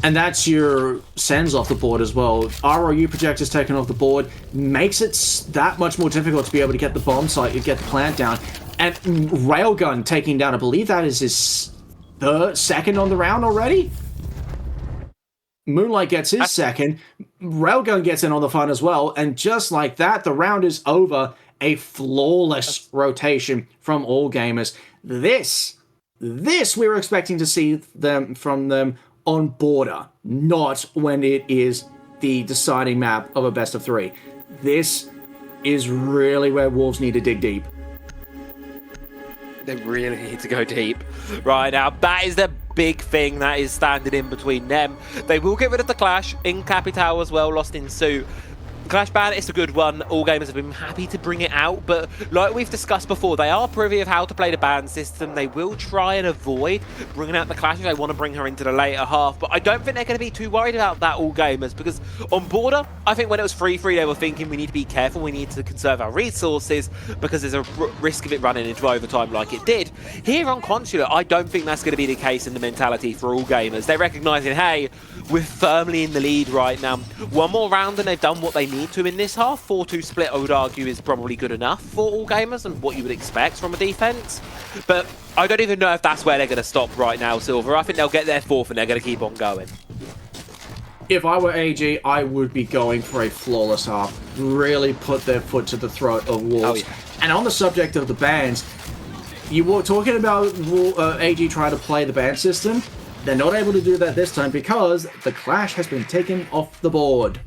And that's your Sens off the board as well. ROU projectors taken off the board makes it that much more difficult to be able to get the bomb site, get the plant down. And Railgun taking down, I believe that is his second on the round already? Moonlight gets his second. Railgun gets in on the fun as well. And just like that, the round is over. A flawless rotation from All Gamers. This we were expecting to see from them on border, not when it is the deciding map of a best of 3. This is really where Wolves need to dig deep. They really need to go deep right now. That is the big thing that is standing in between them. They will get rid of the Clash in Capital as well, lost in Suit. Clash ban, it's a good one. All Gamers have been happy to bring it out, but like we've discussed before, they are privy of how to play the ban system. They will try and avoid bringing out the Clash if they want to bring her into the later half, but I don't think they're going to be too worried about that, All Gamers, because on border, I think when it was 3-3, they were thinking we need to be careful, we need to conserve our resources, because there's a risk of it running into overtime like it did. Here on Consulate, I don't think that's going to be the case in the mentality for All Gamers. They're recognising, hey, we're firmly in the lead right now. One more round and they've done what they need to in this half. 4-2 split, I would argue, is probably good enough for All Gamers and what you would expect from a defense. But I don't even know if that's where they're going to stop right now, Silver. I think they'll get their fourth and they're going to keep on going. If I were AG, I would be going for a flawless half. Really put their foot to the throat of Wolves. Oh, yeah. And on the subject of the bans, you were talking about AG trying to play the ban system. They're not able to do that this time because the Clash has been taken off the board.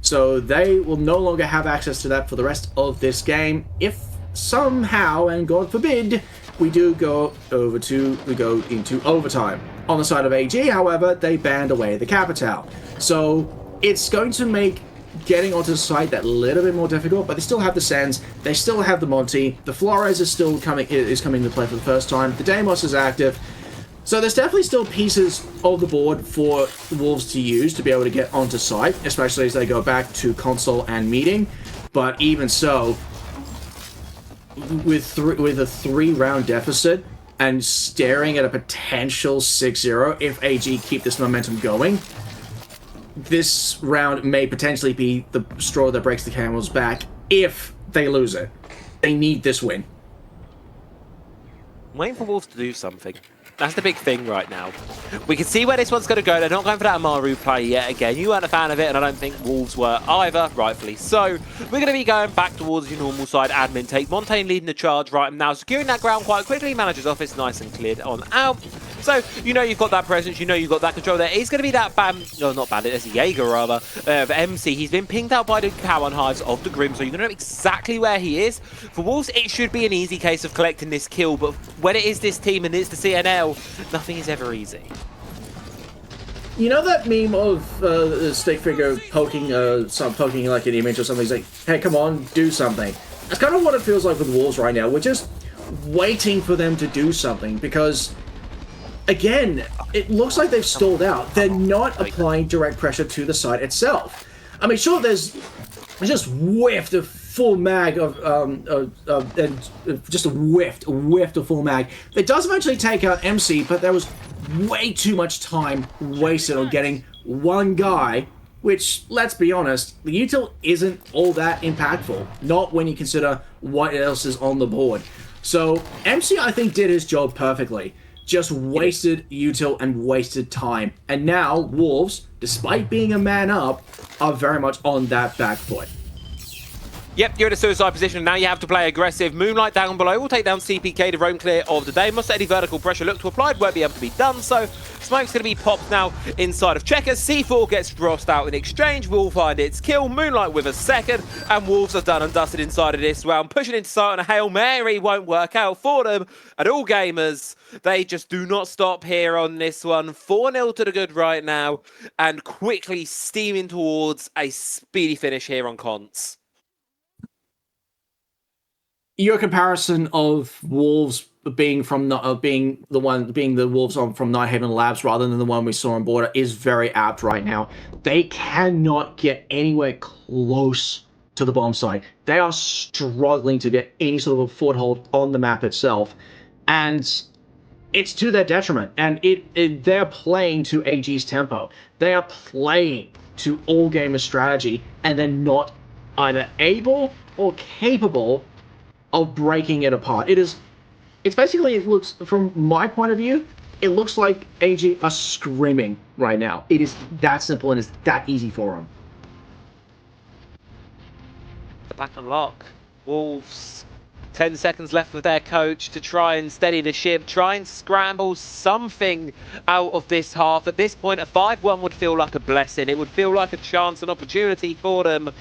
So they will no longer have access to that for the rest of this game. If somehow, and God forbid, we go into overtime. On the side of AG, however, they banned away the Capital. So it's going to make getting onto the site that little bit more difficult, but they still have the Sens, they still have the Monty, the Flores is still coming into play for the first time, the Deimos is active. So there's definitely still pieces of the board for the Wolves to use to be able to get onto site, especially as they go back to console and meeting. But even so, with a 3-round deficit and staring at a potential 6-0 if AG keep this momentum going, this round may potentially be the straw that breaks the camel's back if they lose it. They need this win. I'm waiting for Wolves to do something. That's the big thing right now. We can see where this one's going to go. They're not going for that Amaru play yet again. You weren't a fan of it, and I don't think Wolves were either, rightfully so. We're going to be going back towards your normal side admin take. Montaigne leading the charge right now, securing that ground quite quickly. Manager's office nice and cleared on out. So, you know you've got that presence, you know you've got that control. There is going to be that not Bandit, there's a Jaeger rather, of MC. He's been pinged out by the Cowan Hives of the Grim, so you're going to know exactly where he is. For Wolves, it should be an easy case of collecting this kill, but when it is this team and it's the CNL, nothing is ever easy. You know that meme of a stick figure poking like an image or something? He's like, hey, come on, do something. That's kind of what it feels like with Wolves right now. We're just waiting for them to do something because, again, it looks like they've stalled out. They're not applying direct pressure to the site itself. I mean, sure, there's just whiffed a full mag just a whiffed of full mag. It does eventually take out MC, but there was way too much time wasted on getting one guy, which, let's be honest, the util isn't all that impactful. Not when you consider what else is on the board. So MC, I think, did his job perfectly. Just wasted util and wasted time. And now Wolves, despite being a man up, are very much on that back foot. Yep, you're in a suicide position. Now you have to play aggressive. Moonlight down below will take down CPK to roam clear of the day. Must any vertical pressure look to apply, won't be able to be done so. Smoke's going to be popped now inside of Checkers. C4 gets drossed out in exchange. Will find its kill. Moonlight with a second. And Wolves are done and dusted inside of this round. Pushing into sight on a Hail Mary won't work out for them. And all gamers, they just do not stop here on this one. 4-0 to the good right now. And quickly steaming towards a speedy finish here on Conts. Your comparison of Wolves being from being the Wolves from Nighthaven Labs rather than the one we saw on Border is very apt right now. They cannot get anywhere close to the bomb site. They are struggling to get any sort of a foothold on the map itself, and it's to their detriment. And they're playing to AG's tempo. They are playing to all gamer strategy, and they're not either able or capable of breaking it apart. It's basically, it looks, from my point of view, it looks like AG are screaming right now. It is that simple and it's that easy for them. Back and lock. Wolves, 10 seconds left with their coach to try and steady the ship, try and scramble something out of this half. At this point, a 5-1 would feel like a blessing. It would feel like a chance, an opportunity for them.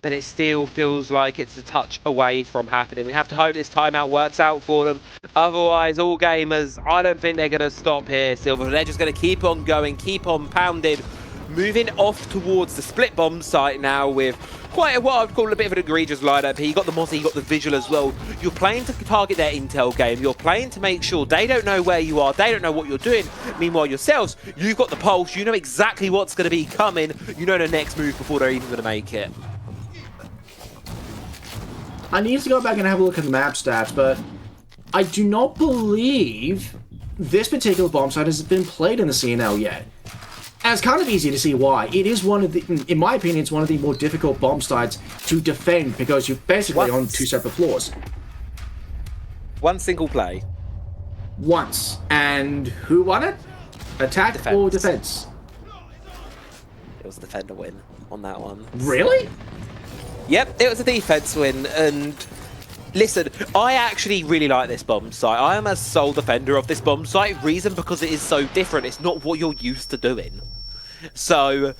But it still feels like it's a touch away from happening. We have to hope this timeout works out for them. Otherwise, all gamers, I don't think they're going to stop here, Silver. They're just going to keep on going, keep on pounding, moving off towards the split bomb site now with quite what I would call a bit of an egregious lineup here. You got the Mozzie, you got the Vigil as well. You're playing to target their intel game. You're playing to make sure they don't know where you are. They don't know what you're doing. Meanwhile, yourselves, you've got the pulse. You know exactly what's going to be coming. You know the next move before they're even going to make it. I need to go back and have a look at the map stats, but I do not believe this particular bomb site has been played in the CNL yet. And it's kind of easy to see why. It is one of the, in my opinion, it's one of the more difficult bomb sites to defend because you're basically on two separate floors. One single play. Once. And who won it? Attack defense. Or defense? It was a defender win on that one. Really? Yep, it was a defense win, and listen, I actually really like this bomb site. I am a sole defender of this bomb site. Reason because it is so different. It's not what you're used to doing. So,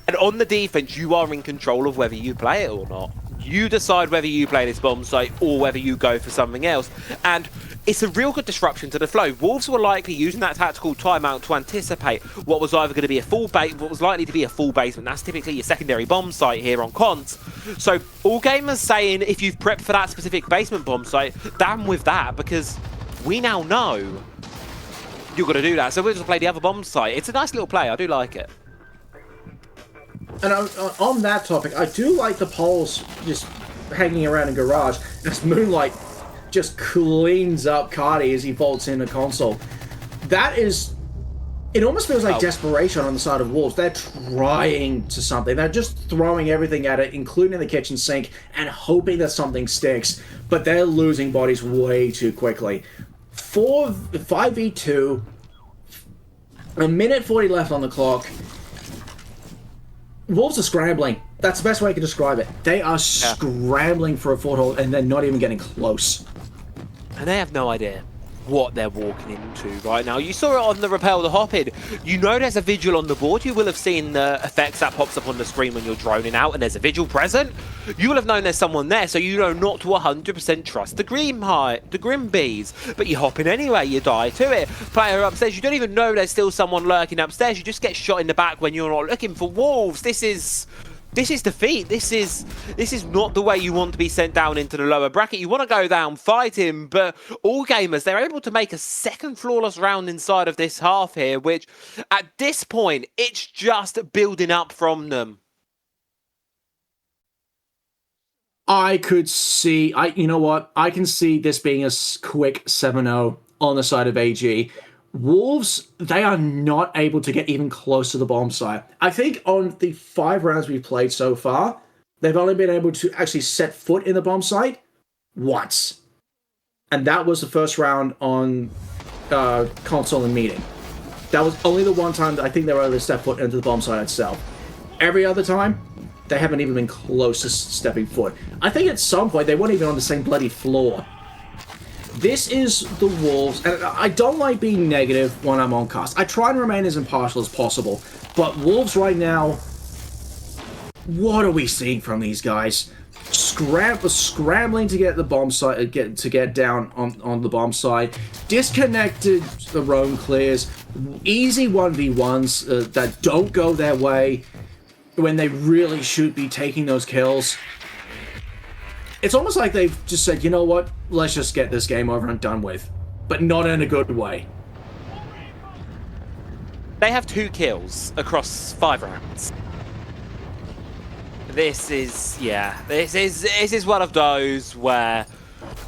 and on the defense, you are in control of whether you play it or not. You decide whether you play this bomb site or whether you go for something else. And it's a real good disruption to the flow. Wolves were likely using that tactical timeout to anticipate what was either going to be a full base, what was likely to be a full basement. That's typically your secondary bomb site here on Cons. So all gamers saying if you've prepped for that specific basement bomb site, damn with that, because we now know you're going to do that. So we'll just play the other bomb site. It's a nice little play. I do like it. And on that topic, I do like the poles just hanging around in garage as Moonlight just cleans up Cardi as he bolts in the console. That is... It almost feels like desperation on the side of Wolves. They're trying to something. They're just throwing everything at it, including the kitchen sink, and hoping that something sticks. But they're losing bodies way too quickly. 5v2, a minute 40 left on the clock. Wolves are scrambling. That's the best way I can describe it. They are scrambling for a foothold, and they're not even getting close. And they have no idea what they're walking into right now. You saw it on the rappel, the hop-in. You know there's a Vigil on the board. You will have seen the effects that pops up on the screen when you're droning out and there's a Vigil present. You will have known there's someone there, so you know not to 100% trust the Grim Bees. But you hop in anyway, you die to it. Player upstairs, you don't even know there's still someone lurking upstairs. You just get shot in the back when you're not looking for Wolves. This is defeat. This is not the way you want to be sent down into the lower bracket. You want to go down fighting, but all gamers, they're able to make a second flawless round inside of this half here, which at this point, it's just building up from them. I could see, you know what? I can see this being a quick 7-0 on the side of AG. Wolves, they are not able to get even close to the bomb site. I think on the 5 rounds we've played so far, they've only been able to actually set foot in the bomb site once. And that was the first round on console and meeting. That was only the one time that I think they were able to step foot into the bomb site itself. Every other time, they haven't even been close to stepping foot. I think at some point they weren't even on the same bloody floor. This is the Wolves, and I don't like being negative when I'm on cast. I try and remain as impartial as possible, but Wolves right now, what are we seeing from these guys? Scrambling to get the bomb site, get down on the bomb site, disconnected the roam clears, easy 1v1s that don't go their way when they really should be taking those kills. It's almost like they've just said, you know what, let's just get this game over and done with, but not in a good way. They have 2 kills across 5 rounds. This is one of those where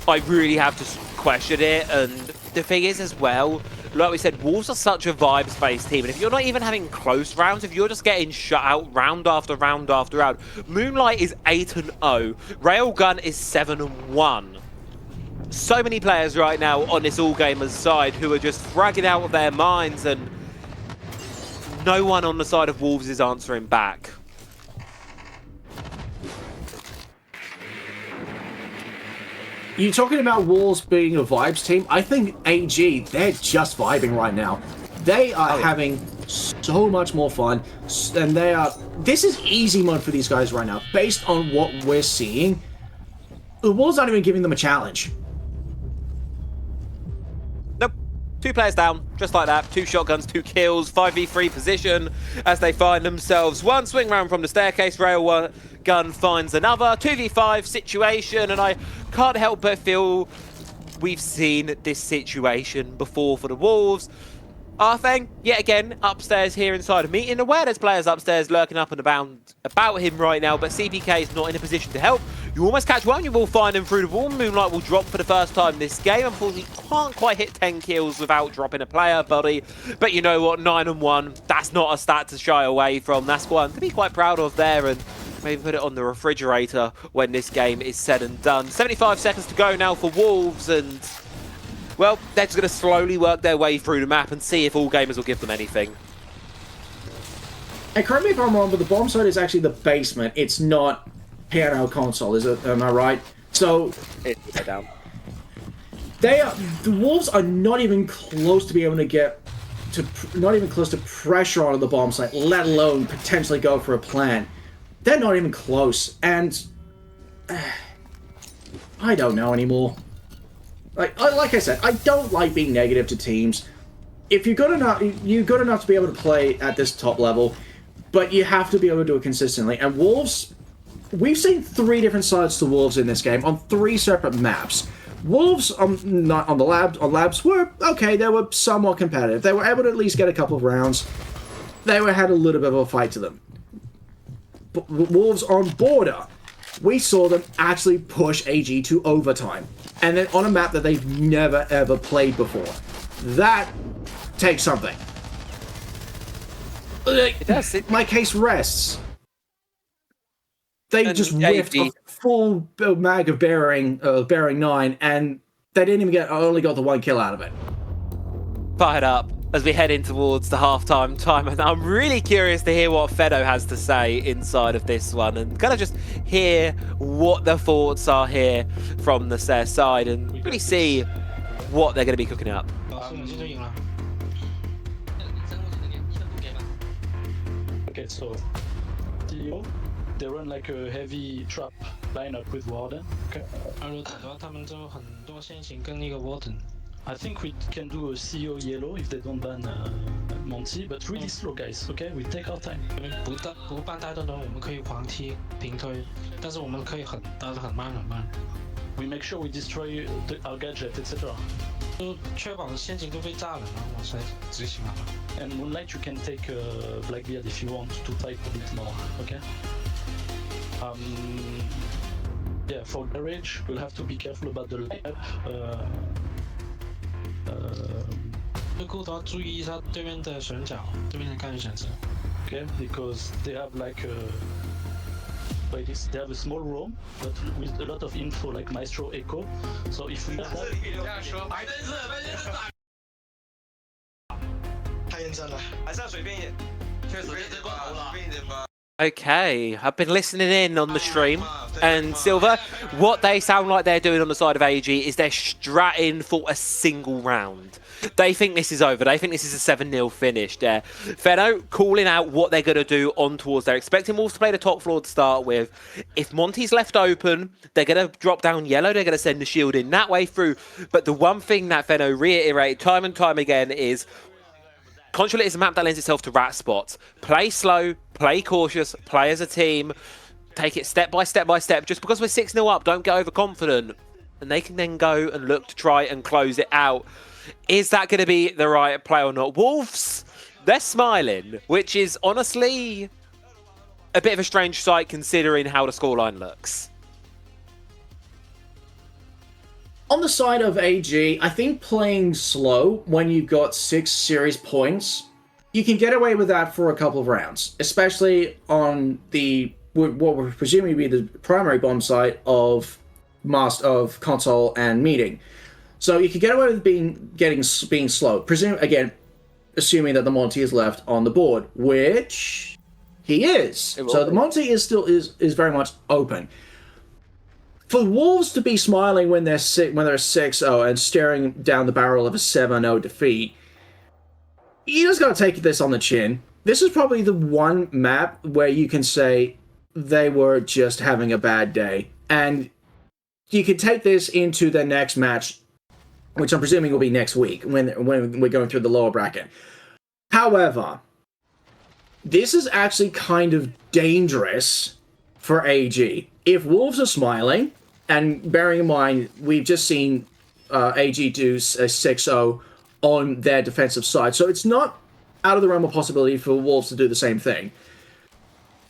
I really have to question it, and the thing is as well, like we said, Wolves are such a vibes-based team, and if you're not even having close rounds, if you're just getting shut out round after round after round, Moonlight is 8-0, Railgun is 7-1. So many players right now on this all-gamers side who are just fragging out of their minds, and no one on the side of Wolves is answering back. You're talking about Wolves being a vibes team. I think AG, they're just vibing right now. They are having so much more fun, and this is easy mode for these guys right now. Based on what we're seeing, the Wolves aren't even giving them a challenge. Nope. 2 players down, just like that. 2 shotguns, 2 kills, 5v3 position as they find themselves. 1 swing round from the staircase, Railgun finds another. 2v5 situation, and I can't help but feel we've seen this situation before for the Wolves. Arfeng, yet again, upstairs here inside a meeting. Aware there's players upstairs lurking up and about him right now, but CPK is not in a position to help. You almost catch one, you will find him through the wall. Moonlight will drop for the first time this game. Unfortunately, can't quite hit 10 kills without dropping a player, buddy. But you know what, 9-1, that's not a stat to shy away from. That's one to be quite proud of there, and maybe put it on the refrigerator when this game is said and done. 75 seconds to go now for Wolves, and well, they're just going to slowly work their way through the map and see if all gamers will give them anything. And correct me if I'm wrong, but the bomb site is actually the basement. It's not piano console, is it? Am I right? So it's down. The Wolves are not even close to be able to get to, not even close to pressure onto the bomb site, let alone potentially go for a plant. They're not even close, and I don't know anymore. Like I said, I don't like being negative to teams. If you're good enough to be able to play at this top level, but you have to be able to do it consistently. And Wolves, we've seen 3 different sides to Wolves in this game on 3 separate maps. Wolves on labs were okay. They were somewhat competitive. They were able to at least get a couple of rounds. They had a little bit of a fight to them. But Wolves on border, we saw them actually push AG to overtime. And then on a map that they've never ever played before. That takes something. My case rests. They just whiffed a full mag of bearing 9, and they didn't even only got the 1 kill out of it. Fired up as we head in towards the halftime time, and I'm really curious to hear what Fedo has to say inside of this one, and kind of just hear what the thoughts are here from the SER side, and really see what they're going to be cooking up. Okay, so they run like a heavy trap lineup with Warden. Okay. I think we can do a CEO yellow if they don't ban Monty, but really slow, guys. Okay, we take our time. 不办太多人，我们可以狂踢平推，但是我们可以打得很慢。We make sure we destroy our gadget, etc. 就确保陷阱都被炸了，然后我才执行了。And Moonlight, you can take Blackbeard if you want to type a bit more. Okay. Yeah, for Garage, we'll have to be careful about the lineup. 顾都要注意一下对面的选角，对面的干预选择。Okay, because they have like they have a small room, but with a lot of info like Maestro Echo. So if we Okay, I've been listening in on the stream, and Silver, what they sound like they're doing on the side of AG is they're stratting for a single round. They think this is over. They think this is a 7-0 finish there. Feno calling out what they're going to do on towards. They're expecting Wolves to play the top floor to start with. If Monty's left open, they're going to drop down yellow. They're going to send the shield in that way through. But the one thing that Feno reiterated time and time again is Consulate is a map that lends itself to rat spots. Play slow, play cautious, play as a team, take it step by step by step. Just because we're 6-0 up, don't get overconfident. And they can then go and look to try and close it out. Is that going to be the right play or not? Wolves, they're smiling, which is honestly a bit of a strange sight considering how the scoreline looks. On the side of AG, I think playing slow when you've got 6 series points, you can get away with that for a couple of rounds, especially on what we're presuming to be the primary bomb site of console and meeting. So you can get away with being slow. Assuming that the Monty is left on the board, which he is. So the Monty is very much open. For Wolves to be smiling when they're 6-0 and staring down the barrel of a 7-0 defeat, you just got to take this on the chin. This is probably the one map where you can say they were just having a bad day. And you can take this into the next match, which I'm presuming will be next week when we're going through the lower bracket. However, this is actually kind of dangerous for AG. If Wolves are smiling, and bearing in mind, we've just seen AG do a 6-0 on their defensive side, so it's not out of the realm of possibility for Wolves to do the same thing.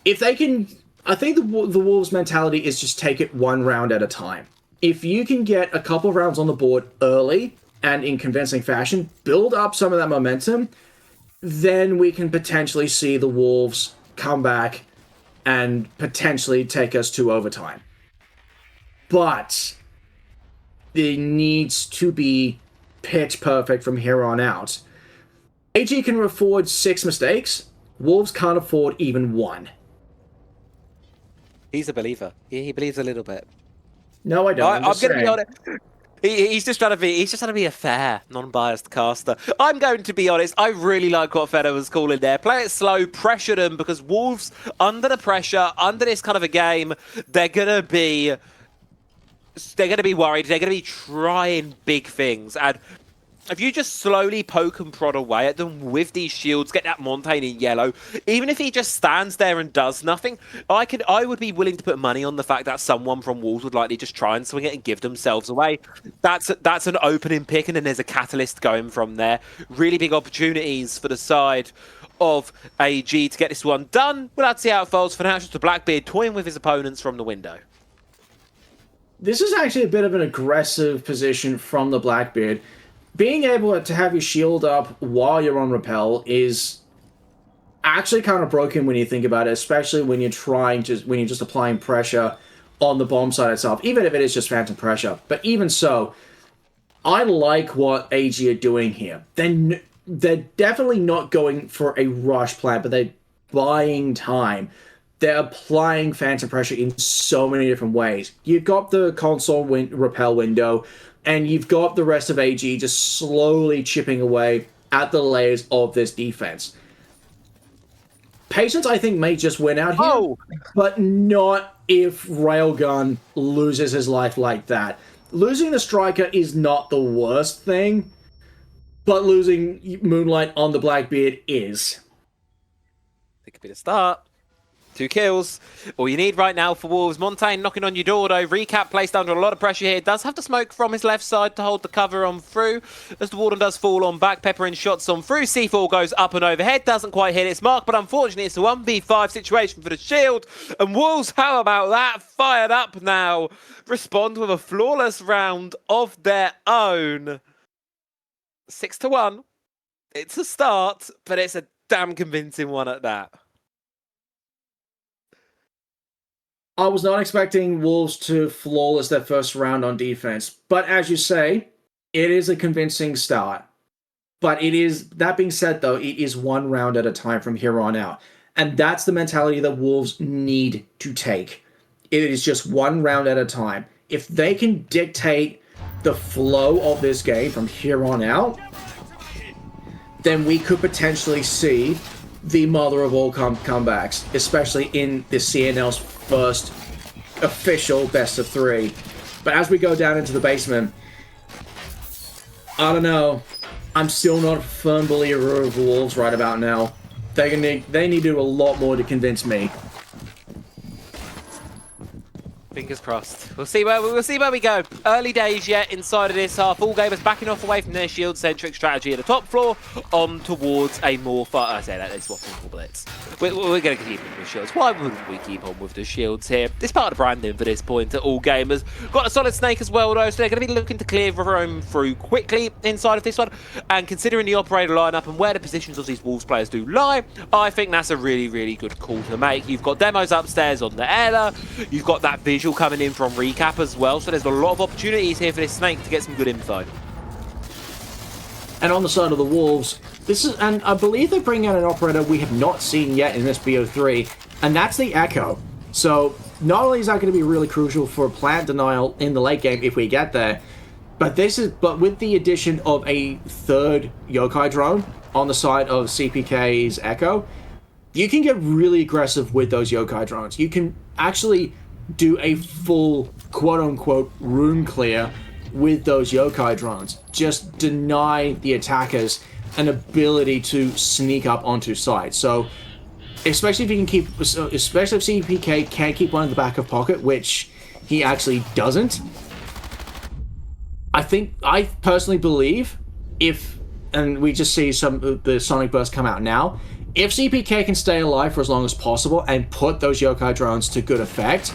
If they can, I think the Wolves' mentality is just take it one round at a time. If you can get a couple of rounds on the board early and in convincing fashion, build up some of that momentum, then we can potentially see the Wolves come back and potentially take us to overtime. But it needs to be pitch perfect from here on out. AG can afford 6 mistakes. Wolves can't afford even 1. He's a believer. He believes a little bit. No, I don't. I'm going to be honest. He's just trying to be a fair, non-biased caster. I'm going to be honest. I really like what Feno was calling there. Play it slow, pressure them, because Wolves, under the pressure, under this kind of a game, they're gonna be worried. They're gonna be trying big things, and if you just slowly poke and prod away at them with these shields, get that Montaigne in yellow, even if he just stands there and does nothing, I would be willing to put money on the fact that someone from Wolves would likely just try and swing it and give themselves away. That's an opening pick, and then there's a catalyst going from there. Really big opportunities for the side of AG to get this one done. We'll have to see how it falls. For now, it's just a Blackbeard toying with his opponents from the window. This is actually a bit of an aggressive position from the Blackbeard. Being able to have your shield up while you're on rappel is actually kind of broken when you think about it, especially when you're just applying pressure on the bomb side itself, even if it is just phantom pressure. But even so, I like what AG are doing here. They're definitely not going for a rush plan, but they're buying time. They're applying phantom pressure in so many different ways. You've got the console rappel window, and you've got the rest of AG just slowly chipping away at the layers of this defense. Patience, I think, may just win out here, but not if Railgun loses his life like that. Losing the striker is not the worst thing, but losing Moonlight on the Blackbeard is. It could be the start. 2 kills. All you need right now for Wolves. Montaigne knocking on your door, though. Recap placed under a lot of pressure here. Does have to smoke from his left side to hold the cover on through. As the Warden does fall on back, peppering shots on through. C4 goes up and overhead. Doesn't quite hit its mark, but unfortunately it's a 1v5 situation for the shield. And Wolves, how about that? Fired up now. Respond with a flawless round of their own. 6-1. It's a start, but it's a damn convincing one at that. I was not expecting Wolves to flawless their first round on defense, but as you say, it is a convincing start. But it is, that being said though, it is one round at a time from here on out. And that's the mentality that Wolves need to take. It is just one round at a time. If they can dictate the flow of this game from here on out, then we could potentially see the mother of all comebacks, especially in the CNL's first official best of 3. But as we go down into the basement, I don't know. I'm still not a firm believer of Wolves right about now. They need to do a lot more to convince me. Fingers crossed. We'll see where we go. Early days yet inside of this half. All gamers backing off away from their shield-centric strategy at the top floor on towards a more I say that, they're swapping for blitz. We're going to keep on with shields. Why wouldn't we keep on with the shields here? It's part of the branding for this point at all gamers. Got a solid snake as well though, so they're going to be looking to clear roam through quickly inside of this one. And considering the operator lineup and where the positions of these Wolves players do lie, I think that's a really, really good call to make. You've got demos upstairs on the Ella. You've got that visual coming in from recap as well, so there's a lot of opportunities here for this snake to get some good info. And on the side of the Wolves, and I believe they bring out an operator we have not seen yet in this BO3, and that's the Echo. So not only is that going to be really crucial for plant denial in the late game if we get there, but with the addition of a third yokai drone on the side of CPK's Echo, you can get really aggressive with those yokai drones. You can actually do a full quote-unquote room clear with those yokai drones. Just deny the attackers an ability to sneak up onto site. So especially if CPK can't keep one in the back of pocket, which he actually doesn't, I personally believe and we just see some of the Sonic Burst come out now, if CPK can stay alive for as long as possible and put those yokai drones to good effect,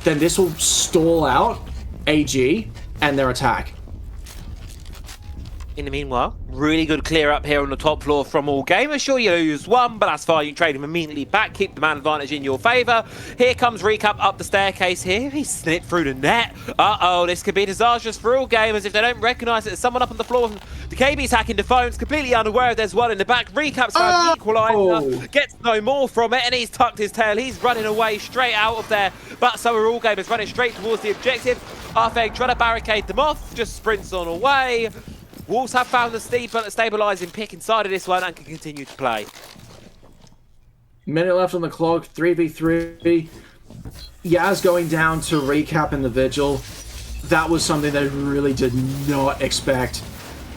then this will stall out AG and their attack. In the meanwhile, really good clear up here on the top floor from all gamers. Sure, you lose one, but that's fine. You trade him immediately back, keep the man advantage in your favour. Here comes Recap up the staircase here. He slipped through the net. Uh-oh, this could be disastrous for all gamers if they don't recognise that there's someone up on the floor. The KB's hacking the phones, completely unaware if there's one in the back. Recap's found the equaliser, gets no more from it, and he's tucked his tail. He's running away straight out of there, but so are all gamers running straight towards the objective. Arfeg trying to barricade them off, just sprints on away. Wolves have found the stabilising pick inside of this one and can continue to play. Minute left on the clock, 3v3. Yaz going down to Recap in the Vigil. That was something they really did not expect.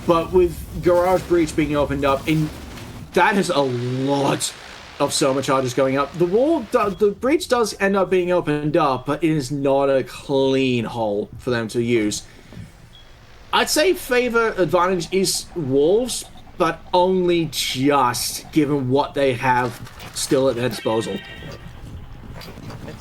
But with Garage Breach being opened up, that is a lot of Soma charges going up. The Breach does end up being opened up, but it is not a clean hole for them to use. I'd say favor advantage is Wolves, but only just given what they have still at their disposal.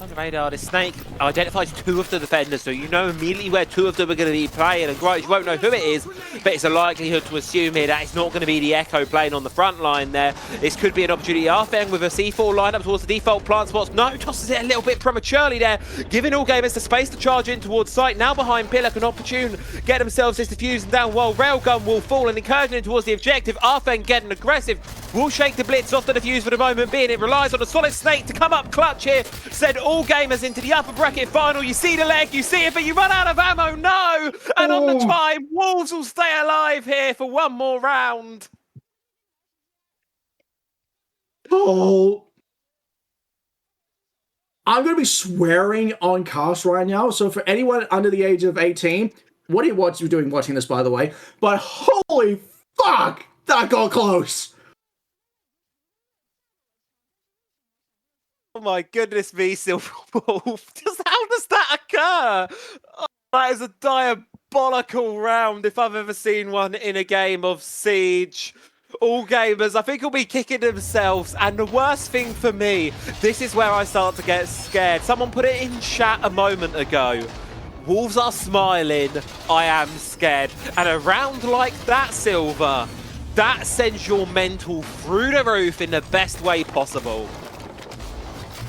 On the radar, the snake identifies two of the defenders, so you know immediately where two of them are going to be playing, and Grites, you won't know who it is, but it's a likelihood to assume here that it's not going to be the Echo playing on the front line there. This could be an opportunity. Arfeng with a C4 lineup towards the default plant spots. No, tosses it a little bit prematurely there, giving all gamers the space to charge in towards site. Now behind Pillock, an opportune get themselves this diffuse and down while Railgun will fall and incursion in towards the objective. Arfeng getting aggressive, will shake the blitz off the defuse for the moment being. It relies on a solid snake to come up clutch here. Send all gamers into the upper bracket final. You see the leg, you see it, but you run out of ammo. No! And on the time, Wolves will stay alive here for one more round. Oh. I'm going to be swearing on cast right now. So for anyone under the age of 18, what are you doing watching this, by the way? But holy fuck, that got close. Oh my goodness me, Silver Wolf. How does that occur? Oh, that is a diabolical round if I've ever seen one in a game of Siege. All gamers, I think, will be kicking themselves. And the worst thing for me, this is where I start to get scared. Someone put it in chat a moment ago. Wolves are smiling. I am scared. And a round like that, Silver, that sends your mental through the roof in the best way possible.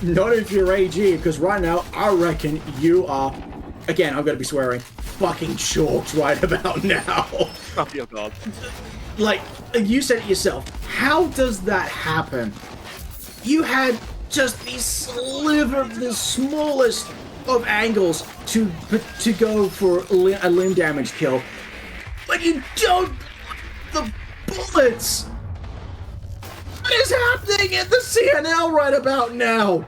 Not if you're AG, because right now, I reckon you are, again, I'm going to be swearing, fucking chalked right about now. Oh, your God. Like, you said it yourself, how does that happen? you had just the smallest of angles to go for a limb damage kill, but you don't. The bullets. What is happening in the CNL right about now?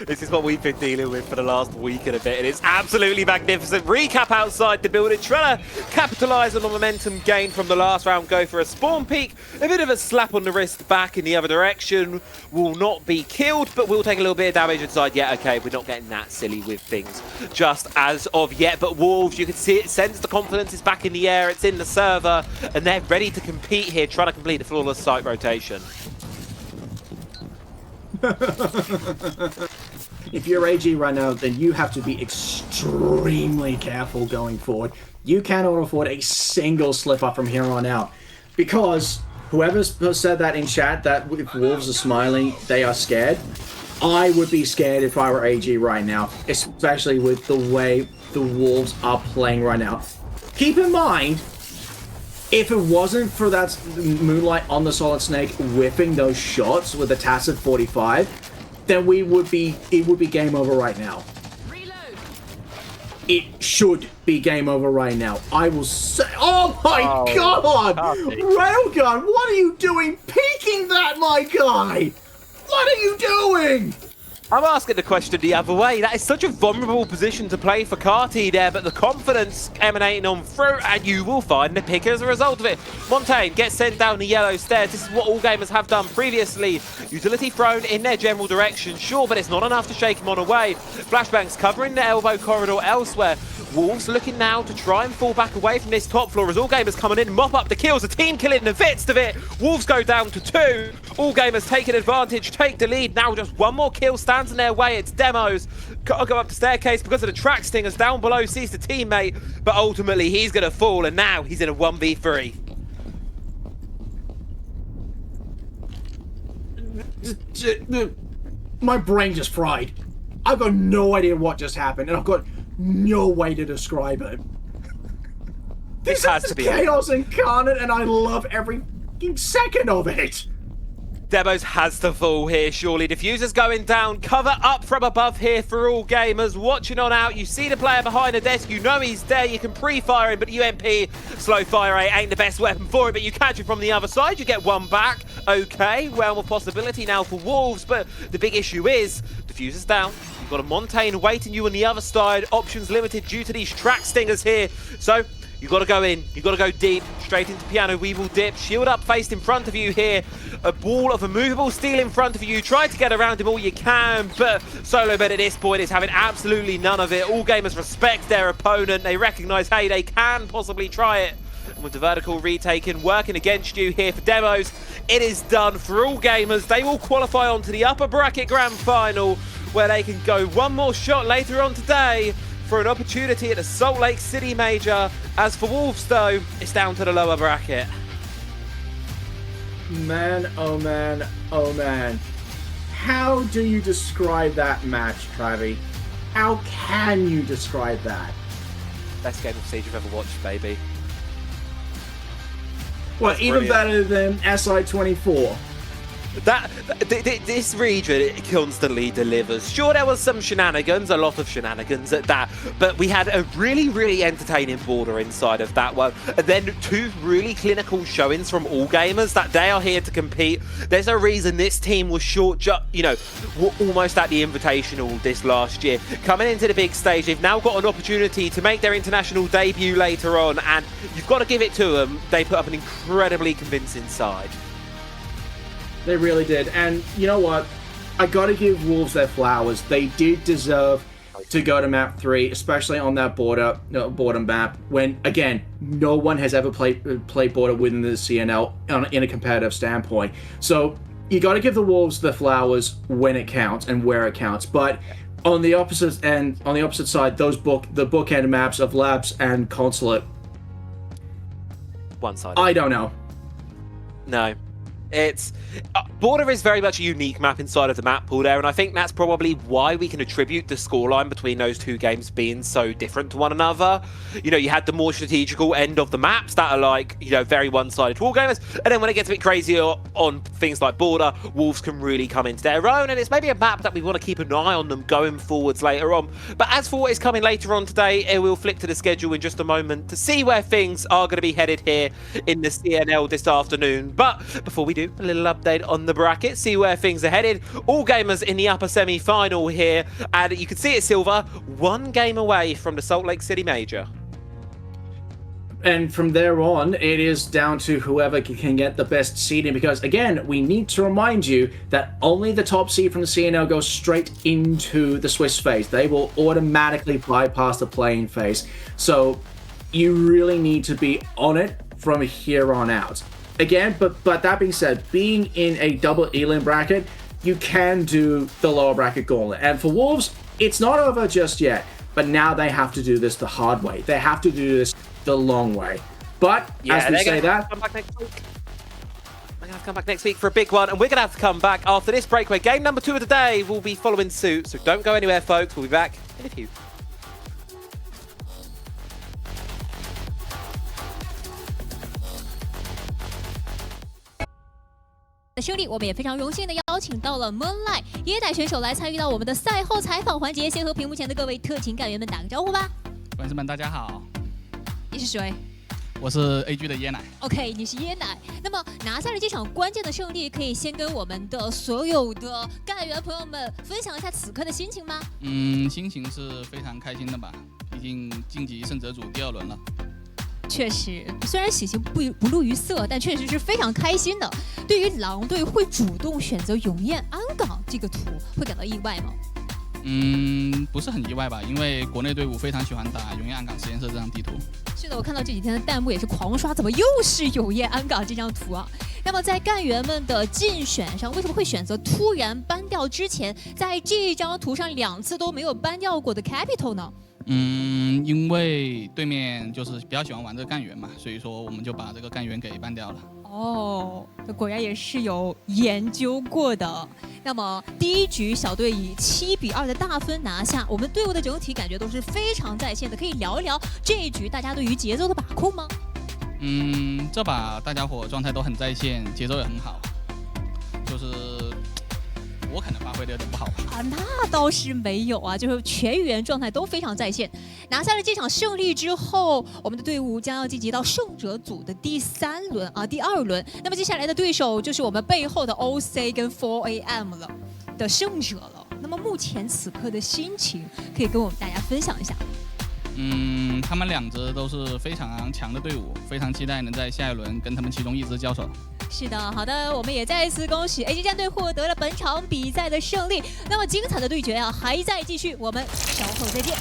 This is what we've been dealing with for the last week and a bit, and it's absolutely magnificent. Recap outside the building, trying to capitalise on the momentum gained from the last round, go for a spawn peek. A bit of a slap on the wrist back in the other direction. Will not be killed, but will take a little bit of damage inside. Yeah, okay, we're not getting that silly with things just as of yet, but Wolves, you can see it, sense the confidence is back in the air, it's in the server, and they're ready to compete here, trying to complete the flawless site rotation. If you're AG right now, then you have to be extremely careful going forward. You cannot afford a single slip-up from here on out. Because whoever said that in chat, that if Wolves are smiling, they are scared, I would be scared if I were AG right now. Especially with the way the Wolves are playing right now. Keep in mind, if it wasn't for that Moonlight on the Solid Snake whipping those shots with a tacit 45, then it would be game over right now. Reload. It should be game over right now. I will say, oh my god! Railgun, what are you doing peeking that, my guy? What are you doing? I'm asking the question the other way. That is such a vulnerable position to play for Carty there, but the confidence emanating on through, and you will find the pick as a result of it. Montaigne gets sent down the yellow stairs. This is what all gamers have done previously. Utility thrown in their general direction, sure, but it's not enough to shake him on away. Flashbangs covering the elbow corridor elsewhere. Wolves looking now to try and fall back away from this top floor as all gamers coming in, mop up the kills, a team killing the midst of it. Wolves go down to 2. All gamers taking advantage, take the lead. Now just one more kill stands in their way. It's Demos. Gotta go up the staircase because of the track stingers down below, sees the teammate, but ultimately he's gonna fall, and now he's in a 1v3. My brain just fried. I've got no idea what just happened, and I've got no way to describe it. This has to be chaos incarnate, and I love every second of it. Demos has to fall here, surely. Diffuser's going down. Cover up from above here for all gamers. Watching on out. You see the player behind the desk. You know he's there. You can pre-fire him, but UMP, slow fire rate, ain't the best weapon for it, but you catch him from the other side. You get one back. Okay, realm of possibility now for Wolves, but the big issue is Diffuser's down. You've got a Montaigne waiting you on the other side. Options limited due to these track stingers here. So you've got to go in. You've got to go deep. Straight into piano. We will dip. Shield up faced in front of you here. A wall of immovable steel in front of you. Try to get around him all you can, but Solo Bet at this point is having absolutely none of it. All gamers respect their opponent. They recognize, hey, they can possibly try it. And with the vertical retaken, working against you here for Demos, it is done for all gamers. They will qualify onto the upper bracket grand final, where they can go one more shot later on today for an opportunity at the Salt Lake City Major. As for Wolves, though, it's down to the lower bracket. Man, oh man, oh man. How do you describe that match, Travi? How can you describe that? Best game of Siege you've ever watched, baby. Well, even better than SI24. This region constantly delivers. Sure, there was some shenanigans, a lot of shenanigans at that, but we had a really, really entertaining border inside of that one. And then 2 really clinical showings from all gamers that they are here to compete. There's a reason this team was short, almost at the Invitational this last year. Coming into the big stage, they've now got an opportunity to make their international debut later on, and you've got to give it to them. They put up an incredibly convincing side. They really did. And you know what? I gotta give Wolves their flowers. They did deserve to go to map 3, especially on that border map, when, again, no one has ever played border within the CNL in a competitive standpoint. So you gotta give the Wolves the flowers when it counts and where it counts. But on the opposite side, the bookend maps of Labs and Consulate, one side. I don't know. No. It's Border is very much a unique map inside of the map pool there, and I think that's probably why we can attribute the scoreline between those two games being so different to one another. You know, you had the more strategical end of the maps that are like, you know, very one-sided war gamers, and then when it gets a bit crazier on things like Border, Wolves can really come into their own, and it's maybe a map that we want to keep an eye on them going forwards later on. But as for what is coming later on today, we'll flick to the schedule in just a moment to see where things are going to be headed here in the CNL this afternoon. But before we do, a little update on the bracket, see where things are headed. All gamers in the upper semi-final here, and you can see it, Silver, one game away from the Salt Lake City Major. And from there on, it is down to whoever can get the best seeding, because again, we need to remind you that only the top seed from the CNL goes straight into the Swiss phase. They will automatically bypass the playing phase. So you really need to be on it from here on out. Again, but that being said, being in a double Elim bracket, you can do the lower bracket gauntlet. And for Wolves, it's not over just yet, but now they have to do this the hard way. They have to do this the long way. But yeah, as we say that, come back next week. They're going to come back next week for a big one, and we're going to have to come back after this break where game number 2 of the day will be following suit. So don't go anywhere, folks. We'll be back in a few.胜利，我们也非常荣幸的邀请到了 Moonlight 椰奶选手来参与到我们的赛后采访环节。先和屏幕前的各位特勤干员们打个招呼吧。粉丝们，大家好。你是谁？我是 AG 的椰奶。OK， 你是椰奶。那么拿下了这场关键的胜利，可以先跟我们的所有的干员朋友们分享一下此刻的心情吗？心情是非常开心的吧，毕竟晋级胜者组第2轮了。确实，虽然喜形不露于色，但确实是非常开心的。对于狼队会主动选择永艳安港这个图，会感到意外吗？不是很意外吧，因为国内队伍非常喜欢打永艳安港实验室这张地图。是的，我看到这几天的弹幕也是狂刷，怎么又是永艳安港这张图啊？那么在干员们的竞选上，为什么会选择突然ban掉之前在这张图上2次都没有ban掉过的 Capital 呢？因为对面就是比较喜欢玩这个干员嘛，所以说我们就把这个干员给ban掉了。哦，果然也是有研究过的。那么第1局小队以7-2的大分拿下，我们队伍的整体感觉都是非常在线的。可以聊一聊这一局大家对于节奏的把控吗？这把大家伙状态都很在线，节奏也很好，就是我可能发挥的有点不好吧。啊，那倒是没有啊，就是全员状态都非常在线。拿下了这场胜利之后，我们的队伍将要晋级到胜者组的第2轮。那么接下来的对手就是我们背后的 OC 跟 4AM 了的胜者了。那么目前此刻的心情，可以跟我们大家分享一下。他们2支都是非常强的队伍，非常期待能在下一轮跟他们其中1支交手。是的，好的，我们也再次恭喜 AG 战队获得了本场比赛的胜利。那么精彩的对决啊，还在继续，我们稍后再见。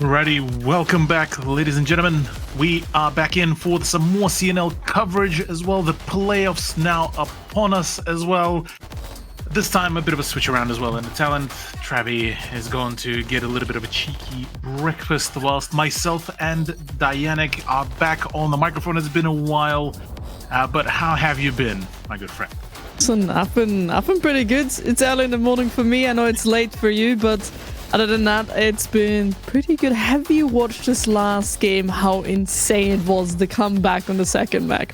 Alrighty, welcome back, ladies and gentlemen. We are back in for some more CNL coverage as well. The playoffs now upon us as well. This time a bit of a switch around as well in the talent. Travi is going to get a little bit of a cheeky breakfast whilst myself and Dianic are back on the microphone. It's been a while, but how have you been, my good friend? Listen, I've been pretty good. It's early in the morning for me. I know it's late for you, but other than that, it's been pretty good. Have you watched this last game? How insane it was, the comeback on the second map.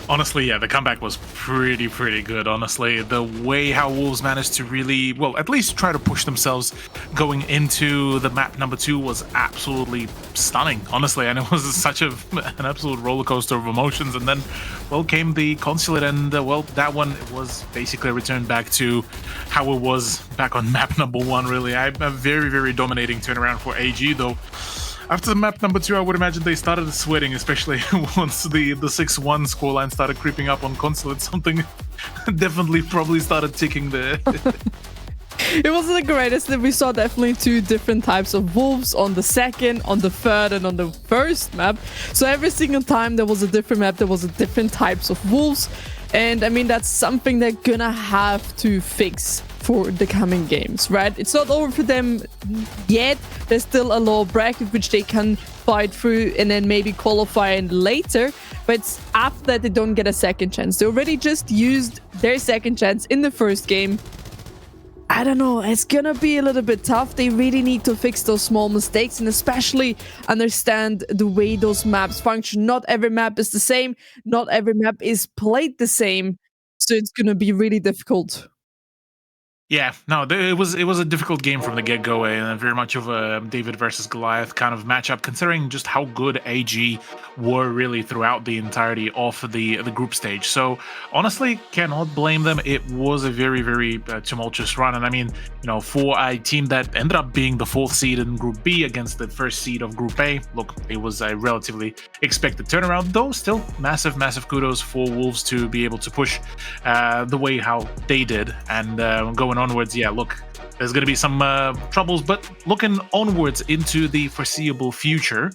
Honestly, yeah, the comeback was pretty good, honestly. The way how Wolves managed to really, well, at least try to push themselves going into the map number 2 was absolutely stunning, honestly. And it was such an absolute roller coaster of emotions. And then, well, came the consulate and, well, that one was basically a return back to how it was back on map number 1, really. A very dominating turnaround for AG, though. After the map number 2, I would imagine they started sweating, especially once the 6-1 scoreline started creeping up on Consulate. Something definitely probably started ticking there. It wasn't the greatest. We saw definitely 2 different types of Wolves on the second, on the third, and on the first map. So every single time there was a different map, there was a different types of Wolves. And I mean, that's something they're gonna have to fix for the coming games, right? It's not over for them yet. There's still a lower bracket which they can fight through and then maybe qualify later. But after that, they don't get a second chance. They already just used their second chance in the first game. I don't know, it's gonna be a little bit tough. They really need to fix those small mistakes and especially understand the way those maps function. Not every map is the same. Not every map is played the same. So it's gonna be really difficult. Yeah, no, it was a difficult game from the get-go, and very much of a David versus Goliath kind of matchup, considering just how good AG were really throughout the entirety of the group stage. So honestly, cannot blame them. It was a very, very tumultuous run, and I mean, you know, for a team that ended up being the 4th seed in Group B against the 1st seed of Group A, look, it was a relatively expected turnaround, though still massive, massive kudos for Wolves to be able to push the way how they did, and going onwards, yeah, look, there's going to be some troubles, but looking onwards into the foreseeable future,